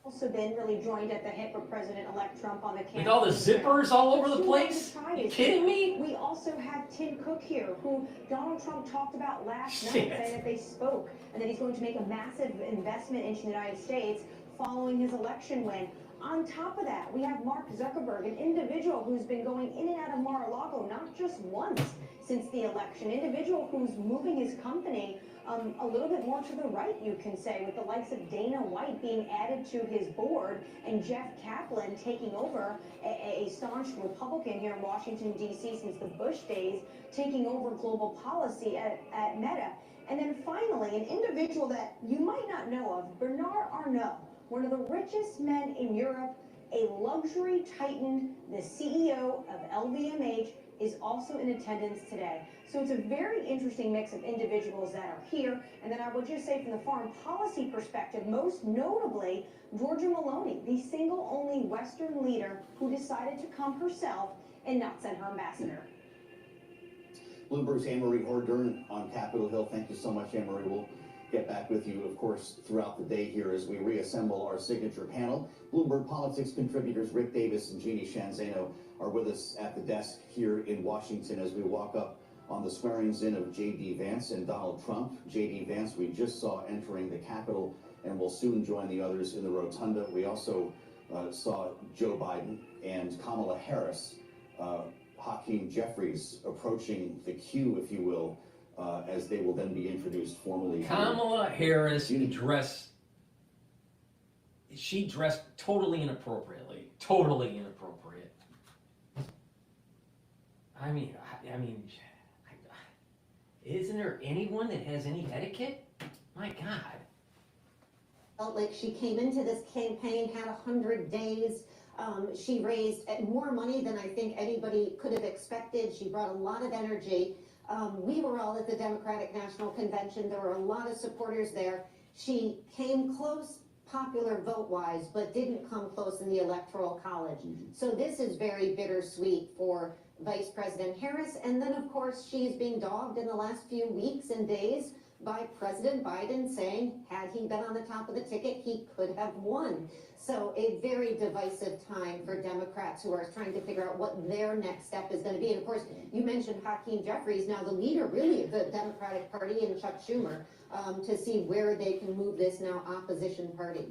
Also been really joined at the hip of President-elect Trump on the campaign. With all the zippers all over the place? Are you kidding me? We also have Tim Cook here, who Donald Trump talked about last night, saying that they spoke and that he's going to make a massive investment into the United States following his election win. On top of that, we have Mark Zuckerberg, an individual who's been going in and out of Mar-a-Lago not just once since the election, individual who's moving his company a little bit more to the right, you can say, with the likes of Dana White being added to his board and Jeff Kaplan taking over, a staunch Republican here in Washington, D.C. since the Bush days, taking over global policy at Meta. And then finally, an individual that you might not know of, Bernard Arnault, one of the richest men in Europe, a luxury titan, the CEO of LVMH, is also in attendance today. So it's a very interesting mix of individuals that are here. And then I would just say from the foreign policy perspective, most notably, Georgia Meloni, the single only Western leader who decided to come herself and not send her ambassador. Bloomberg's Anne-Marie Hordern on Capitol Hill. Thank you so much, Anne-Marie. We'll get back with you, of course, throughout the day here as we reassemble our signature panel. Bloomberg Politics contributors Rick Davis and Jeannie Shanzano are with us at the desk here in Washington as we walk up on the swearings-in of J.D. Vance and Donald Trump. J.D. Vance we just saw entering the Capitol and will soon join the others in the rotunda. We also saw Joe Biden and Kamala Harris, Hakeem Jeffries approaching the queue, if you will, as they will then be introduced formally. Kamala Harris she dressed totally inappropriately. Totally inappropriate. I mean, isn't there anyone that has any etiquette? My God. Felt like she came into this campaign, had 100 days. She raised more money than I think anybody could have expected. She brought a lot of energy. We were all at the Democratic National Convention. There were a lot of supporters there. She came close popular vote-wise, but didn't come close in the Electoral College. So this is very bittersweet for Vice President Harris. And then, of course, she's being dogged in the last few weeks and days by President Biden, saying, had he been on the top of the ticket, he could have won. So a very divisive time for Democrats who are trying to figure out what their next step is going to be. And of course, you mentioned Hakeem Jeffries, now the leader really of the Democratic Party, and Chuck Schumer, to see where they can move this now opposition party.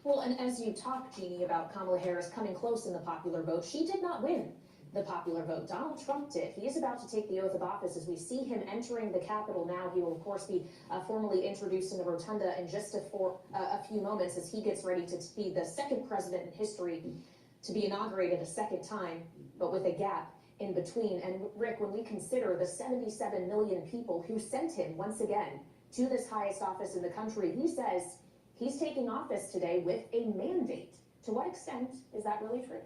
Well, and as you talk, Jeannie, about Kamala Harris coming close in the popular vote, she did not win the popular vote. Donald Trump did. He is about to take the oath of office. As we see him entering the Capitol now, he will, of course, be formally introduced in the rotunda in just a few moments as he gets ready to be the second president in history to be inaugurated a second time, but with a gap in between. And Rick, when we consider the 77 million people who sent him once again to this highest office in the country, he says he's taking office today with a mandate. To what extent is that really true?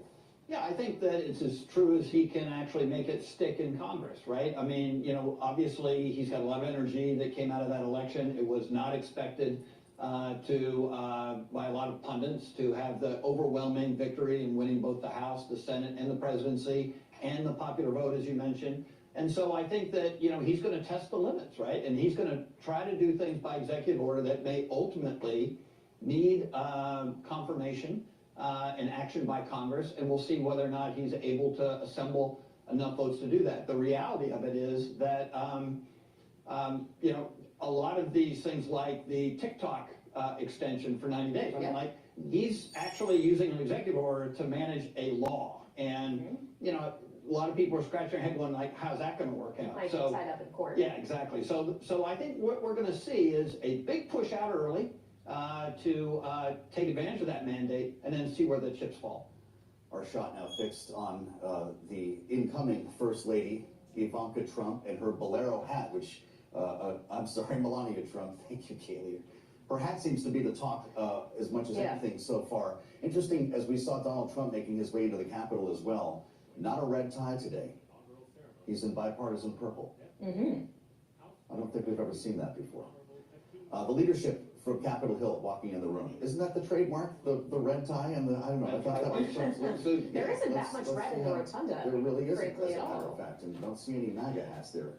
Yeah, I think that it's as true as he can actually make it stick in Congress, right? I mean, you know, obviously he's got a lot of energy that came out of that election. It was not expected by a lot of pundits to have the overwhelming victory in winning both the House, the Senate, and the presidency, and the popular vote, as you mentioned. And so I think that, you know, he's going to test the limits, right? And he's going to try to do things by executive order that may ultimately need confirmation and action by Congress, and we'll see whether or not he's able to assemble enough votes to do that. The reality of it is that, you know, a lot of these things like the TikTok extension for 90 days, I mean, like, he's actually using an executive order to manage a law. And, you know, a lot of people are scratching their head going, like, how's that going to work out? Might So, get tied up in court. yeah, exactly. So I think what we're going to see is a big push out early to take advantage of that mandate and then see where the chips fall. our shot now fixed on the incoming First Lady, Ivanka Trump, and her bolero hat, which, I'm sorry, Melania Trump, thank you, Kaylee. Her hat seems to be the talk as much as anything so far. Interesting, as we saw Donald Trump making his way into the Capitol as well, not a red tie today. He's in bipartisan purple. I don't think we've ever seen that before. The leadership from Capitol Hill walking in the room. Isn't that the trademark? The red tie and the, I don't know, I thought that was Trump's. There isn't that much red in the rotunda. There really isn't, frankly, as a at matter all. of fact, and don't see any MAGA hats there.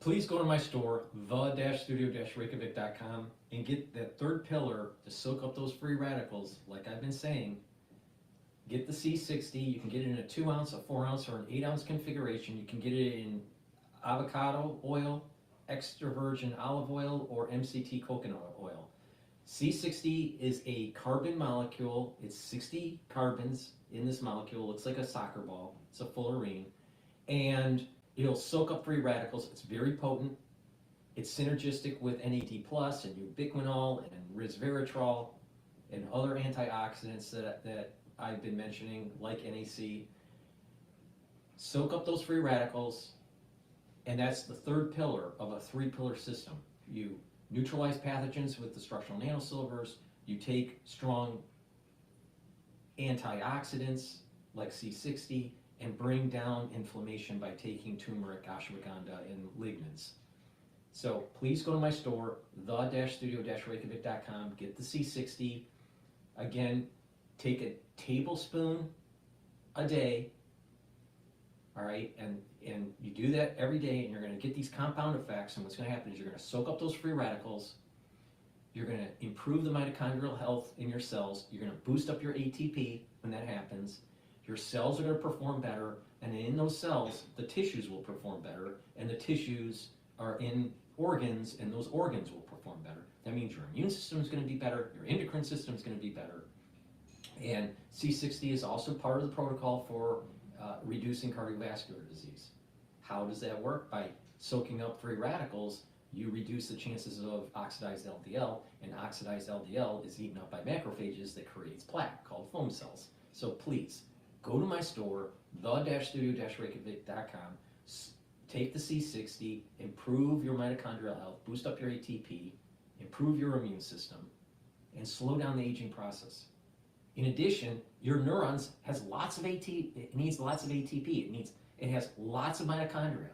Please go to my store, the-studio-reykjavik.com, and get that third pillar to soak up those free radicals, like I've been saying. Get the C60, you can get it in a 2 ounce, a 4 ounce, or an 8 ounce configuration. You can get it in avocado oil, extra virgin olive oil, or MCT coconut oil. C60 is a carbon molecule. It's 60 carbons in this molecule. Looks like a soccer ball. It's a fullerene. And it'll soak up free radicals. It's very potent. It's synergistic with NAD+ and ubiquinol and resveratrol and other antioxidants that I've been mentioning, like NAC. Soak up those free radicals, and that's the third pillar of a 3-pillar system. You neutralize pathogens with the structural nanosilvers. You take strong antioxidants like C60 and bring down inflammation by taking turmeric, ashwagandha, and lignans. So please go to my store, the-studio-reykjavik.com, get the C60. Again, take a tablespoon a day, all right, and you do that every day, and you're going to get these compound effects, and what's going to happen is you're going to soak up those free radicals, you're going to improve the mitochondrial health in your cells, you're going to boost up your ATP when that happens, your cells are going to perform better, and in those cells, the tissues will perform better, and the tissues are in organs, and those organs will perform better. That means your immune system is going to be better, your endocrine system is going to be better, and C60 is also part of the protocol for reducing cardiovascular disease. How does that work? By soaking up free radicals, you reduce the chances of oxidized LDL, and oxidized LDL is eaten up by macrophages that creates plaque called foam cells. So please, go to my store, the-studio-reykjavik.com, take the C60, improve your mitochondrial health, boost up your ATP, improve your immune system, and slow down the aging process. In addition, your neurons has lots of it needs lots of ATP. It has lots of mitochondria.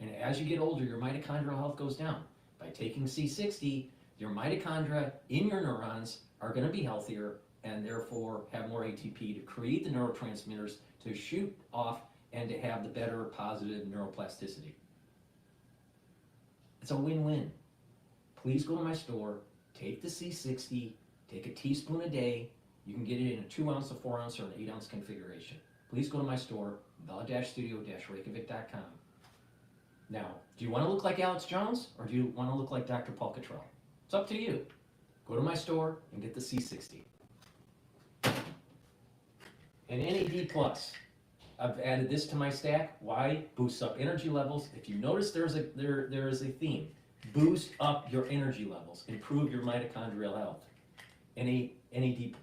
And as you get older, your mitochondrial health goes down. By taking C60, your mitochondria in your neurons are going to be healthier and therefore have more ATP to create the neurotransmitters to shoot off and to have the better positive neuroplasticity. It's a win-win. Please go to my store, take the C60, take a teaspoon a day. You can get it in a 2 ounce, a 4 ounce, or an 8 ounce configuration. Please go to my store, the-studio-reykjavik.com. Now, do you want to look like Alex Jones, or do you want to look like DrPaulCottrell? It's up to you. Go to my store and get the C60. And NAD+. I've added this to my stack. Why? Boosts up energy levels. If you notice, there is a theme. Boost up your energy levels. Improve your mitochondrial health. NAD+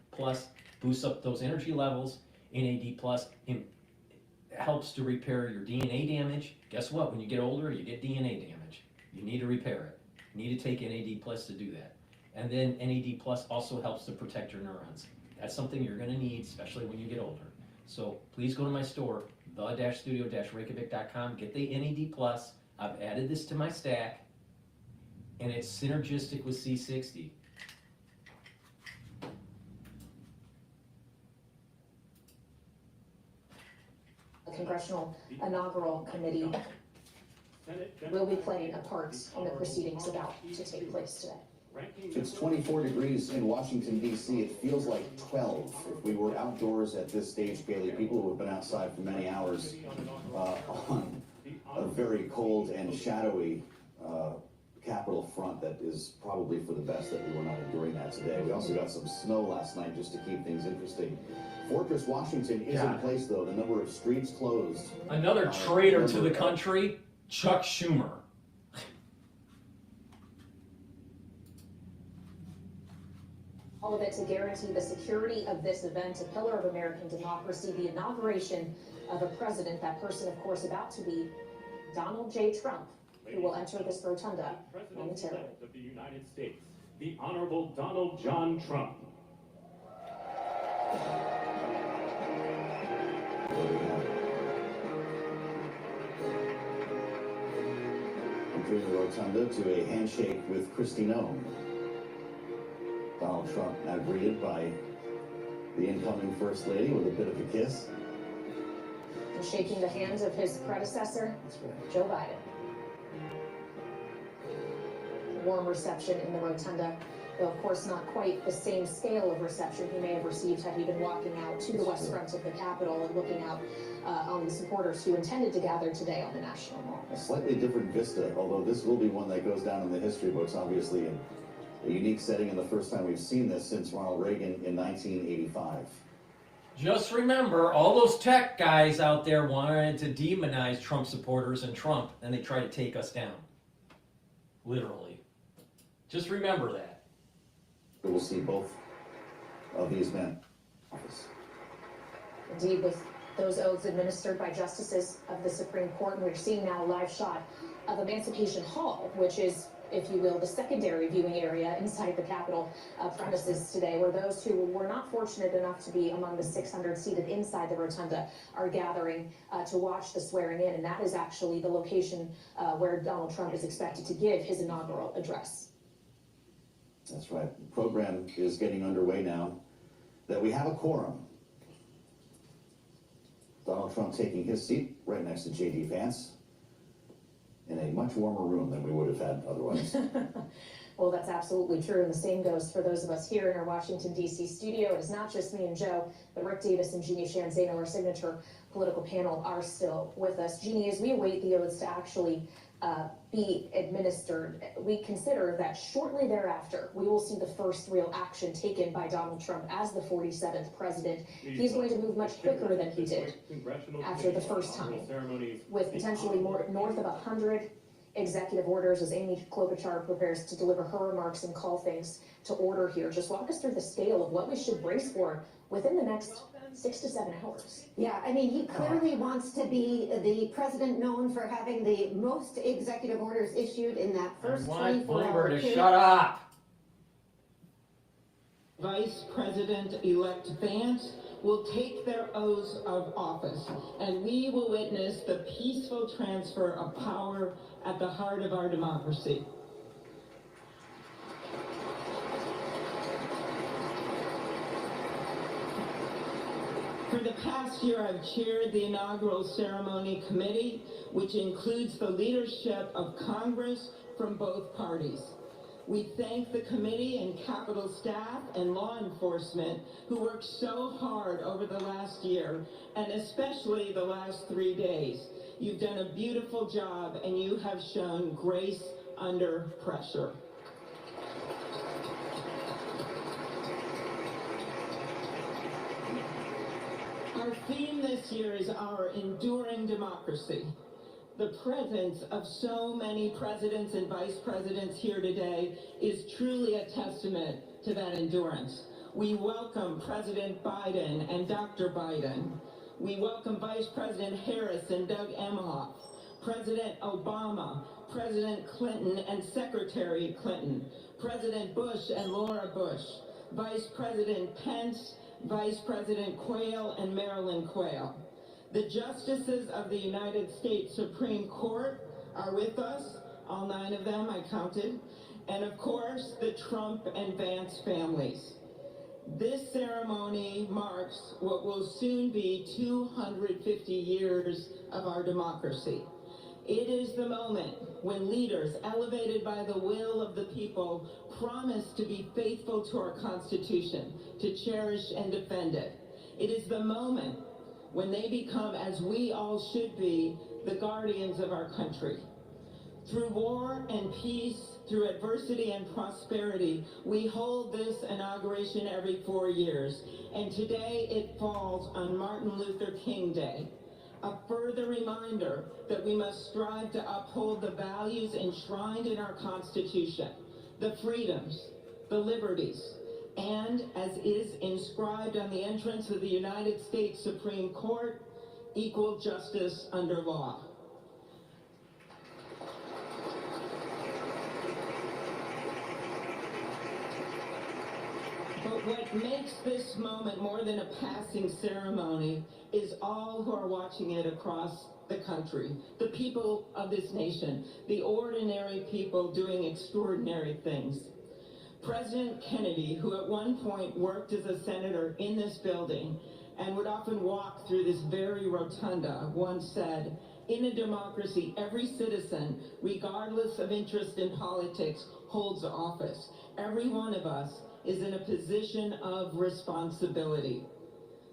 boosts up those energy levels. NAD+ helps to repair your DNA damage. Guess what? When you get older, you get DNA damage. You need to repair it. You need to take NAD+ to do that. And then NAD+ also helps to protect your neurons. That's something you're going to need, especially when you get older. So please go to my store, the-studio-reykjavik.com, get the NAD+. I've added this to my stack, and it's synergistic with C60. The Congressional Inaugural Committee will be playing a part in the proceedings about to take place today. It's 24 degrees in Washington, D.C. It feels like 12. If we were outdoors at this stage, Bailey, people who have been outside for many hours on a very cold and shadowy Capitol front, that is probably for the best that we were not enduring that today. We also got some snow last night just to keep things interesting. Fortress Washington is in place, though. The number of streets closed. Another traitor to the country, Chuck Schumer. All of it to guarantee the security of this event, a pillar of American democracy, the inauguration of a president, that person, of course, about to be Donald J. Trump, who will enter this rotunda momentarily. Of the United States, the Honorable Donald John Trump. Entering the rotunda to a handshake with Kristi Noem. Donald Trump now greeted by the incoming First Lady with a bit of a kiss. And shaking the hands of his predecessor, Joe Biden. A warm reception in the rotunda, though of course not quite the same scale of reception he may have received had he been walking out to the west front of the Capitol and looking out on the supporters who intended to gather today on the National Mall. A slightly different vista, although this will be one that goes down in the history books, obviously in a unique setting, and the first time we've seen this since Ronald Reagan in 1985. Just remember, all those tech guys out there wanted to demonize Trump supporters and Trump, and they tried to take us down. Literally. Just remember that. We'll see both of these men. Indeed, with those oaths administered by justices of the Supreme Court, and we're seeing now a live shot of Emancipation Hall, which is, if you will, the secondary viewing area inside the Capitol premises today, where those who were not fortunate enough to be among the 600 seated inside the rotunda are gathering to watch the swearing in, and that is actually the location where Donald Trump is expected to give his inaugural address. That's right. The program is getting underway now that we have a quorum. Donald Trump taking his seat right next to J.D. Vance in a much warmer room than we would have had otherwise. Well, that's absolutely true, and the same goes for those of us here in our Washington, D.C. studio. It is not just me and Joe, but Rick Davis and Jeannie Shanzano, our signature political panel, are still with us. Jeannie, as we await the oaths to actually be administered, we consider that shortly thereafter, we will see the first real action taken by Donald Trump as the 47th president. He's going to move much quicker than he did after the first time, with potentially north of 100 executive orders as Amy Klobuchar prepares to deliver her remarks and call things to order here. Just walk us through the scale of what we should brace for within the next 6 to 7 hours. Yeah, I mean, he clearly wants to be the president known for having the most executive orders issued in that first 24-hour period. Shut up! Vice President-elect Vance will take their oaths of office, and we will witness the peaceful transfer of power at the heart of our democracy. For the past year, I've chaired the inaugural ceremony committee, which includes the leadership of Congress from both parties. We thank the committee and Capitol staff and law enforcement who worked so hard over the last year, and especially the last 3 days. You've done a beautiful job, and you have shown grace under pressure. Our theme this year is our enduring democracy. The presence of so many presidents and vice presidents here today is truly a testament to that endurance. We welcome President Biden and Dr. Biden. We welcome Vice President Harris and Doug Emhoff, President Obama, President Clinton and Secretary Clinton, President Bush and Laura Bush, Vice President Pence, Vice President Quayle and Marilyn Quayle. The justices of the United States Supreme Court are with us, all 9 of them I counted, and of course the Trump and Vance families. This ceremony marks what will soon be 250 years of our democracy. It is the moment when leaders elevated by the will of the people promise to be faithful to our Constitution, to cherish and defend it. It is the moment when they become, as we all should be, the guardians of our country. Through war and peace, through adversity and prosperity, we hold this inauguration every 4 years, and today it falls on Martin Luther King Day. A further reminder that we must strive to uphold the values enshrined in our Constitution, the freedoms, the liberties, and as is inscribed on the entrance of the United States Supreme Court, equal justice under law. But what makes this moment more than a passing ceremony is all who are watching it across the country, the people of this nation, the ordinary people doing extraordinary things. President Kennedy, who at one point worked as a senator in this building and would often walk through this very rotunda, once said, "In a democracy, every citizen, regardless of interest in politics, holds office. Every one of us is in a position of responsibility.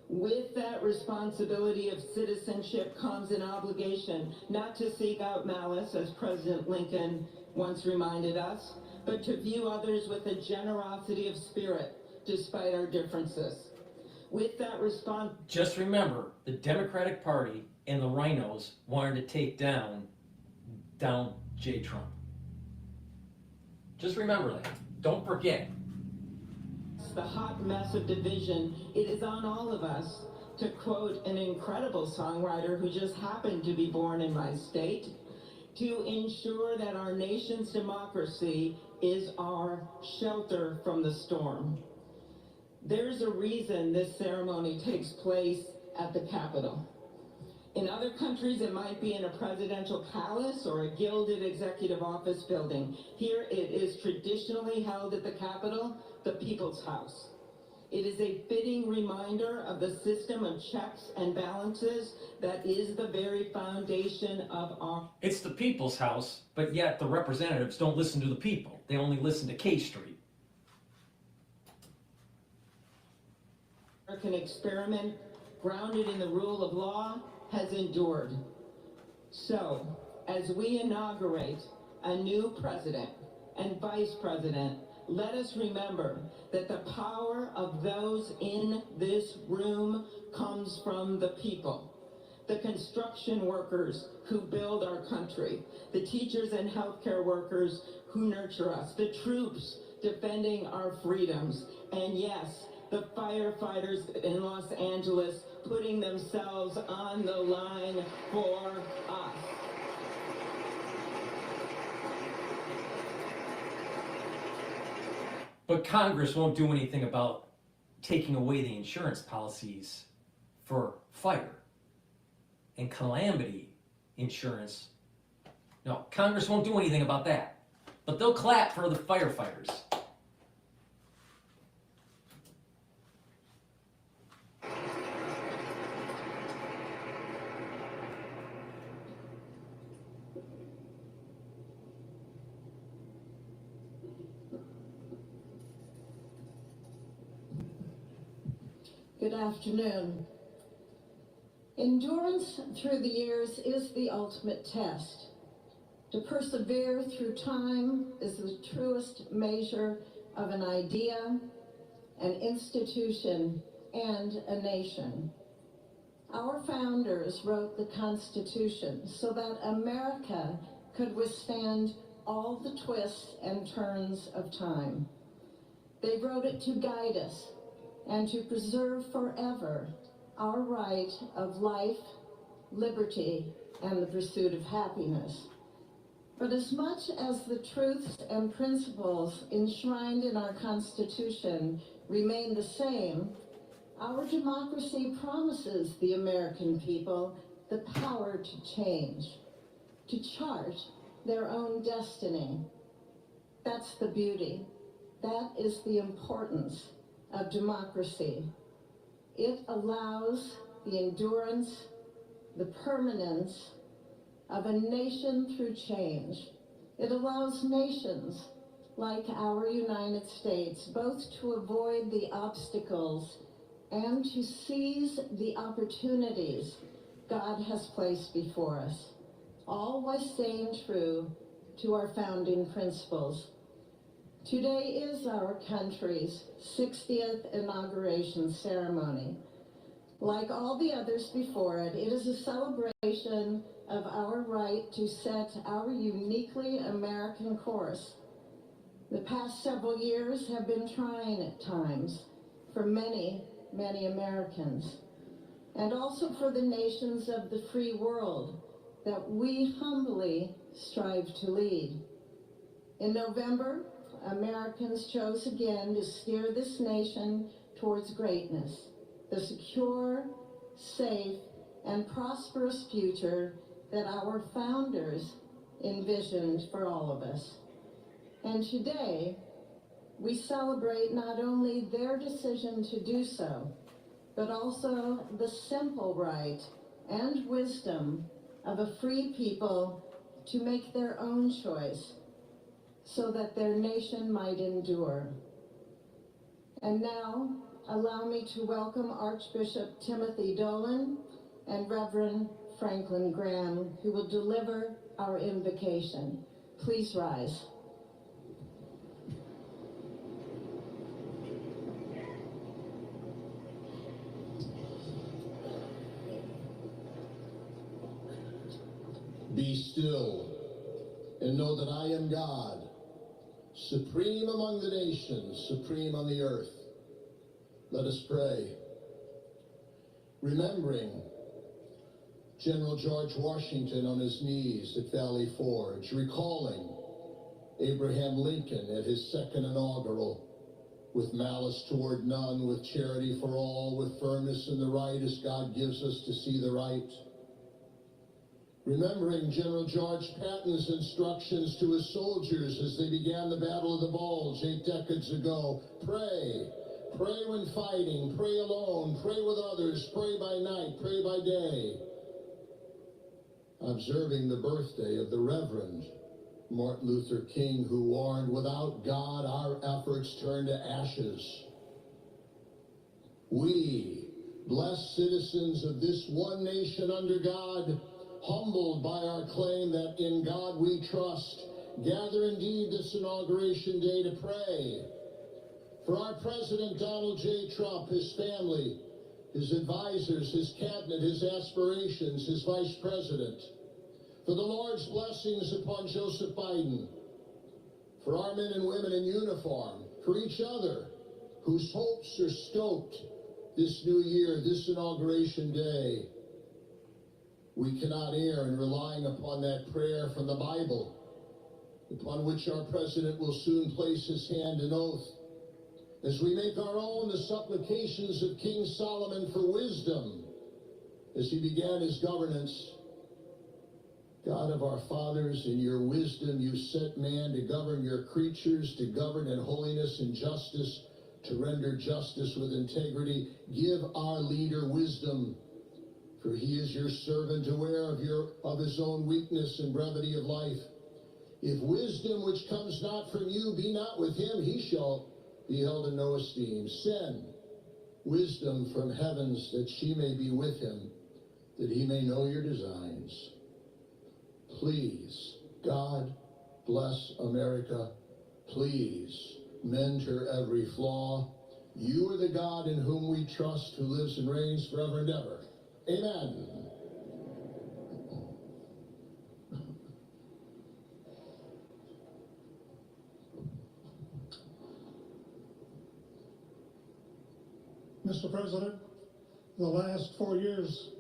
With that responsibility of citizenship comes an obligation not to seek out malice, as President Lincoln once reminded us, but to view others with a generosity of spirit, despite our differences. With that Just remember, the Democratic Party and the rhinos wanted to take down J. Trump. Just remember that. Don't forget. The hot mess of division, it is on all of us, to quote an incredible songwriter who just happened to be born in my state, to ensure that our nation's democracy is our shelter from the storm. There's a reason this ceremony takes place at the Capitol. In other countries, it might be in a presidential palace or a gilded executive office building. Here, it is traditionally held at the Capitol, the People's House. It is a fitting reminder of the system of checks and balances that is the very foundation of our... It's the people's house, but yet the representatives don't listen to the people. They only listen to K Street. American experiment, grounded in the rule of law, has endured. So, as we inaugurate a new president and vice president, let us remember that the power of those in this room comes from the people. The construction workers who build our country, the teachers and healthcare workers who nurture us, the troops defending our freedoms, and yes, the firefighters in Los Angeles putting themselves on the line for us. But Congress won't do anything about taking away the insurance policies for fire and calamity insurance. No, Congress won't do anything about that. But they'll clap for the firefighters. Good afternoon. Endurance through the years is the ultimate test. To persevere through time is the truest measure of an idea, an institution, and a nation. Our founders wrote the Constitution so that America could withstand all the twists and turns of time. They wrote it to guide us and to preserve forever our right of life, liberty, and the pursuit of happiness. But as much as the truths and principles enshrined in our Constitution remain the same, our democracy promises the American people the power to change, to chart their own destiny. That's the beauty. That is the importance of democracy. It allows the endurance, the permanence of a nation through change. It allows nations like our United States both to avoid the obstacles and to seize the opportunities God has placed before us, all while staying true to our founding principles. Today is our country's 60th inauguration ceremony. Like all the others before it, it is a celebration of our right to set our uniquely American course. The past several years have been trying at times for many, many Americans, and also for the nations of the free world that we humbly strive to lead. In November, Americans chose again to steer this nation towards greatness, the secure, safe, and prosperous future that our founders envisioned for all of us. And today, we celebrate not only their decision to do so, but also the simple right and wisdom of a free people to make their own choice so that their nation might endure. And now, allow me to welcome Archbishop Timothy Dolan and Reverend Franklin Graham, who will deliver our invocation. Please rise. Be still and know that I am God, supreme among the nations, supreme on the earth. Let us pray. Remembering General George Washington on his knees at Valley Forge, recalling Abraham Lincoln at his second inaugural, with malice toward none, with charity for all, with firmness in the right as God gives us to see the right. Remembering General George Patton's instructions to his soldiers as they began the Battle of the Bulge 8 decades ago. Pray. Pray when fighting. Pray alone. Pray with others. Pray by night. Pray by day. Observing the birthday of the Reverend Martin Luther King, who warned, without God, our efforts turn to ashes. We, blessed citizens of this one nation under God, humbled by our claim that in God we trust, gather indeed this Inauguration Day to pray for our President Donald J. Trump, his family, his advisors, his cabinet, his aspirations, his vice president, for the Lord's blessings upon Joseph Biden, for our men and women in uniform, for each other whose hopes are stoked this new year, this Inauguration Day. We cannot err in relying upon that prayer from the Bible, upon which our president will soon place his hand and oath, as we make our own the supplications of King Solomon for wisdom as he began his governance. God of our fathers, in your wisdom you set man to govern your creatures, to govern in holiness and justice, to render justice with integrity. Give our leader wisdom, for he is your servant, aware of his own weakness and brevity of life. If wisdom which comes not from you be not with him, he shall be held in no esteem. Send wisdom from heavens, that she may be with him, that he may know your designs. Please, God, bless America. Please, mend her every flaw. You are the God in whom we trust, who lives and reigns forever and ever. Amen. Mr. President, the last 4 years,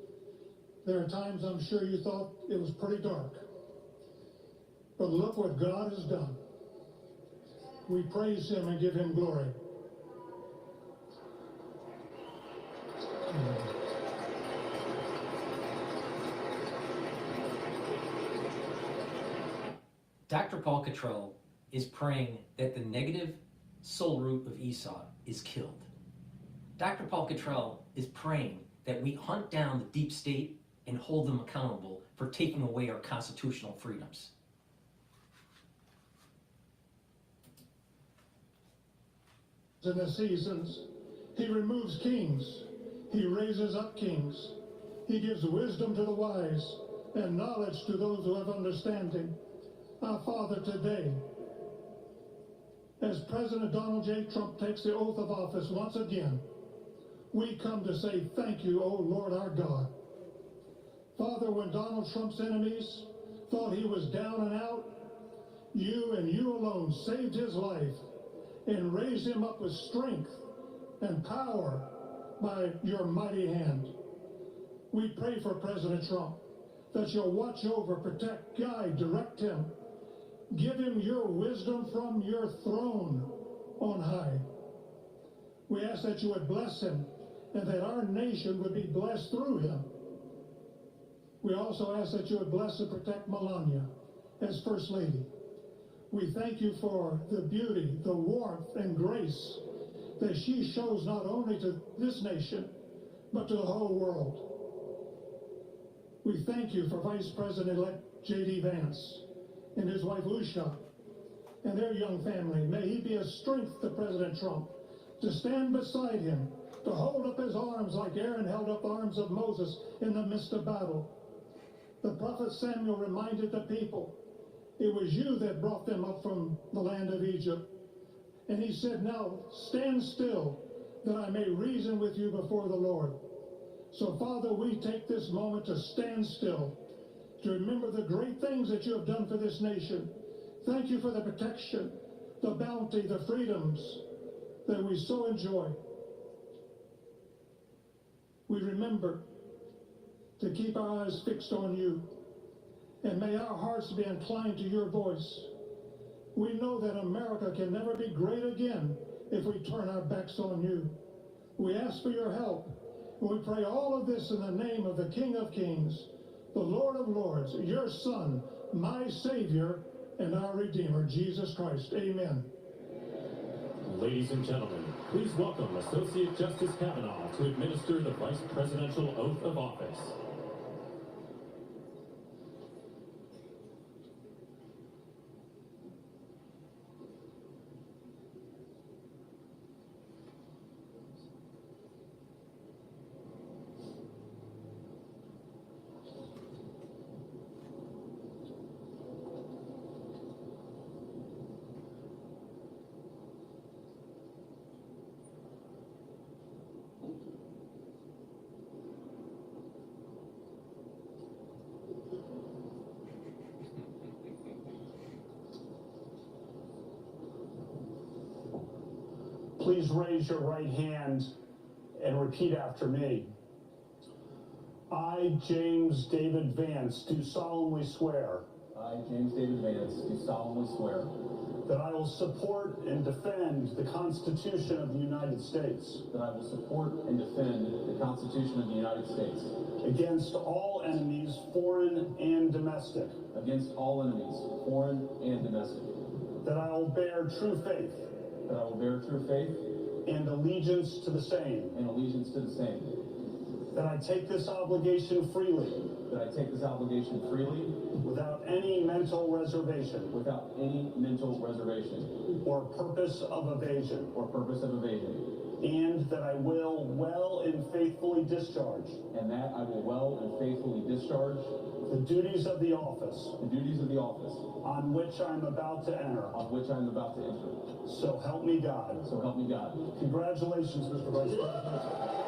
there are times I'm sure you thought it was pretty dark. But look what God has done. We praise him and give him glory. Dr. Paul Cottrell is praying that the negative soul root of Esau is killed. Dr. Paul Cottrell is praying that we hunt down the deep state and hold them accountable for taking away our constitutional freedoms. In the seasons, he removes kings, he raises up kings, he gives wisdom to the wise and knowledge to those who have understanding. Our Father, today, as President Donald J. Trump takes the oath of office once again, we come to say thank you, O Lord our God. Father, when Donald Trump's enemies thought he was down and out, you and you alone saved his life and raised him up with strength and power by your mighty hand. We pray for President Trump, that you'll watch over, protect, guide, direct him. Give him your wisdom from your throne on high. We ask that you would bless him and that our nation would be blessed through him. We also ask that you would bless and protect Melania as First Lady. We thank you for the beauty, the warmth, and grace that she shows not only to this nation, but to the whole world. We thank you for Vice President-elect J.D. Vance and his wife Usha and their young family. May he be a strength to President Trump, to stand beside him, to hold up his arms like Aaron held up the arms of Moses in the midst of battle. The prophet Samuel reminded the people, it was you that brought them up from the land of Egypt. And he said, now stand still that I may reason with you before the Lord. So Father, we take this moment to stand still, to remember the great things that you have done for this nation. Thank you for the protection, the bounty, the freedoms that we so enjoy. We remember to keep our eyes fixed on you, and may our hearts be inclined to your voice. We know that America can never be great again if we turn our backs on you. We ask for your help, and we pray all of this in the name of the King of Kings, the Lord of Lords, your Son, my Savior, and our Redeemer, Jesus Christ. Amen. Ladies and gentlemen, please welcome Associate Justice Kavanaugh to administer the Vice Presidential Oath of Office. Please raise your right hand and repeat after me. I, James David Vance, do solemnly swear. I, James David Vance, do solemnly swear that I will support and defend the Constitution of the United States. that I will support and defend the Constitution of the United States Against all enemies, foreign and domestic. against all enemies, foreign and domestic. That I will bear true faith That I will bear true faith and allegiance to the same. and allegiance to the same. That I take this obligation freely, That I take this obligation freely without any mental reservation without any mental reservation or purpose of evasion. or purpose of evasion. And that I will well and faithfully discharge And that I will well and faithfully discharge the duties of the office the duties of the office on which I am about to enter. on which I am about to enter. So help me God. So help me God. Congratulations, Mr. Vice President.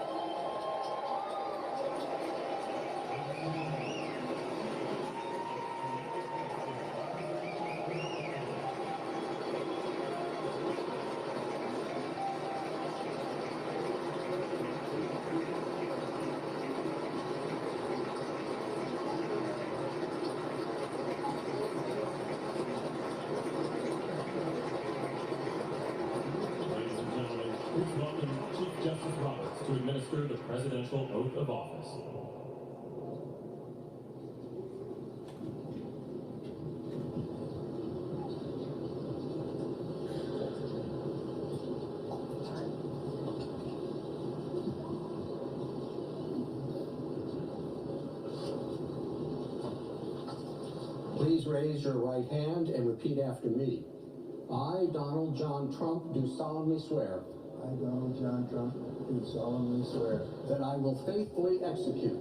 Ladies and gentlemen, please welcome Chief Justice Roberts to administer the Presidential Oath of Office. Please raise your right hand and repeat after me. I, Donald John Trump, do solemnly swear I, Donald John Trump, do solemnly swear that I will faithfully execute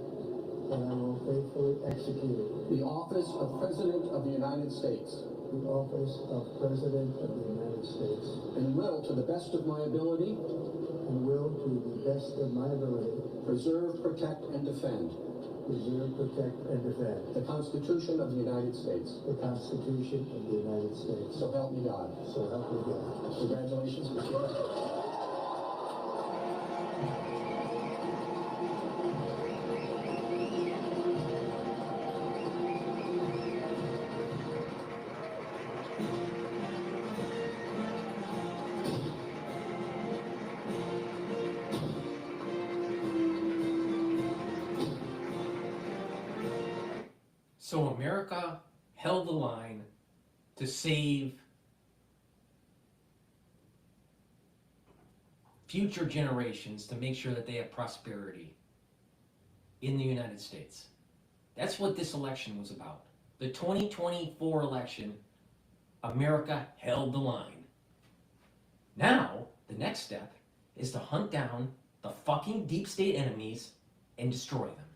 that I will faithfully execute the office of President of the United States the office of President of the United States and will, to the best of my ability, and will, to the best of my ability, preserve, protect, and defend preserve, protect, and defend the Constitution of the United States. the Constitution of the United States. So help me God. So help me God. Congratulations, Mr. President. So America held the line to save future generations, to make sure that they have prosperity in the United States. That's what this election was about. The 2024 election, America held the line. Now, the next step is to hunt down the fucking deep state enemies and destroy them.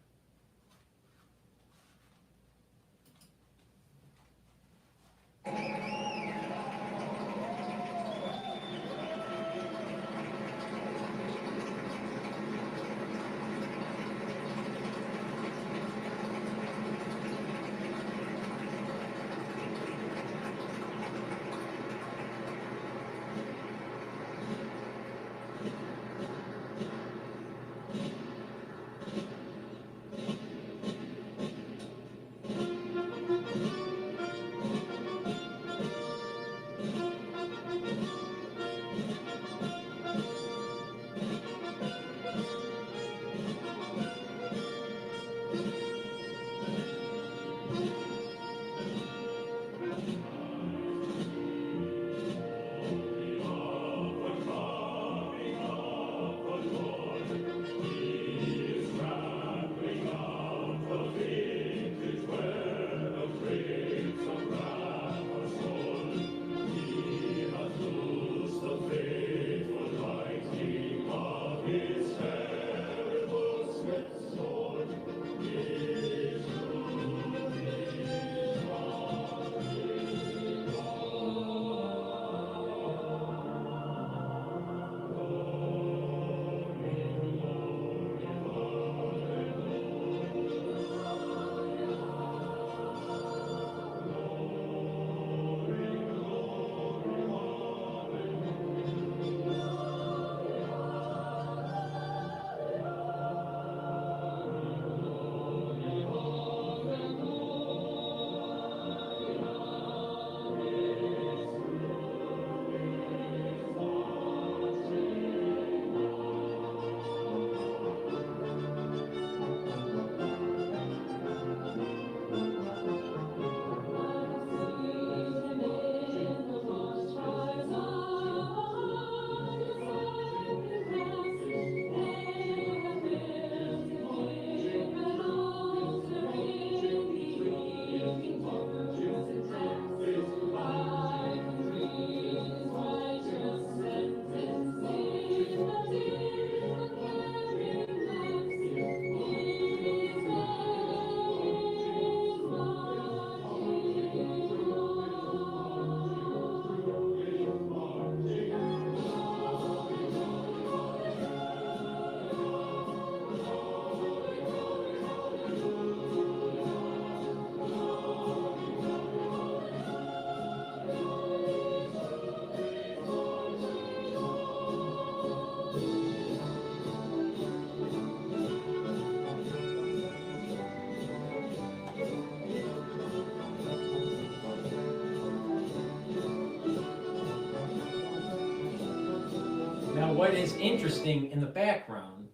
Now, what is interesting in the background,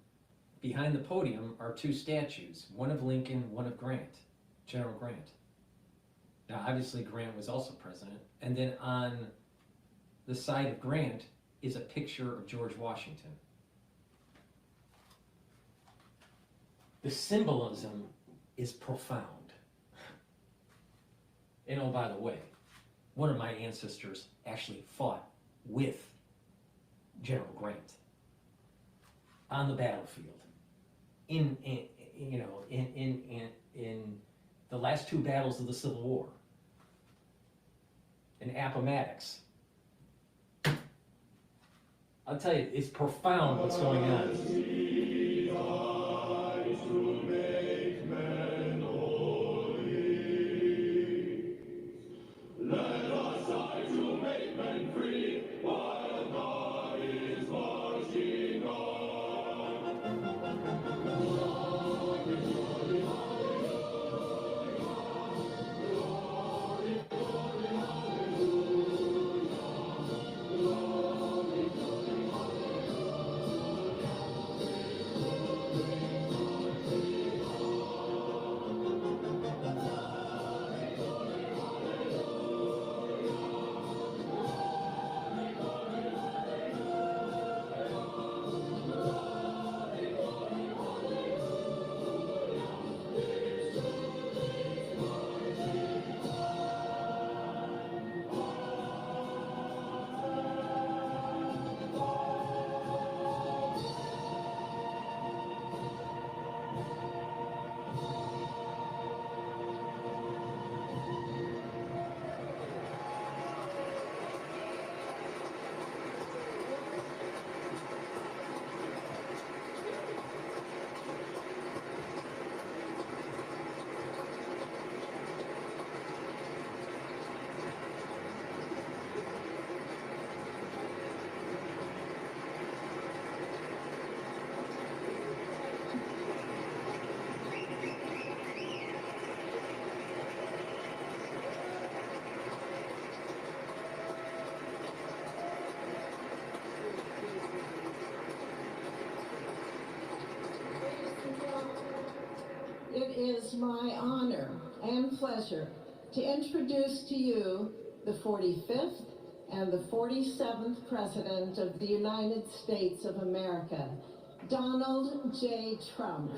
behind the podium, are two statues, one of Lincoln, one of Grant, General Grant. Now, obviously, Grant was also president. And then on the side of Grant is a picture of George Washington. The symbolism is profound. And oh, by the way, one of my ancestors actually fought with General Grant on the battlefield in the last two battles of the Civil War in Appomattox. I'll tell you, it's profound what's going on. It is my honor and pleasure to introduce to you the 45th and the 47th President of the United States of America, Donald J. Trump.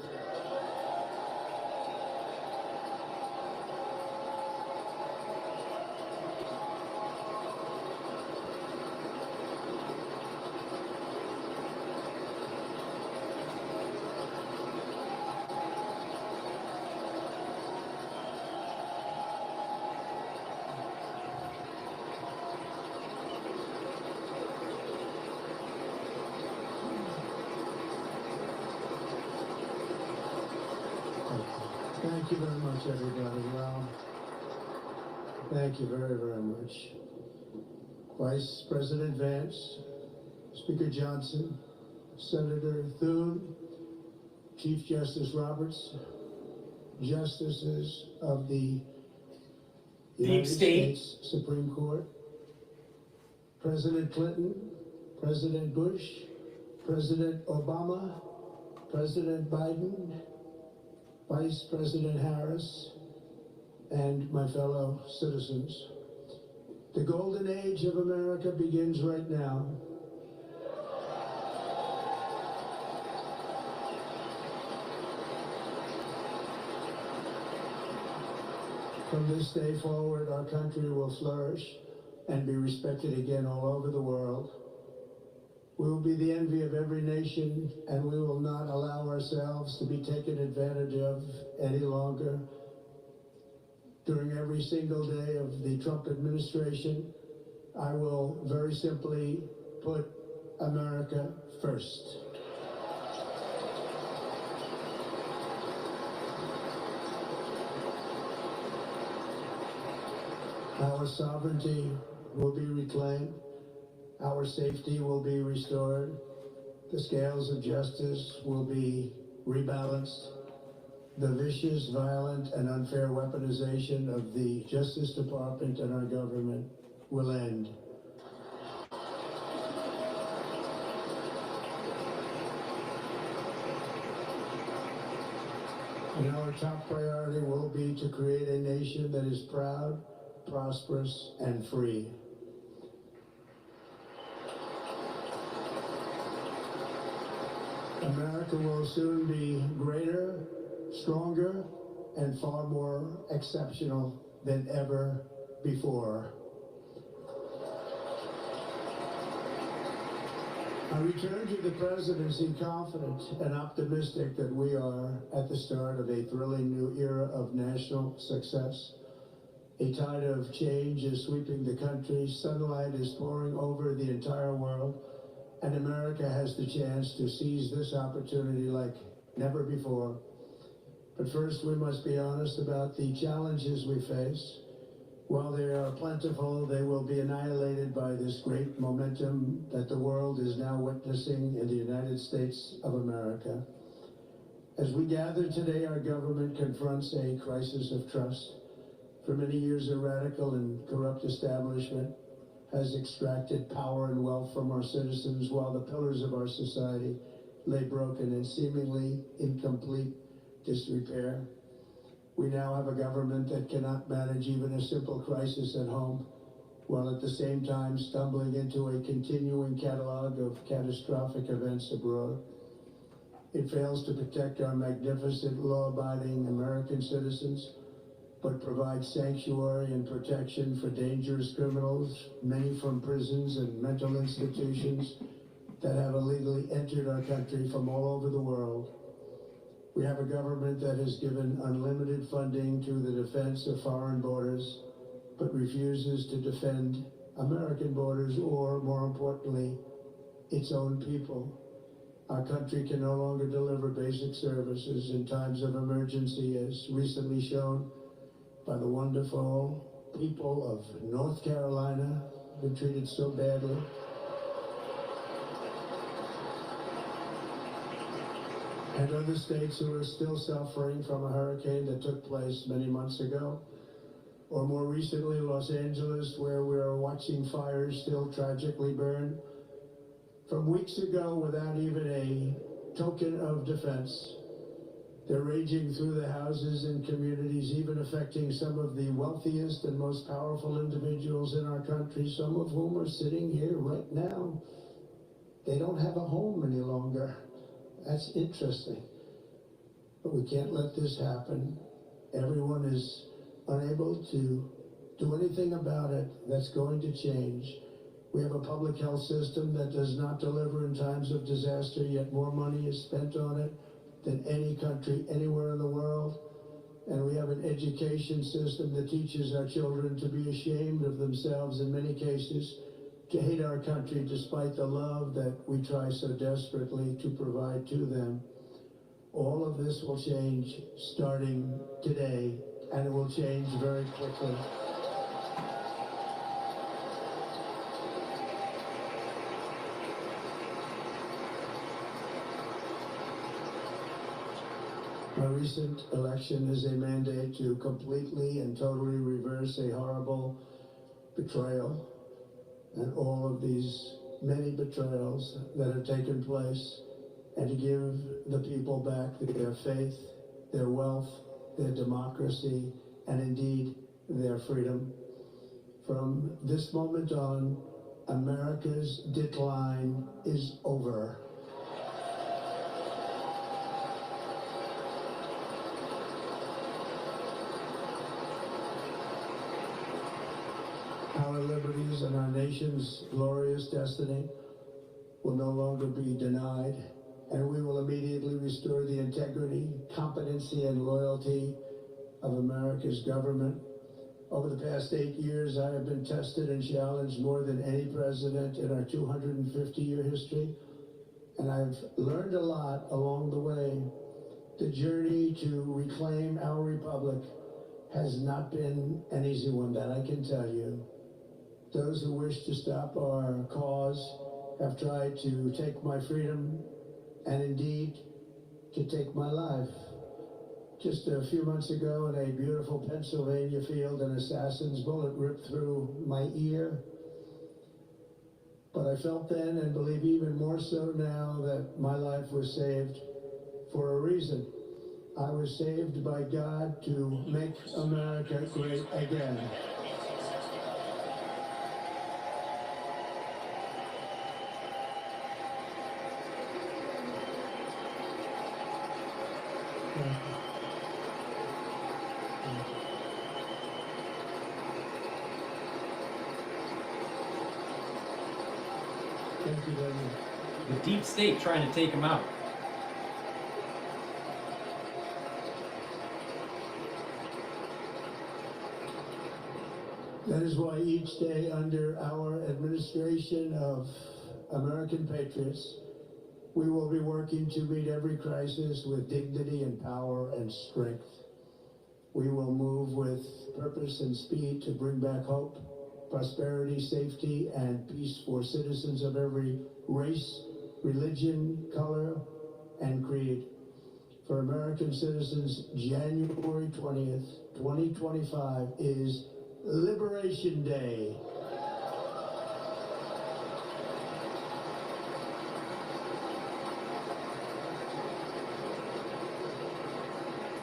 Thank you very much, everybody. Well, thank you very, very much. Vice President Vance, Speaker Johnson, Senator Thune, Chief Justice Roberts, Justices of the United States Supreme Court, President Clinton, President Bush, President Obama, President Biden, Vice President Harris, and my fellow citizens. The golden age of America begins right now. From this day forward, our country will flourish and be respected again all over the world. We will be the envy of every nation, and we will not allow ourselves to be taken advantage of any longer. During every single day of the Trump administration, I will very simply put America first. Our sovereignty will be reclaimed. Our safety will be restored. The scales of justice will be rebalanced. The vicious, violent, and unfair weaponization of the Justice Department and our government will end. And our top priority will be to create a nation that is proud, prosperous, and free. America will soon be greater, stronger, and far more exceptional than ever before. I return to the presidency confident and optimistic that we are at the start of a thrilling new era of national success. A tide of change is sweeping the country, sunlight is pouring over the entire world, and America has the chance to seize this opportunity like never before. But first, we must be honest about the challenges we face. While they are plentiful, they will be annihilated by this great momentum that the world is now witnessing in the United States of America. As we gather today, our government confronts a crisis of trust. For many years, a radical and corrupt establishment has extracted power and wealth from our citizens while the pillars of our society lay broken and seemingly in complete disrepair. We now have a government that cannot manage even a simple crisis at home, while at the same time stumbling into a continuing catalog of catastrophic events abroad. It fails to protect our magnificent, law-abiding American citizens, but provides sanctuary and protection for dangerous criminals, many from prisons and mental institutions that have illegally entered our country from all over the world. We have a government that has given unlimited funding to the defense of foreign borders, but refuses to defend American borders or, more importantly, its own people. Our country can no longer deliver basic services in times of emergency, as recently shown by the wonderful people of North Carolina, been treated so badly. And other states who are still suffering from a hurricane that took place many months ago. Or more recently, Los Angeles, where we are watching fires still tragically burn. From weeks ago, without even a token of defense, They're raging through the houses and communities, even affecting some of the wealthiest and most powerful individuals in our country, some of whom are sitting here right now. They don't have a home any longer. That's interesting. But we can't let this happen. Everyone is unable to do anything about it. That's going to change. We have a public health system that does not deliver in times of disaster, yet more money is spent on it than any country anywhere in the world. And we have an education system that teaches our children to be ashamed of themselves in many cases, to hate our country despite the love that we try so desperately to provide to them. All of this will change starting today, and it will change very quickly. My recent election is a mandate to completely and totally reverse a horrible betrayal and all of these many betrayals that have taken place, and to give the people back their faith, their wealth, their democracy, and indeed their freedom. From this moment on, America's decline is over. Our liberties and our nation's glorious destiny will no longer be denied, and we will immediately restore the integrity, competency, and loyalty of America's government. Over the past 8 years, I have been tested and challenged more than any president in our 250-year history, and I've learned a lot along the way. The journey to reclaim our republic has not been an easy one, that I can tell you. Those who wish to stop our cause have tried to take my freedom and indeed to take my life. Just a few months ago in a beautiful Pennsylvania field, an assassin's bullet ripped through my ear. But I felt then, and believe even more so now, that my life was saved for a reason. I was saved by God to make America great again. The deep state trying to take him out. That is why each day under our administration of American patriots, we will be working to meet every crisis with dignity and power and strength. We will move with purpose and speed to bring back hope, prosperity, safety, and peace for citizens of every race, religion, color, and creed. For American citizens, January 20th, 2025 is Liberation Day.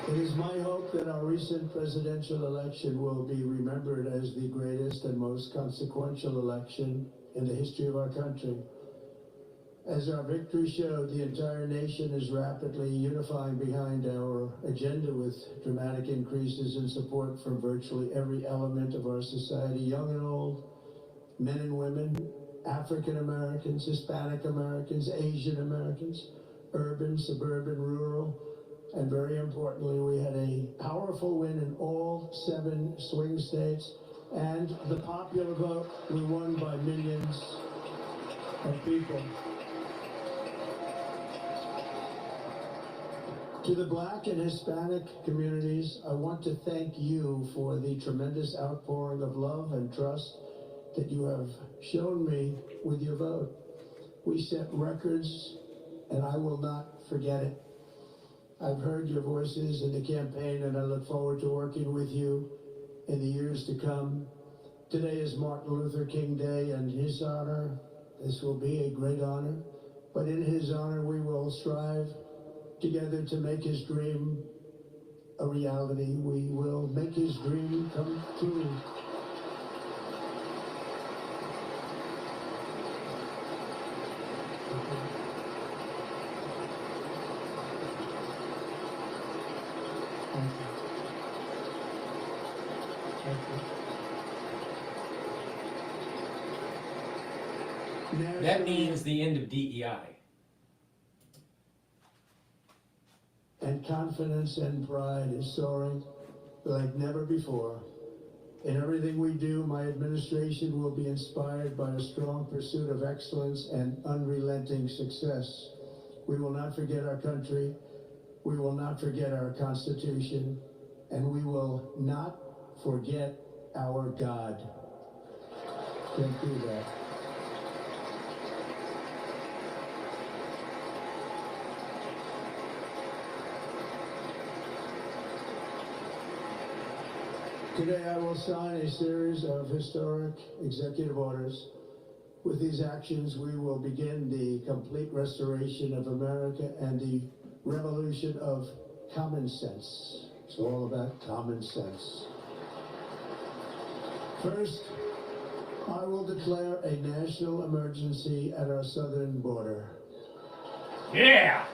It is my hope that our recent presidential election will be remembered as the greatest and most consequential election in the history of our country. As our victory showed, the entire nation is rapidly unifying behind our agenda with dramatic increases in support from virtually every element of our society, young and old, men and women, African Americans, Hispanic Americans, Asian Americans, urban, suburban, rural. And very importantly, we had a powerful win in all 7 swing states, and the popular vote, we won by millions of people. To the Black and Hispanic communities, I want to thank you for the tremendous outpouring of love and trust that you have shown me with your vote. We set records, and I will not forget it. I've heard your voices in the campaign, and I look forward to working with you in the years to come. Today is Martin Luther King Day, and his honor, this will be a great honor, but in his honor we will strive together to make his dream a reality. We will make his dream come true. That means the end of DEI. And confidence and pride is soaring like never before. In everything we do, my administration will be inspired by a strong pursuit of excellence and unrelenting success. We will not forget our country, we will not forget our Constitution, and we will not forget our God. Can't do that. Today I will sign a series of historic executive orders. With these actions, we will begin the complete restoration of America and the revolution of common sense. It's all about common sense. First, I will declare a national emergency at our southern border. Yeah!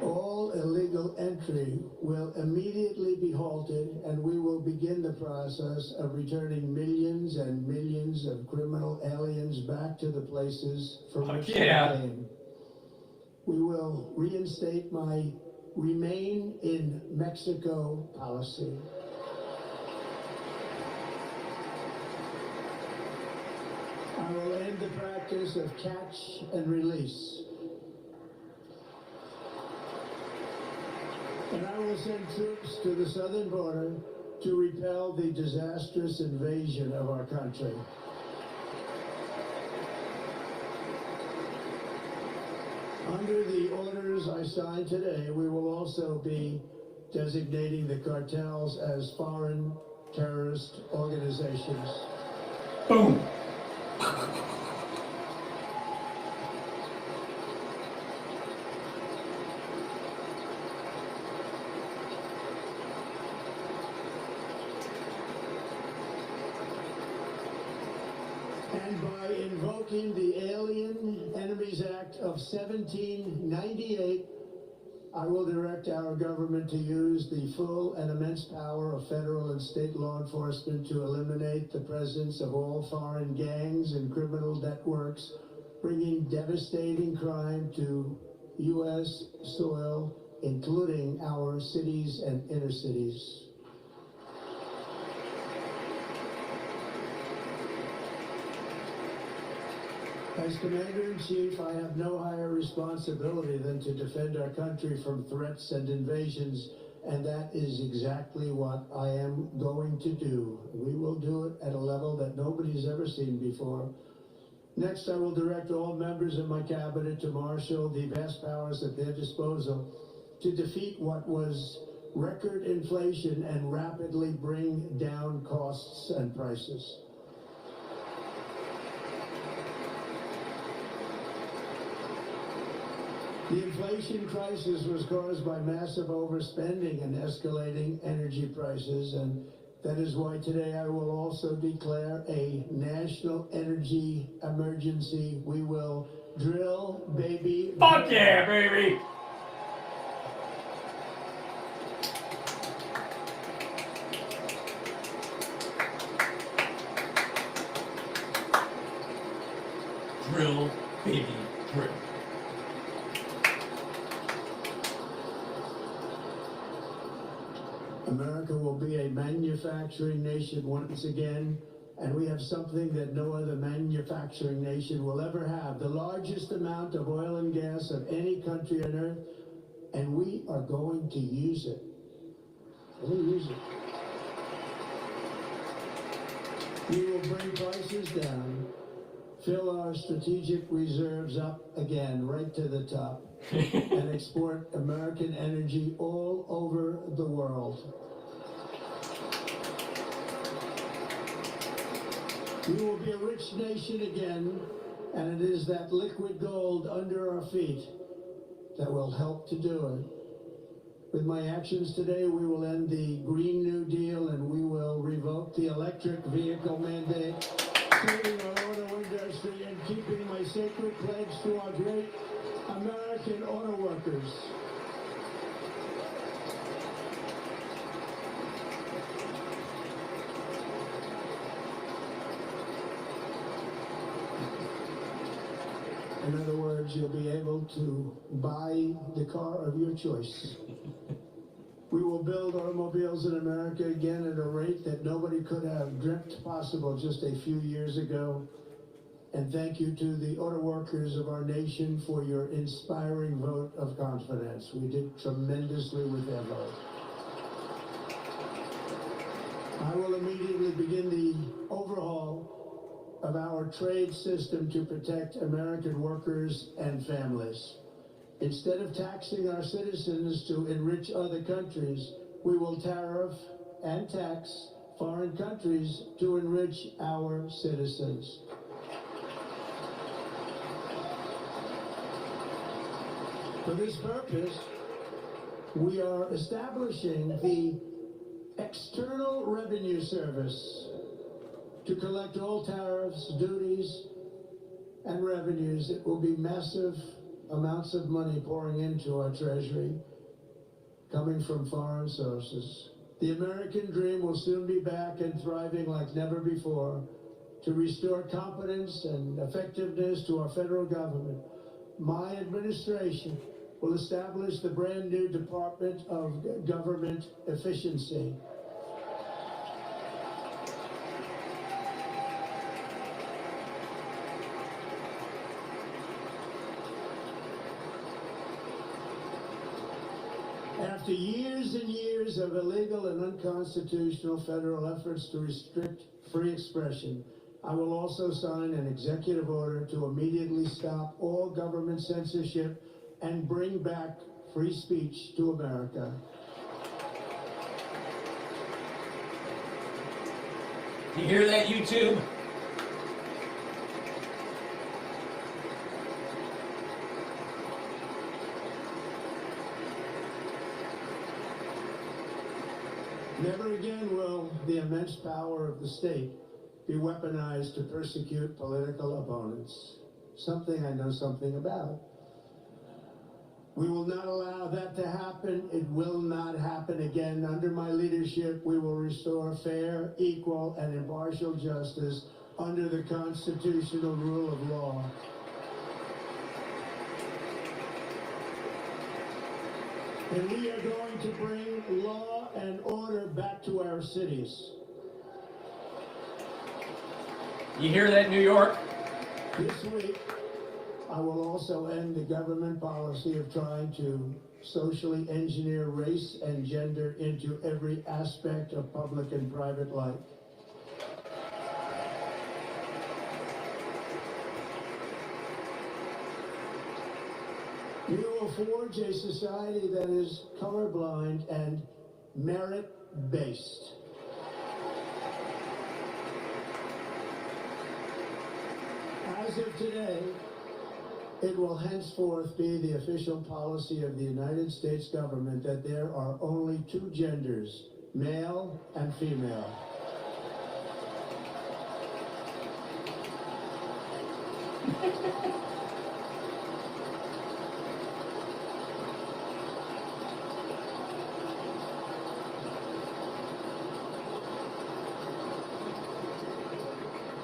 All illegal entry will immediately be halted, and we will begin the process of returning millions and millions of criminal aliens back to the places from which they came. We will reinstate my Remain in Mexico policy. I will end the practice of catch and release. And I will send troops to the southern border to repel the disastrous invasion of our country. Under the orders I signed today, we will also be designating the cartels as foreign terrorist organizations. Boom! And by invoking the Alien Enemies Act of 1798, I will direct our government to use the full and immense power of federal and state law enforcement to eliminate the presence of all foreign gangs and criminal networks, bringing devastating crime to U.S. soil, including our cities and inner cities. As Commander-in-Chief, I have no higher responsibility than to defend our country from threats and invasions, and that is exactly what I am going to do. We will do it at a level that nobody's ever seen before. Next, I will direct all members of my cabinet to marshal the vast powers at their disposal to defeat what was record inflation and rapidly bring down costs and prices. The inflation crisis was caused by massive overspending and escalating energy prices, and that is why today I will also declare a national energy emergency. We will drill, baby. Fuck yeah, baby! Drill, baby, drill. America will be a manufacturing nation once again, and we have something that no other manufacturing nation will ever have, the largest amount of oil and gas of any country on earth, and we are going to use it. We'll use it. We will bring prices down, fill our strategic reserves up again, right to the top, and export American energy all over the world. We will be a rich nation again, and it is that liquid gold under our feet that will help to do it. With my actions today, we will end the Green New Deal and we will revoke the electric vehicle mandate, saving our auto industry and keeping my sacred pledge to our great American auto workers. In other words, you'll be able to buy the car of your choice. We will build automobiles in America again at a rate that nobody could have dreamt possible just a few years ago. And thank you to the auto workers of our nation for your inspiring vote of confidence. We did tremendously with that vote. I will immediately begin the overhaul of our trade system to protect American workers and families. Instead of taxing our citizens to enrich other countries, we will tariff and tax foreign countries to enrich our citizens. For this purpose, we are establishing the External Revenue Service to collect all tariffs, duties, and revenues. It will be massive amounts of money pouring into our treasury, coming from foreign sources. The American dream will soon be back and thriving like never before to restore competence and effectiveness to our federal government. My administration will establish the brand new Department of Government Efficiency. After years and years of illegal and unconstitutional federal efforts to restrict free expression, I will also sign an executive order to immediately stop all government censorship and bring back free speech to America. You hear that, YouTube? Never again will the immense power of the state be weaponized to persecute political opponents. Something I know something about. We will not allow that to happen. It will not happen again. Under my leadership, we will restore fair, equal, and impartial justice under the constitutional rule of law. And we are going to bring law and order back to our cities. You hear that, New York? This week, I will also end the government policy of trying to socially engineer race and gender into every aspect of public and private life. We will forge a society that is colorblind and merit-based. As of today, it will henceforth be the official policy of the United States government that there are only two genders, male and female.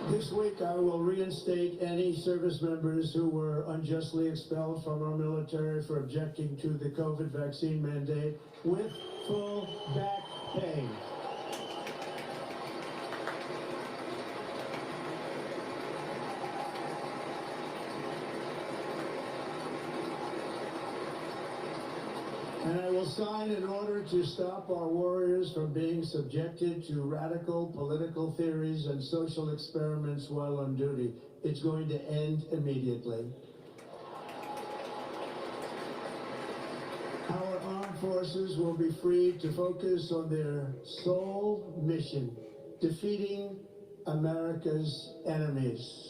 This week, I will reinstate any service members who were unjustly expelled from our military for objecting to the COVID vaccine mandate with full back pay. And I will sign an order to stop our warriors from being subjected to radical political theories and social experiments while on duty. It's going to end immediately. Our armed forces will be free to focus on their sole mission, defeating America's enemies.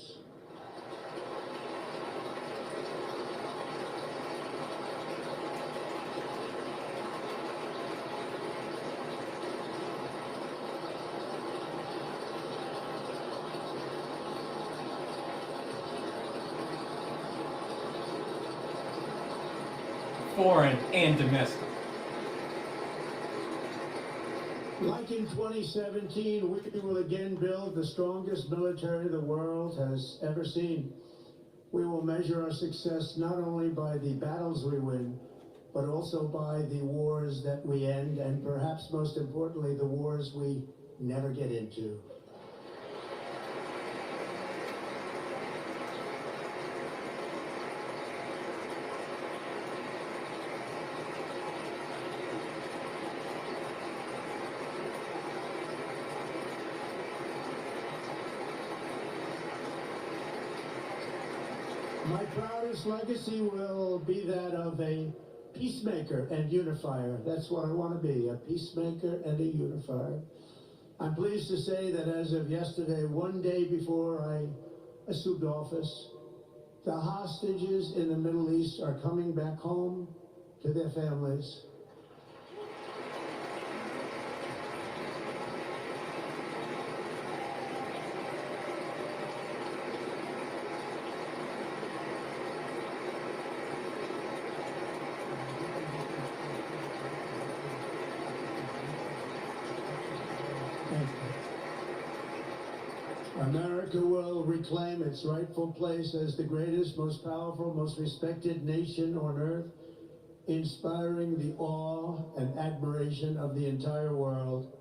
Foreign and domestic. Like in 2017, we will again build the strongest military the world has ever seen. We will measure our success not only by the battles we win, but also by the wars that we end, and perhaps most importantly, the wars we never get into. My proudest legacy will be that of a peacemaker and unifier. That's what I want to be, a peacemaker and a unifier. I'm pleased to say that as of yesterday, one day before I assumed office, the hostages in the Middle East are coming back home to their families. America will reclaim its rightful place as the greatest, most powerful, most respected nation on earth, inspiring the awe and admiration of the entire world.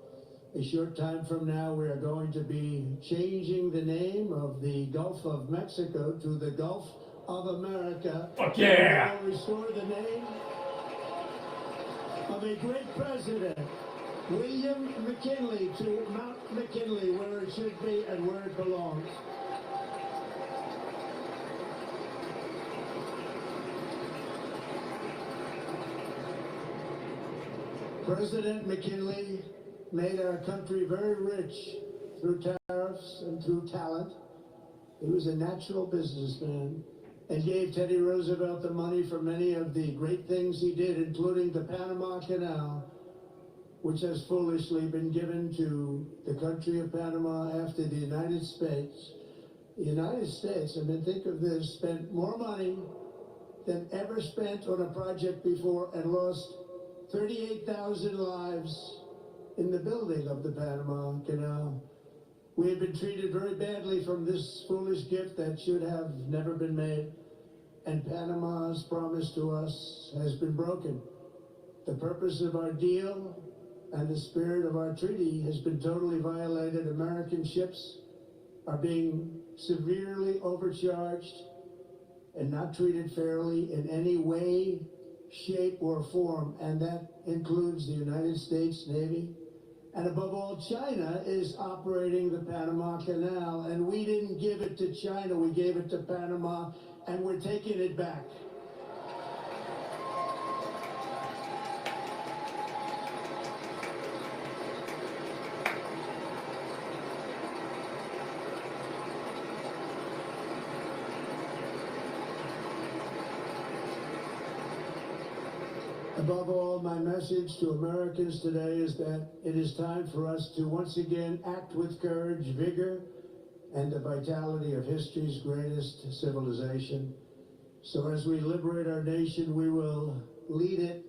A short time from now, we are going to be changing the name of the Gulf of Mexico to the Gulf of America. Fuck yeah! We will restore the name of a great president, William McKinley, to Mount McKinley, where it should be and where it belongs. President McKinley made our country very rich through tariffs and through talent. He was a natural businessman and gave Teddy Roosevelt the money for many of the great things he did, including the Panama Canal, which has foolishly been given to the country of Panama after the United States. The United States, I mean, think of this, spent more money than ever spent on a project before and lost 38,000 lives in the building of the Panama Canal. We have been treated very badly from this foolish gift that should have never been made, and Panama's promise to us has been broken. The purpose of our deal and the spirit of our treaty has been totally violated. American ships are being severely overcharged and not treated fairly in any way, shape, or form, and that includes the United States Navy. And above all, China is operating the Panama Canal, and we didn't give it to China, we gave it to Panama, and we're taking it back. Above all, my message to Americans today is that it is time for us to once again act with courage, vigor, and the vitality of history's greatest civilization. So as we liberate our nation, we will lead it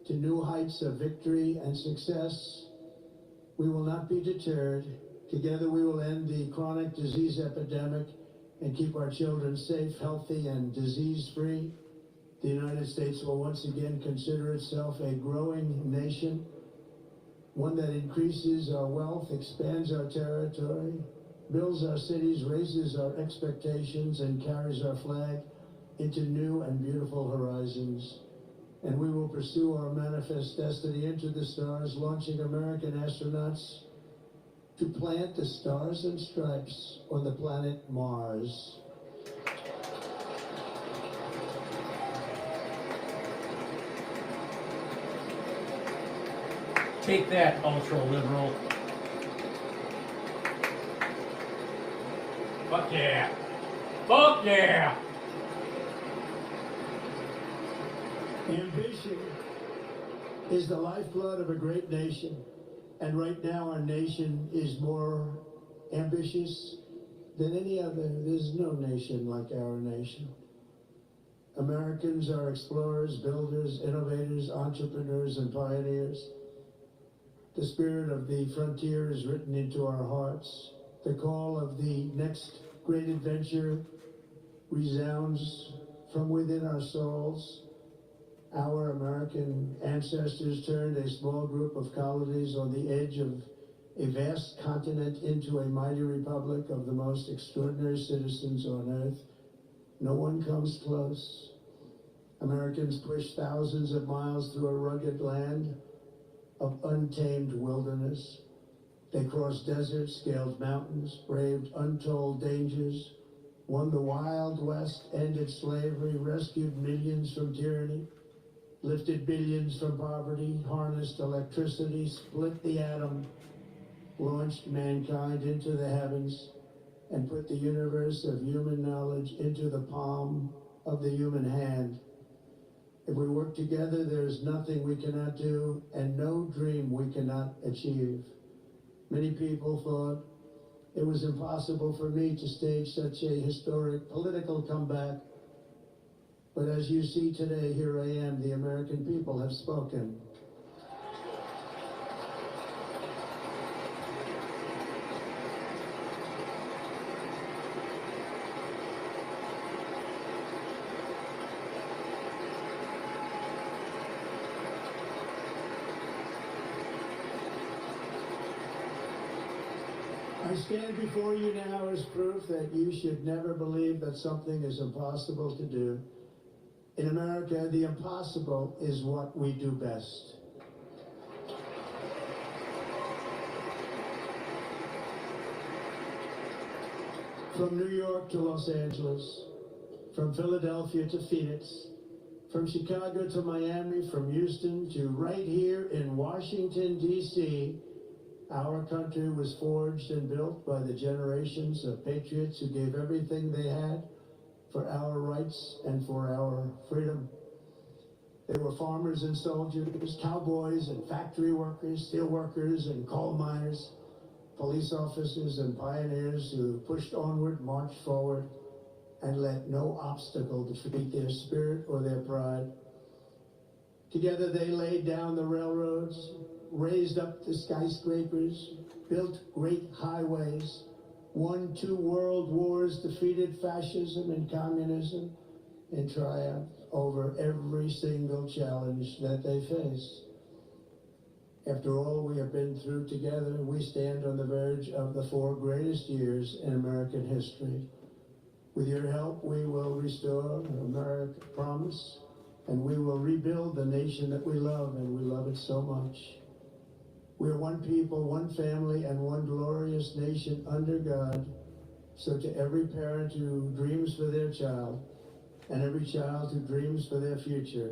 to new heights of victory and success. We will not be deterred. Together we will end the chronic disease epidemic and keep our children safe, healthy, and disease-free. The United States will once again consider itself a growing nation, one that increases our wealth, expands our territory, builds our cities, raises our expectations, and carries our flag into new and beautiful horizons. and we will pursue our manifest destiny into the stars, launching American astronauts to plant the stars and stripes on the planet Mars. Take that, ultra-liberal. Fuck yeah. Fuck yeah! Ambition is the lifeblood of a great nation, and right now our nation is more ambitious than any other. There's no nation like our nation. Americans are explorers, builders, innovators, entrepreneurs, and pioneers. The spirit of the frontier is written into our hearts. The call of the next great adventure resounds from within our souls. Our American ancestors turned a small group of colonies on the edge of a vast continent into a mighty republic of the most extraordinary citizens on earth. No one comes close. Americans pushed thousands of miles through a rugged land of untamed wilderness. They crossed deserts, scaled mountains, braved untold dangers, won the Wild West, ended slavery, rescued millions from tyranny, lifted billions from poverty, harnessed electricity, split the atom, launched mankind into the heavens, and put the universe of human knowledge into the palm of the human hand. If we work together, there is nothing we cannot do, and no dream we cannot achieve. Many people thought it was impossible for me to stage such a historic political comeback. But as you see today, here I am. The American people have spoken. I stand before you now as proof that you should never believe that something is impossible to do. In America, the impossible is what we do best. From New York to Los Angeles, from Philadelphia to Phoenix, from Chicago to Miami, from Houston to right here in Washington, D.C., our country was forged and built by the generations of patriots who gave everything they had for our rights and for our freedom. They were farmers and soldiers, cowboys and factory workers, steel workers and coal miners, police officers and pioneers who pushed onward, marched forward, and let no obstacle defeat their spirit or their pride. Together they laid down the railroads, raised up the skyscrapers, built great highways, won 2 world wars, defeated fascism and communism, and triumphed over every single challenge that they faced. After all we have been through together, we stand on the verge of the 4 greatest years in American history. With your help, we will restore America's promise, and we will rebuild the nation that we love, and we love it so much. We are one people, one family, and one glorious nation under God. So to every parent who dreams for their child, and every child who dreams for their future,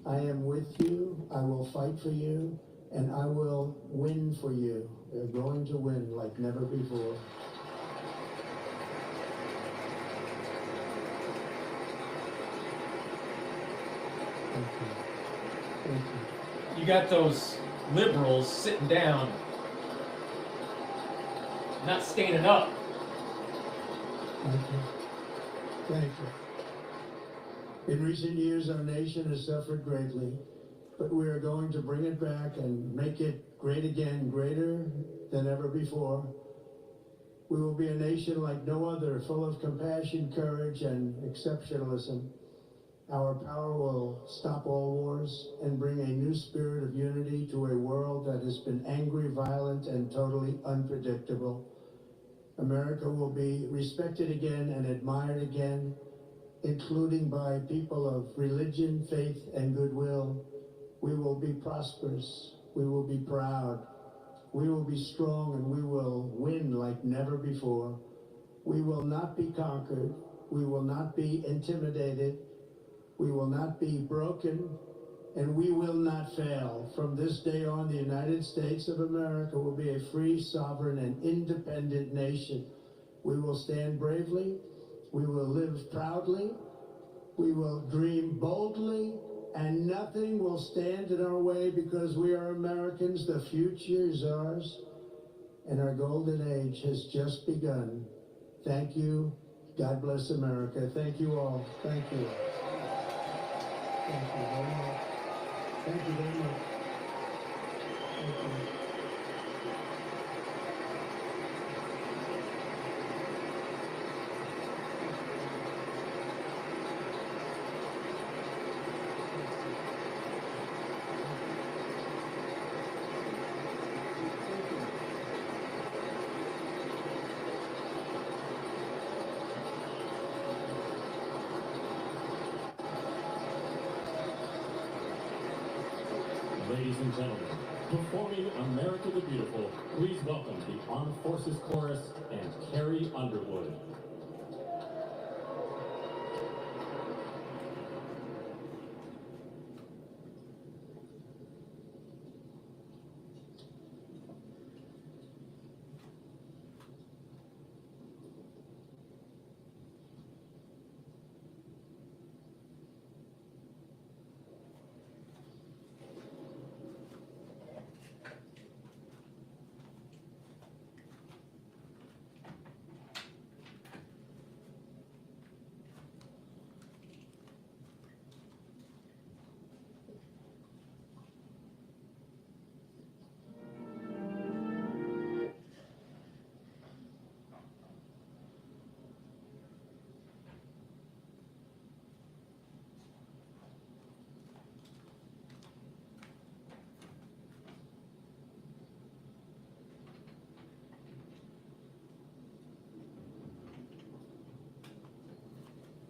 I am with you, I will fight for you, and I will win for you. We're going to win like never before. Thank you. Thank you. You got those liberals sitting down, not standing up. Thank you. Thank you. In recent years, our nation has suffered greatly, but we are going to bring it back and make it great again, greater than ever before. We will be a nation like no other, full of compassion, courage, and exceptionalism. Our power will stop all wars and bring a new spirit of unity to a world that has been angry, violent, and totally unpredictable. America will be respected again and admired again. including by people of religion, faith, and goodwill, we will be prosperous, we will be proud, we will be strong, and we will win like never before. We will not be conquered, we will not be intimidated, we will not be broken, and we will not fail. From this day on, the United States of America will be a free, sovereign, and independent nation. We will stand bravely, we will live proudly, we will dream boldly, and nothing will stand in our way because we are Americans. The future is ours, and our golden age has just begun. Thank you. God bless America. Thank you all. Thank you. Thank you very much. Thank you very much. Thank you. Ladies and gentlemen, performing America the Beautiful, please welcome the Armed Forces Chorus and Carrie Underwood.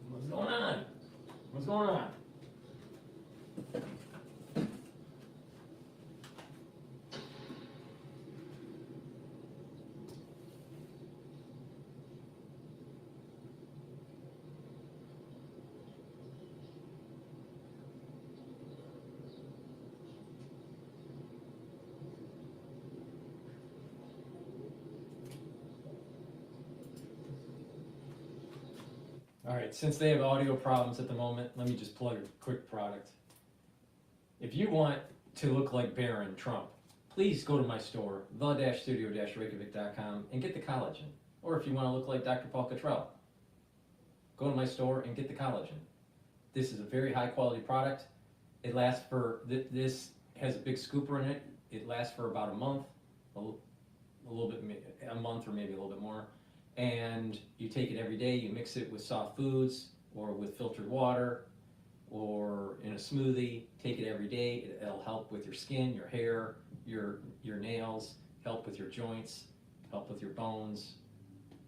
What's going on? What's going on? All right, since they have audio problems at the moment, let me just plug a quick product. If you want to look like Barron Trump, please go to my store, the-studio-reykjavik.com, and get the collagen. Or if you want to look like DrPaulCottrell, go to my store and get the collagen. This is a very high quality product. It lasts for, this has a big scooper in it. It lasts for about a month, a little bit, a month or maybe a little bit more. And you take it every day, you mix it with soft foods or with filtered water or in a smoothie. Take it every day. It'll help with your skin, your hair, your nails, help with your joints, help with your bones,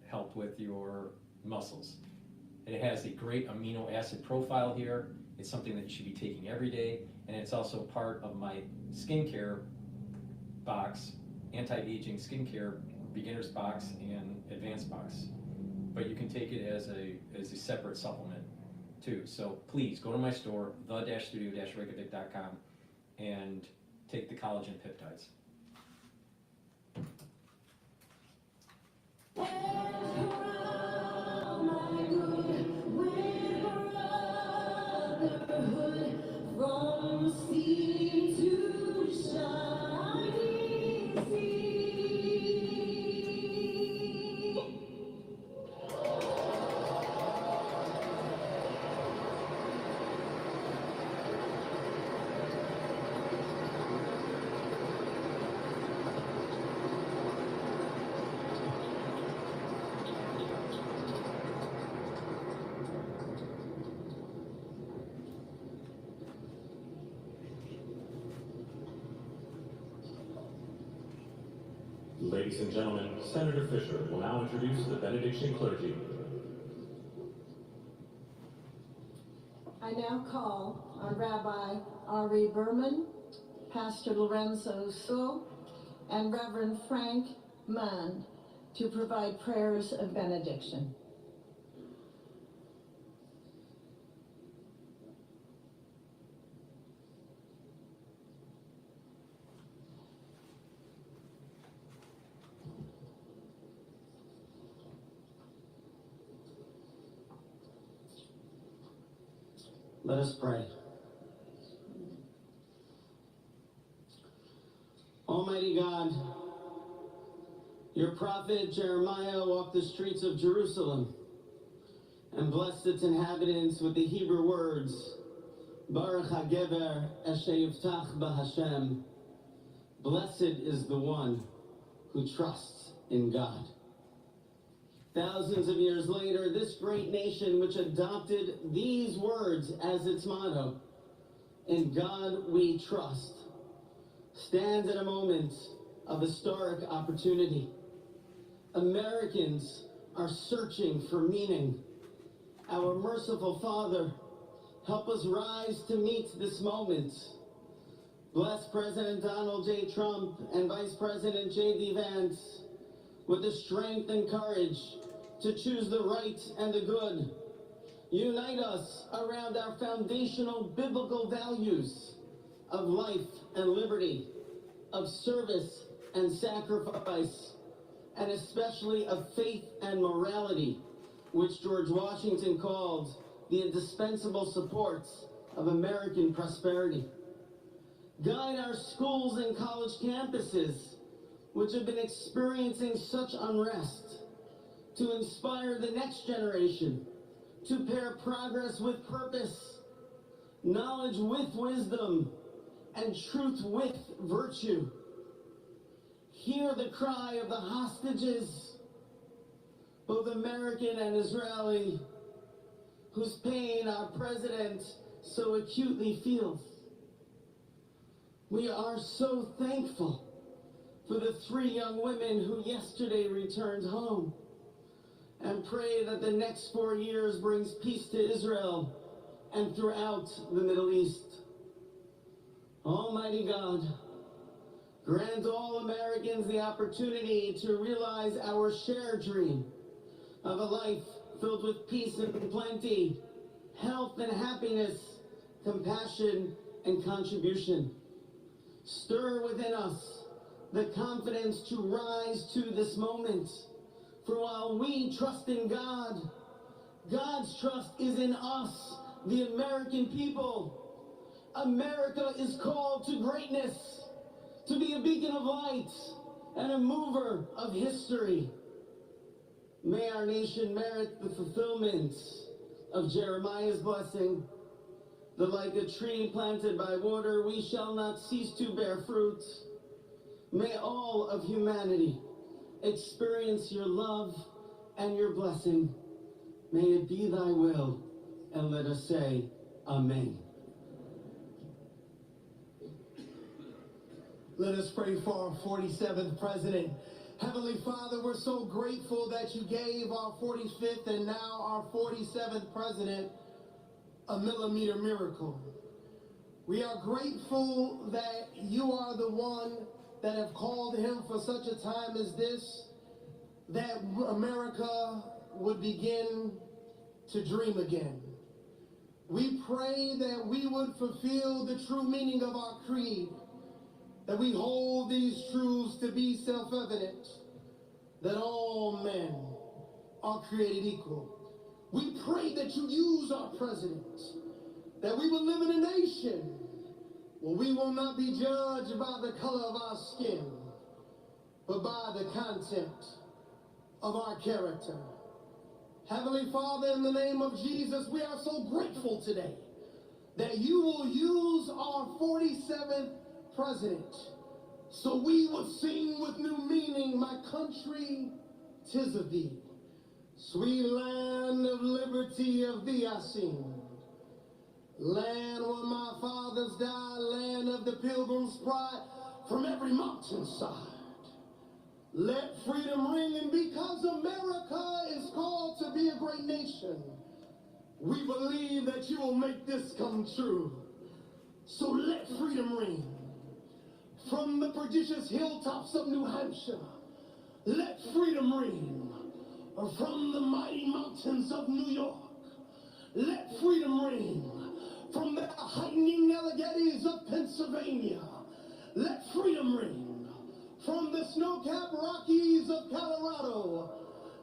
help with your muscles. It has a great amino acid profile here. It's something that you should be taking every day, and it's also part of my skincare box, anti-aging skincare beginner's box and advanced box. But you can take it as a separate supplement too. So please go to my store, the-studio-reykjavik.com, and take the collagen peptides. From sea to shining sea. Ladies and gentlemen, Senator Fisher will now introduce the benediction clergy. I now call on Rabbi Ari Berman, Pastor Lorenzo So, and Reverend Frank Mann to provide prayers of benediction. Let us pray. Almighty God, your prophet Jeremiah walked the streets of Jerusalem and blessed its inhabitants with the Hebrew words, Baruch HaGever Asher Yivtach BaHashem. Blessed is the one who trusts in God. Thousands of years later, this great nation, which adopted these words as its motto, "In God we trust," stands at a moment of historic opportunity. Americans are searching for meaning. Our merciful Father, help us rise to meet this moment. Bless President Donald J. Trump and Vice President J.D. Vance with the strength and courage to choose the right and the good. Unite us around our foundational biblical values of life and liberty, of service and sacrifice, and especially of faith and morality, which George Washington called the indispensable supports of American prosperity. Guide our schools and college campuses, which have been experiencing such unrest, to inspire the next generation, to pair progress with purpose, knowledge with wisdom, and truth with virtue. Hear the cry of the hostages, both American and Israeli, whose pain our president so acutely feels. We are so thankful for the 3 young women who yesterday returned home, and pray that the next 4 years brings peace to Israel and throughout the Middle East. Almighty God, grant all Americans the opportunity to realize our shared dream of a life filled with peace and plenty, health and happiness, compassion and contribution. Stir within us the confidence to rise to this moment. For while we trust in God, God's trust is in us, the American people. America is called to greatness, to be a beacon of light and a mover of history. May our nation merit the fulfillment of Jeremiah's blessing, that like a tree planted by water, we shall not cease to bear fruit. May all of humanity experience your love and your blessing. May it be thy will, and let us say, Amen. Let us pray for our 47th president. Heavenly Father, we're so grateful that you gave our 45th and now our 47th president a millimeter miracle. We are grateful that you are the one that have called him for such a time as this, that America would begin to dream again. We pray that we would fulfill the true meaning of our creed, that we hold these truths to be self-evident, that all men are created equal. We pray that you use our president, that we will live in a nation where we will not be judged by the color of our skin, but by the content of our character. Heavenly Father, in the name of Jesus, we are so grateful today that you will use our 47th president, so we would sing with new meaning, my country, 'tis of thee. Sweet land of liberty, of thee I sing. Land where my fathers died, land of the pilgrim's pride, from every mountainside. Let freedom ring, and because America is called to be a great nation, We believe that you will make this come true. So let freedom ring. From the prodigious hilltops of New Hampshire, let freedom ring. From the mighty mountains of New York, let freedom ring. From the heightening Alleghenies of Pennsylvania, let freedom ring. From the snow-capped Rockies of Colorado,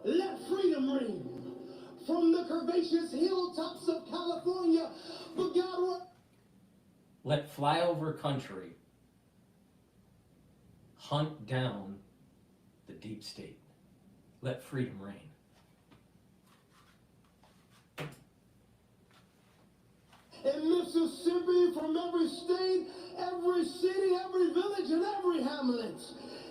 let freedom ring. From the curvaceous hilltops of California, but God will... Let flyover country hunt down the deep state. Let freedom reign. In Mississippi, from every state, every city, every village, and every hamlet.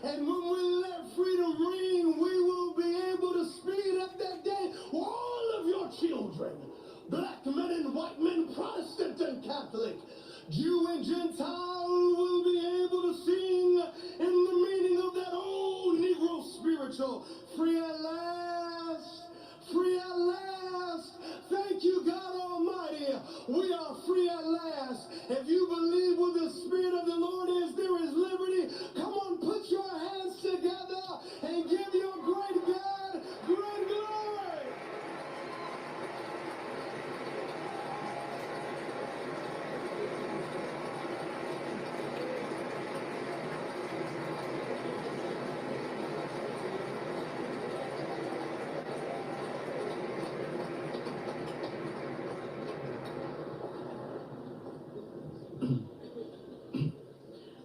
And when we let freedom ring, we will be able to speed up that day. All of your children, black men and white men, Protestant and Catholic, Jew and Gentile, will be able to sing in the meaning of that old Negro spiritual. Free at last, free at last. Thank you, God Almighty. We are free at last. If you believe what the Spirit of the Lord is, there is liberty. Come on, put your hands together and give your great God great glory.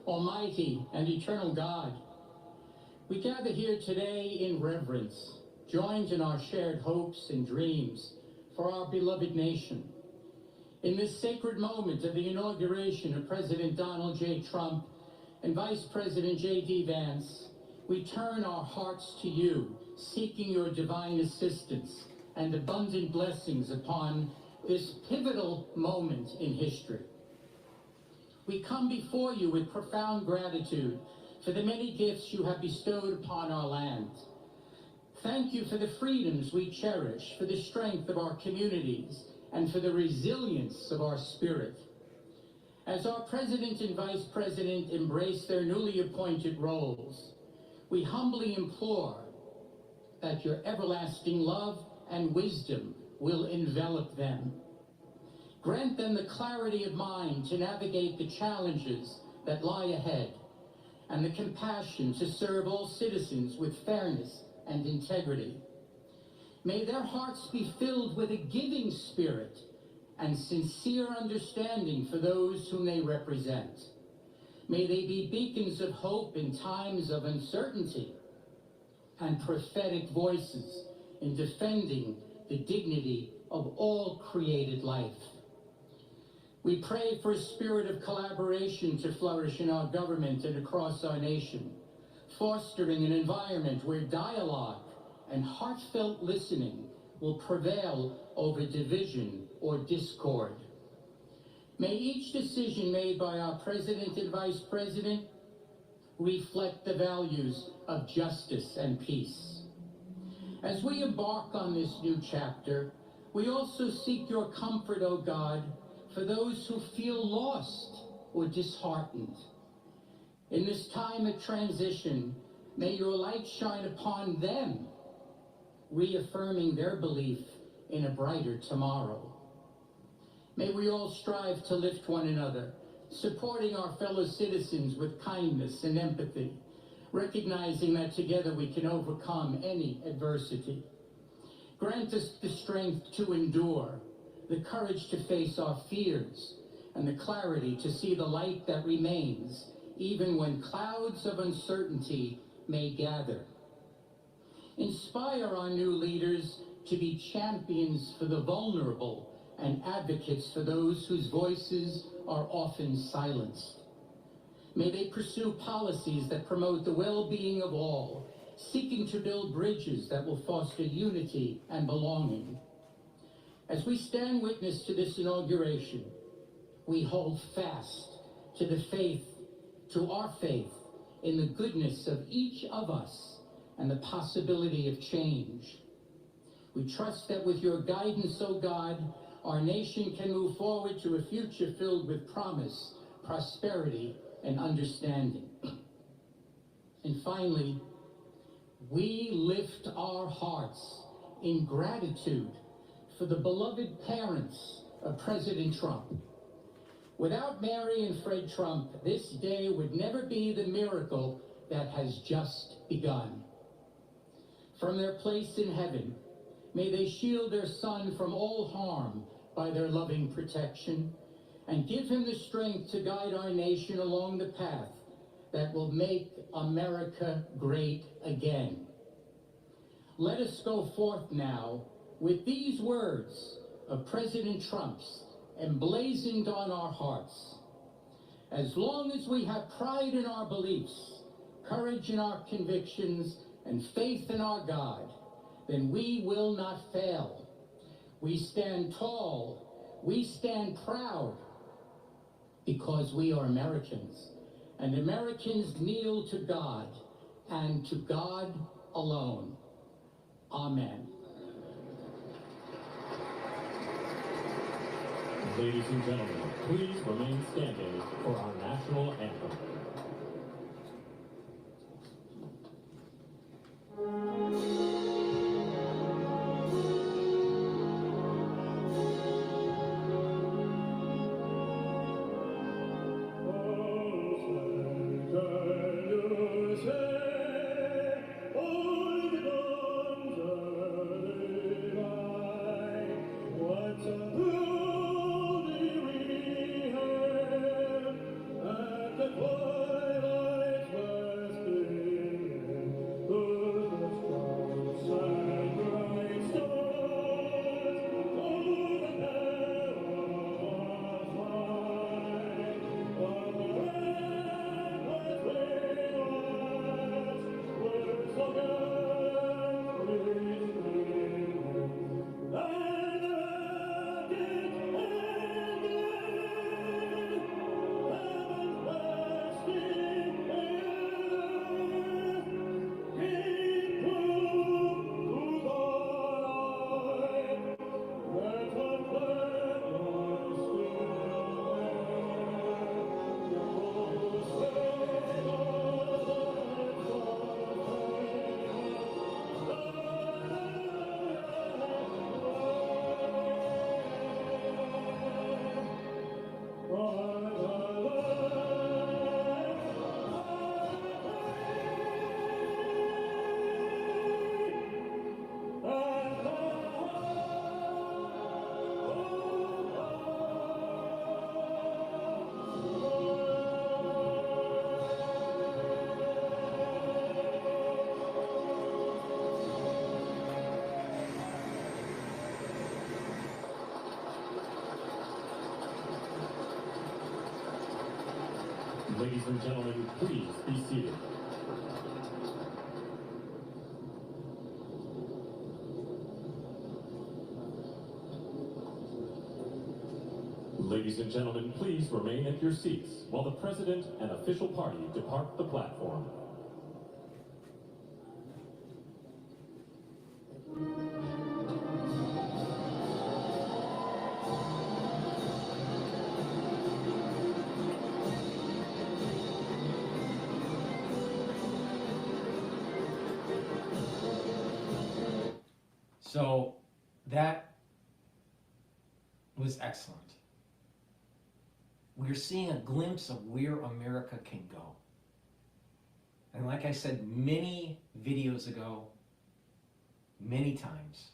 Almighty and eternal God, we gather here today in reverence, joined in our shared hopes and dreams for our beloved nation. In this sacred moment of the inauguration of President Donald J. Trump and Vice President J.D. Vance, we turn our hearts to you, seeking your divine assistance and abundant blessings upon this pivotal moment in history. We come before you with profound gratitude for the many gifts you have bestowed upon our land. Thank you for the freedoms we cherish, for the strength of our communities, and for the resilience of our spirit. As our President and Vice President embrace their newly appointed roles, we humbly implore that your everlasting love and wisdom will envelop them. Grant them the clarity of mind to navigate the challenges that lie ahead, and the compassion to serve all citizens with fairness and integrity. May their hearts be filled with a giving spirit and sincere understanding for those whom they represent. May they be beacons of hope in times of uncertainty and prophetic voices in defending the dignity of all created life. We pray for a spirit of collaboration to flourish in our government and across our nation, fostering an environment where dialogue and heartfelt listening will prevail over division or discord. May each decision made by our President and Vice President reflect the values of justice and peace. As we embark on this new chapter, we also seek your comfort, O God, for those who feel lost or disheartened. In this time of transition, may your light shine upon them, reaffirming their belief in a brighter tomorrow. May we all strive to lift one another, supporting our fellow citizens with kindness and empathy, recognizing that together we can overcome any adversity. Grant us the strength to endure, the courage to face our fears, and the clarity to see the light that remains, even when clouds of uncertainty may gather. Inspire our new leaders to be champions for the vulnerable and advocates for those whose voices are often silenced. May they pursue policies that promote the well-being of all, seeking to build bridges that will foster unity and belonging. As we stand witness to this inauguration, we hold fast to our faith in the goodness of each of us and the possibility of change. We trust that with your guidance, O God, our nation can move forward to a future filled with promise, prosperity, and understanding. And finally, we lift our hearts in gratitude for the beloved parents of President Trump. Without Mary and Fred Trump, this day would never be the miracle that has just begun. From their place in heaven, may they shield their son from all harm by their loving protection, and give him the strength to guide our nation along the path that will make America great again. Let us go forth now with these words of President Trump's emblazoned on our hearts. As long as we have pride in our beliefs, courage in our convictions, and faith in our God, then we will not fail. We stand tall, we stand proud, because we are Americans, and Americans kneel to God, and to God alone. Amen. Ladies and gentlemen, please remain standing for our national anthem. Ladies and gentlemen, please be seated. Ladies and gentlemen, please remain at your seats while the President and official party depart the platform. So that was excellent. We're seeing a glimpse of where America can go. And like I said many videos ago, many times,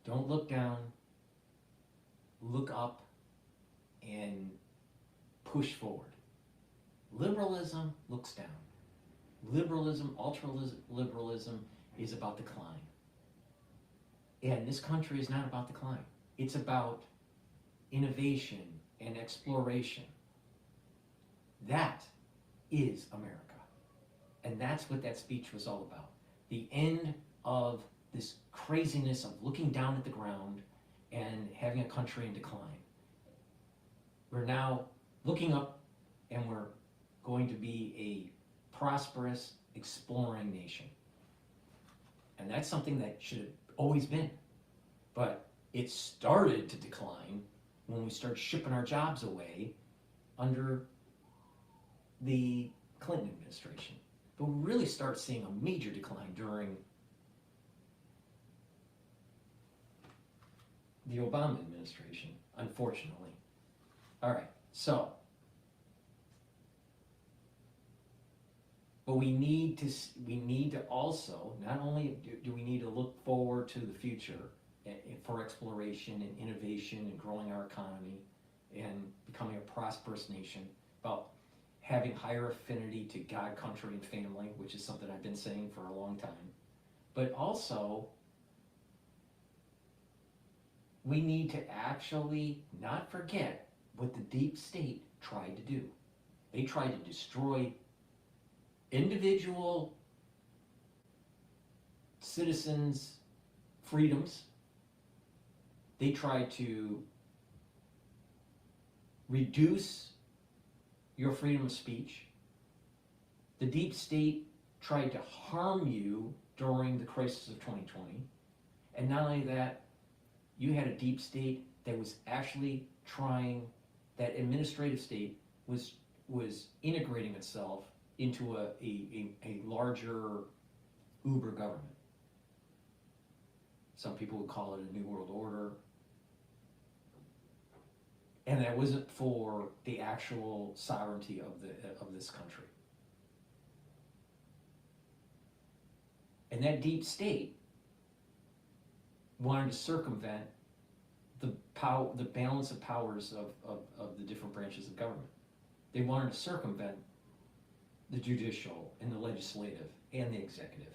don't look down, look up, and push forward. Liberalism looks down. Liberalism, ultra-liberalism, is about decline. And this country is not about decline. It's about innovation and exploration. That is America. And that's what that speech was all about. The end of this craziness of looking down at the ground and having a country in decline. We're now looking up, and we're going to be a prosperous, exploring nation. And that's something that should have always been. But It started to decline when we started shipping our jobs away under the Clinton administration. But we really start seeing a major decline during the Obama administration, unfortunately. All right, so, but we need to also, not only do we need to look forward to the future for exploration and innovation and growing our economy and becoming a prosperous nation, about having higher affinity to God, country, and family, which is something I've been saying for a long time, but also we need to actually not forget what the deep state tried to do. They tried to destroy individual citizens' freedoms. They tried to reduce your freedom of speech. The deep state tried to harm you during the crisis of 2020. And not only that, you had a deep state that was actually trying, that administrative state was integrating itself into a larger uber government. Some people would call it a new world order. And that wasn't for the actual sovereignty of this country. And that deep state wanted to circumvent the balance of powers of the different branches of government. They wanted to circumvent the judicial and the legislative and the executive.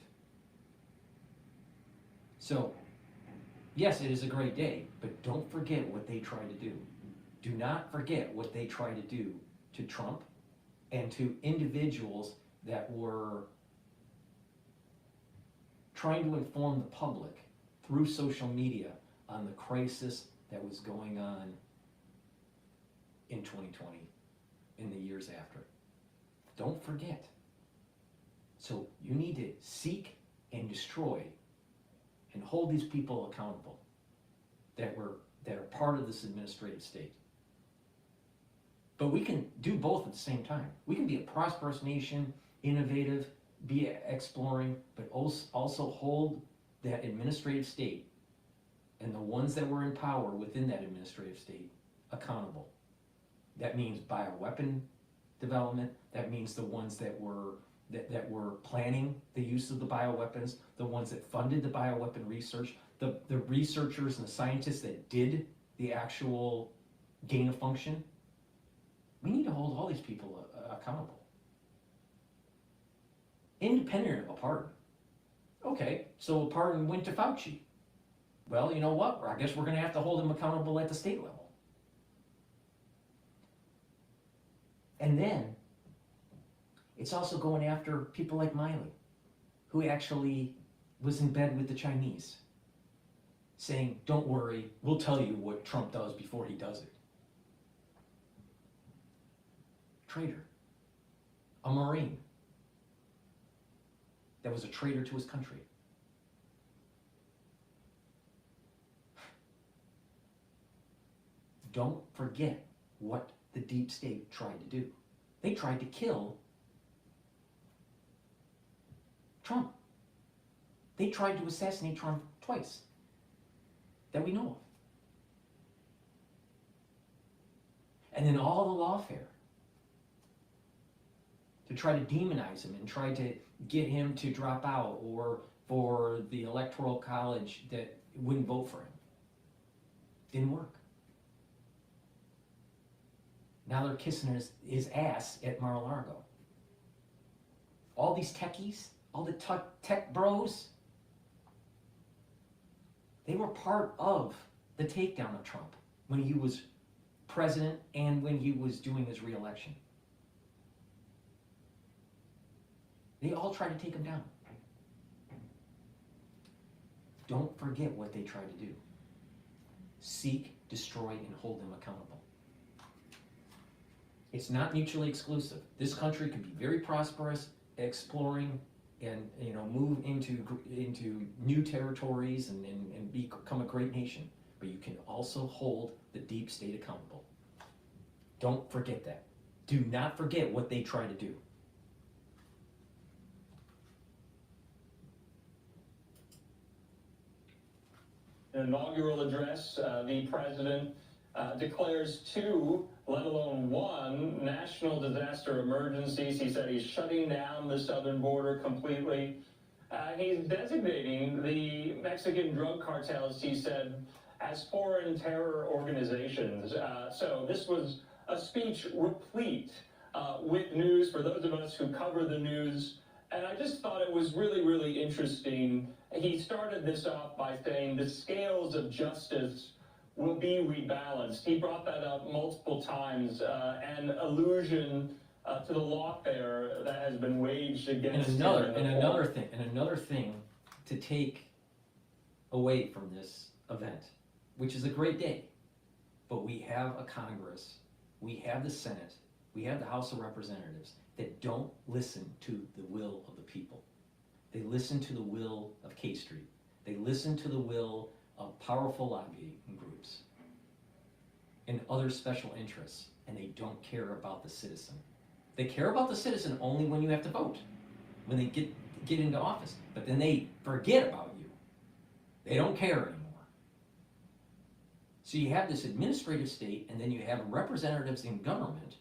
So, yes, it is a great day, but don't forget what they tried to do. Do not forget what they tried to do to Trump and to individuals that were trying to inform the public through social media on the crisis that was going on in 2020, in the years after. Don't forget. So you need to seek and destroy and hold these people accountable that are part of this administrative state. But we can do both at the same time. We can be a prosperous nation, innovative, be exploring, but also hold that administrative state and the ones that were in power within that administrative state accountable. That means bioweapon development. That means the ones that were planning the use of the bioweapons, the ones that funded the bioweapon research, the researchers and the scientists that did the actual gain of function. We need to hold all these people accountable, independent of a pardon. Okay, so a pardon went to Fauci. Well, you know what? I guess we're going to have to hold him accountable at the state level. And then it's also going after people like Miley, who actually was in bed with the Chinese, saying, don't worry, we'll tell you what Trump does before he does it. Traitor. A Marine that was a traitor to his country. Don't forget what the deep state tried to do. They tried to kill Trump. They tried to assassinate Trump twice, that we know of. And then all the lawfare to try to demonize him and try to get him to drop out, or for the Electoral College that wouldn't vote for him. Didn't work. Now they're kissing his ass at Mar-a-Lago. All these techies, all the tech bros, they were part of the takedown of Trump when he was president and when he was doing his re-election. They all tried to take him down. Don't forget what they tried to do. Seek, destroy, and hold them accountable. It's not mutually exclusive. This country can be very prosperous, exploring, and move into new territories and become a great nation. but you can also hold the deep state accountable. Don't forget that. Do not forget what they try to do. Inaugural address, the president declares 2, let alone 1, national disaster emergencies. He said he's shutting down the southern border completely. He's designating the Mexican drug cartels, he said, as foreign terror organizations. So this was a speech replete with news for those of us who cover the news. And I just thought it was really, really interesting. He started this off by saying the scales of justice will be rebalanced. He brought that up multiple times, an allusion to the lawfare that has been waged against him. Another thing to take away from this event, which is a great day, but we have a Congress, we have the Senate, we have the House of Representatives that don't listen to the will of the people. They listen to the will of K Street. They listen to the will of powerful lobbying groups and other special interests, and they don't care about the citizen. They care about the citizen only when you have to vote, when they get into office, but then they forget about you. They don't care anymore. So you have this administrative state, and then you have representatives in government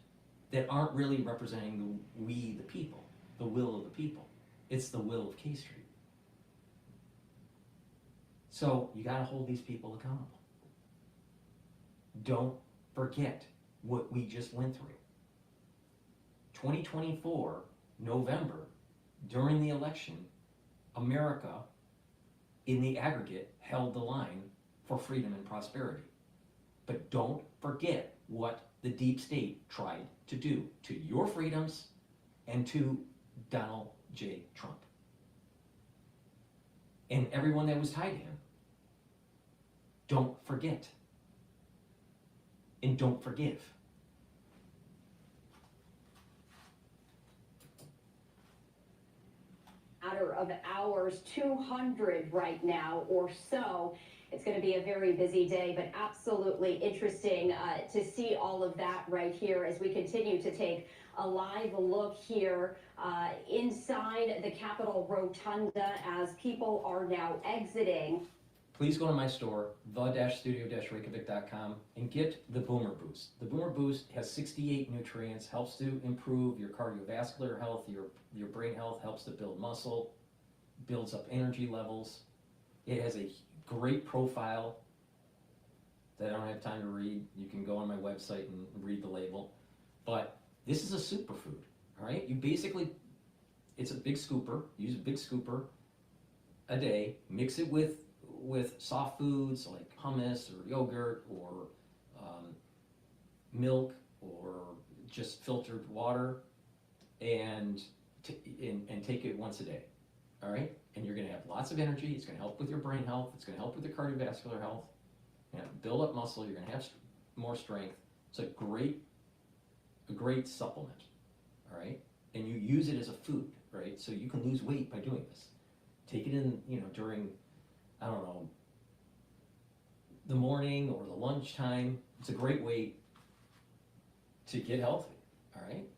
that aren't really representing we, the people, the will of the people. It's the will of K Street. So you gotta hold these people accountable. Don't forget what we just went through. 2024, November, during the election, America, in the aggregate, held the line for freedom and prosperity. But don't forget what the deep state tried to do to your freedoms and to Donald J. Trump. And everyone that was tied to him. Don't forget. And don't forgive. Matter of hours, 200 right now or so. It's going to be a very busy day, but absolutely interesting to see all of that right here as we continue to take a live look here inside the Capitol Rotunda as people are now exiting. Please go to my store, the-studio-reykjavik.com, and get the Boomer Boost. The Boomer Boost has 68 nutrients, helps to improve your cardiovascular health, your brain health, helps to build muscle, builds up energy levels. It has a great profile that I don't have time to read. You can go on my website and read the label. But this is a superfood, all right? You basically, it's a big scooper. Use a big scooper a day. Mix it with soft foods like hummus or yogurt or milk or just filtered water, and take it once a day, all right? And you're going to have lots of energy. It's going to help with your brain health. It's going to help with your cardiovascular health. You're going to build up muscle. You're going to have more strength. It's a great supplement, all right? And you use it as a food, right? So you can lose weight by doing this. Take it in, during, I don't know, the morning or the lunchtime. It's a great way to get healthy, all right?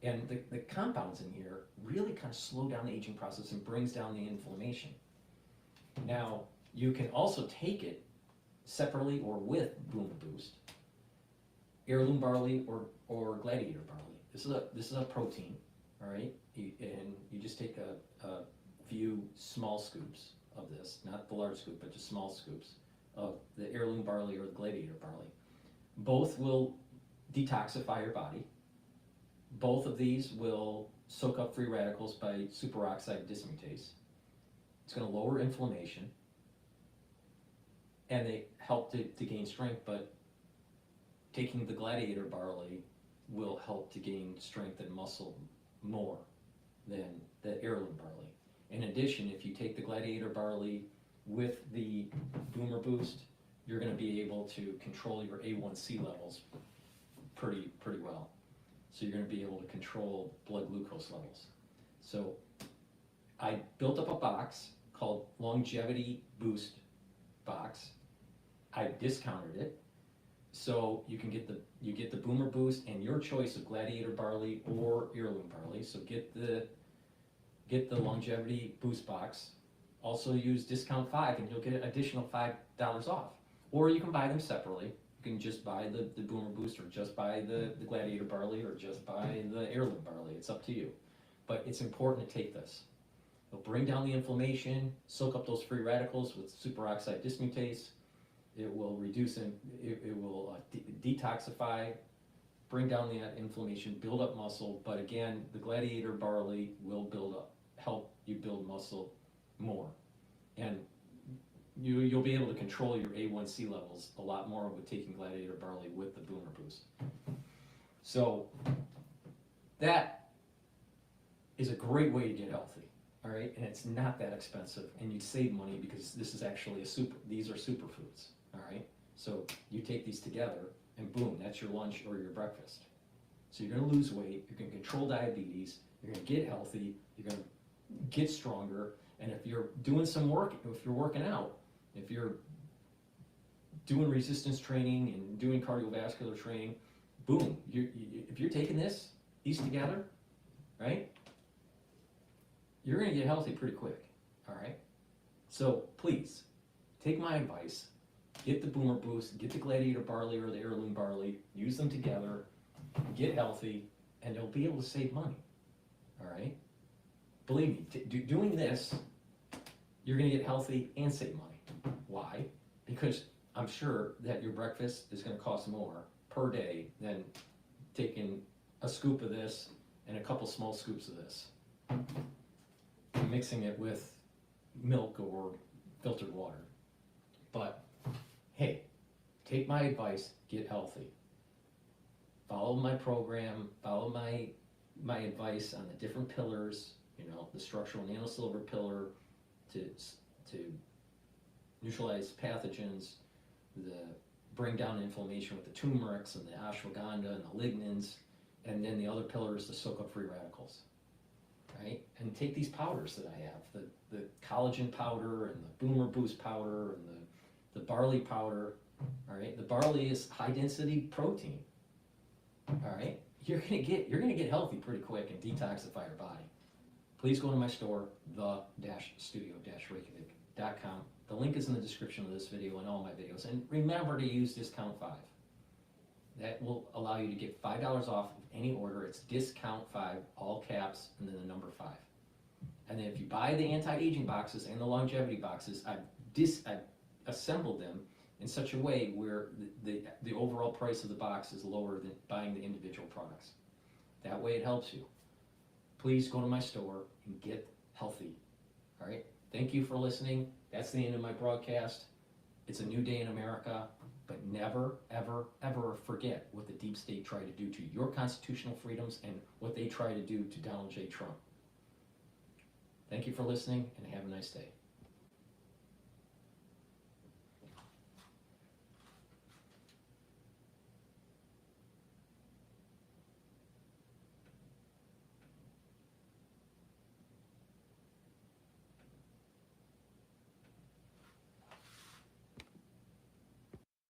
And the compounds in here really kind of slow down the aging process and brings down the inflammation. Now, you can also take it separately or with Boomer Boost, heirloom barley or gladiator barley. This is a protein, all right? And you just take a few small scoops of this, not the large scoop, but just small scoops of the heirloom barley or the gladiator barley. Both will detoxify your body. Both of these will soak up free radicals by superoxide dismutase. It's going to lower inflammation, and they help to gain strength, but taking the gladiator barley will help to gain strength and muscle more than the heirloom barley. In addition, if you take the gladiator barley with the Boomer Boost, you're going to be able to control your A1C levels pretty well. So you're going to be able to control blood glucose levels. So I built up a box called Longevity Boost box. I discounted it. So you can get the Boomer Boost and your choice of Gladiator barley or heirloom barley. So get the longevity boost box. Also use discount 5 and you'll get an additional $5 off. Or you can buy them separately. You can just buy the Boomer Boost or just buy the Gladiator barley or just buy the heirloom barley. It's up to you. But it's important to take this. It'll bring down the inflammation, soak up those free radicals with superoxide dismutase. It will reduce and it will detoxify, bring down the inflammation, build up muscle. But again, the Gladiator barley will help you build muscle more, and you'll be able to control your A1C levels a lot more with taking Gladiator barley with the Boomer Boost. So that is a great way to get healthy. All right, and it's not that expensive, and you save money because this is actually these are superfoods. All right, so you take these together, and boom, that's your lunch or your breakfast. So you're going to lose weight, you're going to control diabetes, you're going to get healthy, you're going to get stronger, and if you're doing some work, if you're working out, if you're doing resistance training and doing cardiovascular training, boom, if you're taking these together, right? You're going to get healthy pretty quick, all right? So please, take my advice, get the Boomer Boost, get the Gladiator barley or the heirloom barley, use them together, get healthy, and you'll be able to save money, all right? Believe me, doing this, you're going to get healthy and save money. Why? Because I'm sure that your breakfast is going to cost more per day than taking a scoop of this and a couple small scoops of this, mixing it with milk or filtered water. But hey, take my advice, get healthy. Follow my program, follow my advice on the different pillars, the structural nanosilver pillar to neutralize pathogens, bring down inflammation with the turmerics and the ashwagandha and the lignans, and then the other pillar is to soak up free radicals. Right? And take these powders that I have, the collagen powder and the Boomer Boost powder and the barley powder. All right, the barley is high density protein. All right, you're gonna get healthy pretty quick and detoxify your body. Please go to my store, the-studio-reykjavik.com. The link is in the description of this video and all my videos. And remember to use discount 5. That will allow you to get $5 off of any order. It's discount 5, all caps, and then the number 5. And then if you buy the anti-aging boxes and the longevity boxes, I've assembled them in such a way where the overall price of the box is lower than buying the individual products. That way it helps you. Please go to my store and get healthy. All right? Thank you for listening. That's the end of my broadcast. It's a new day in America. But never, ever, ever forget what the deep state tried to do to your constitutional freedoms and what they try to do to Donald J. Trump. Thank you for listening, and have a nice day.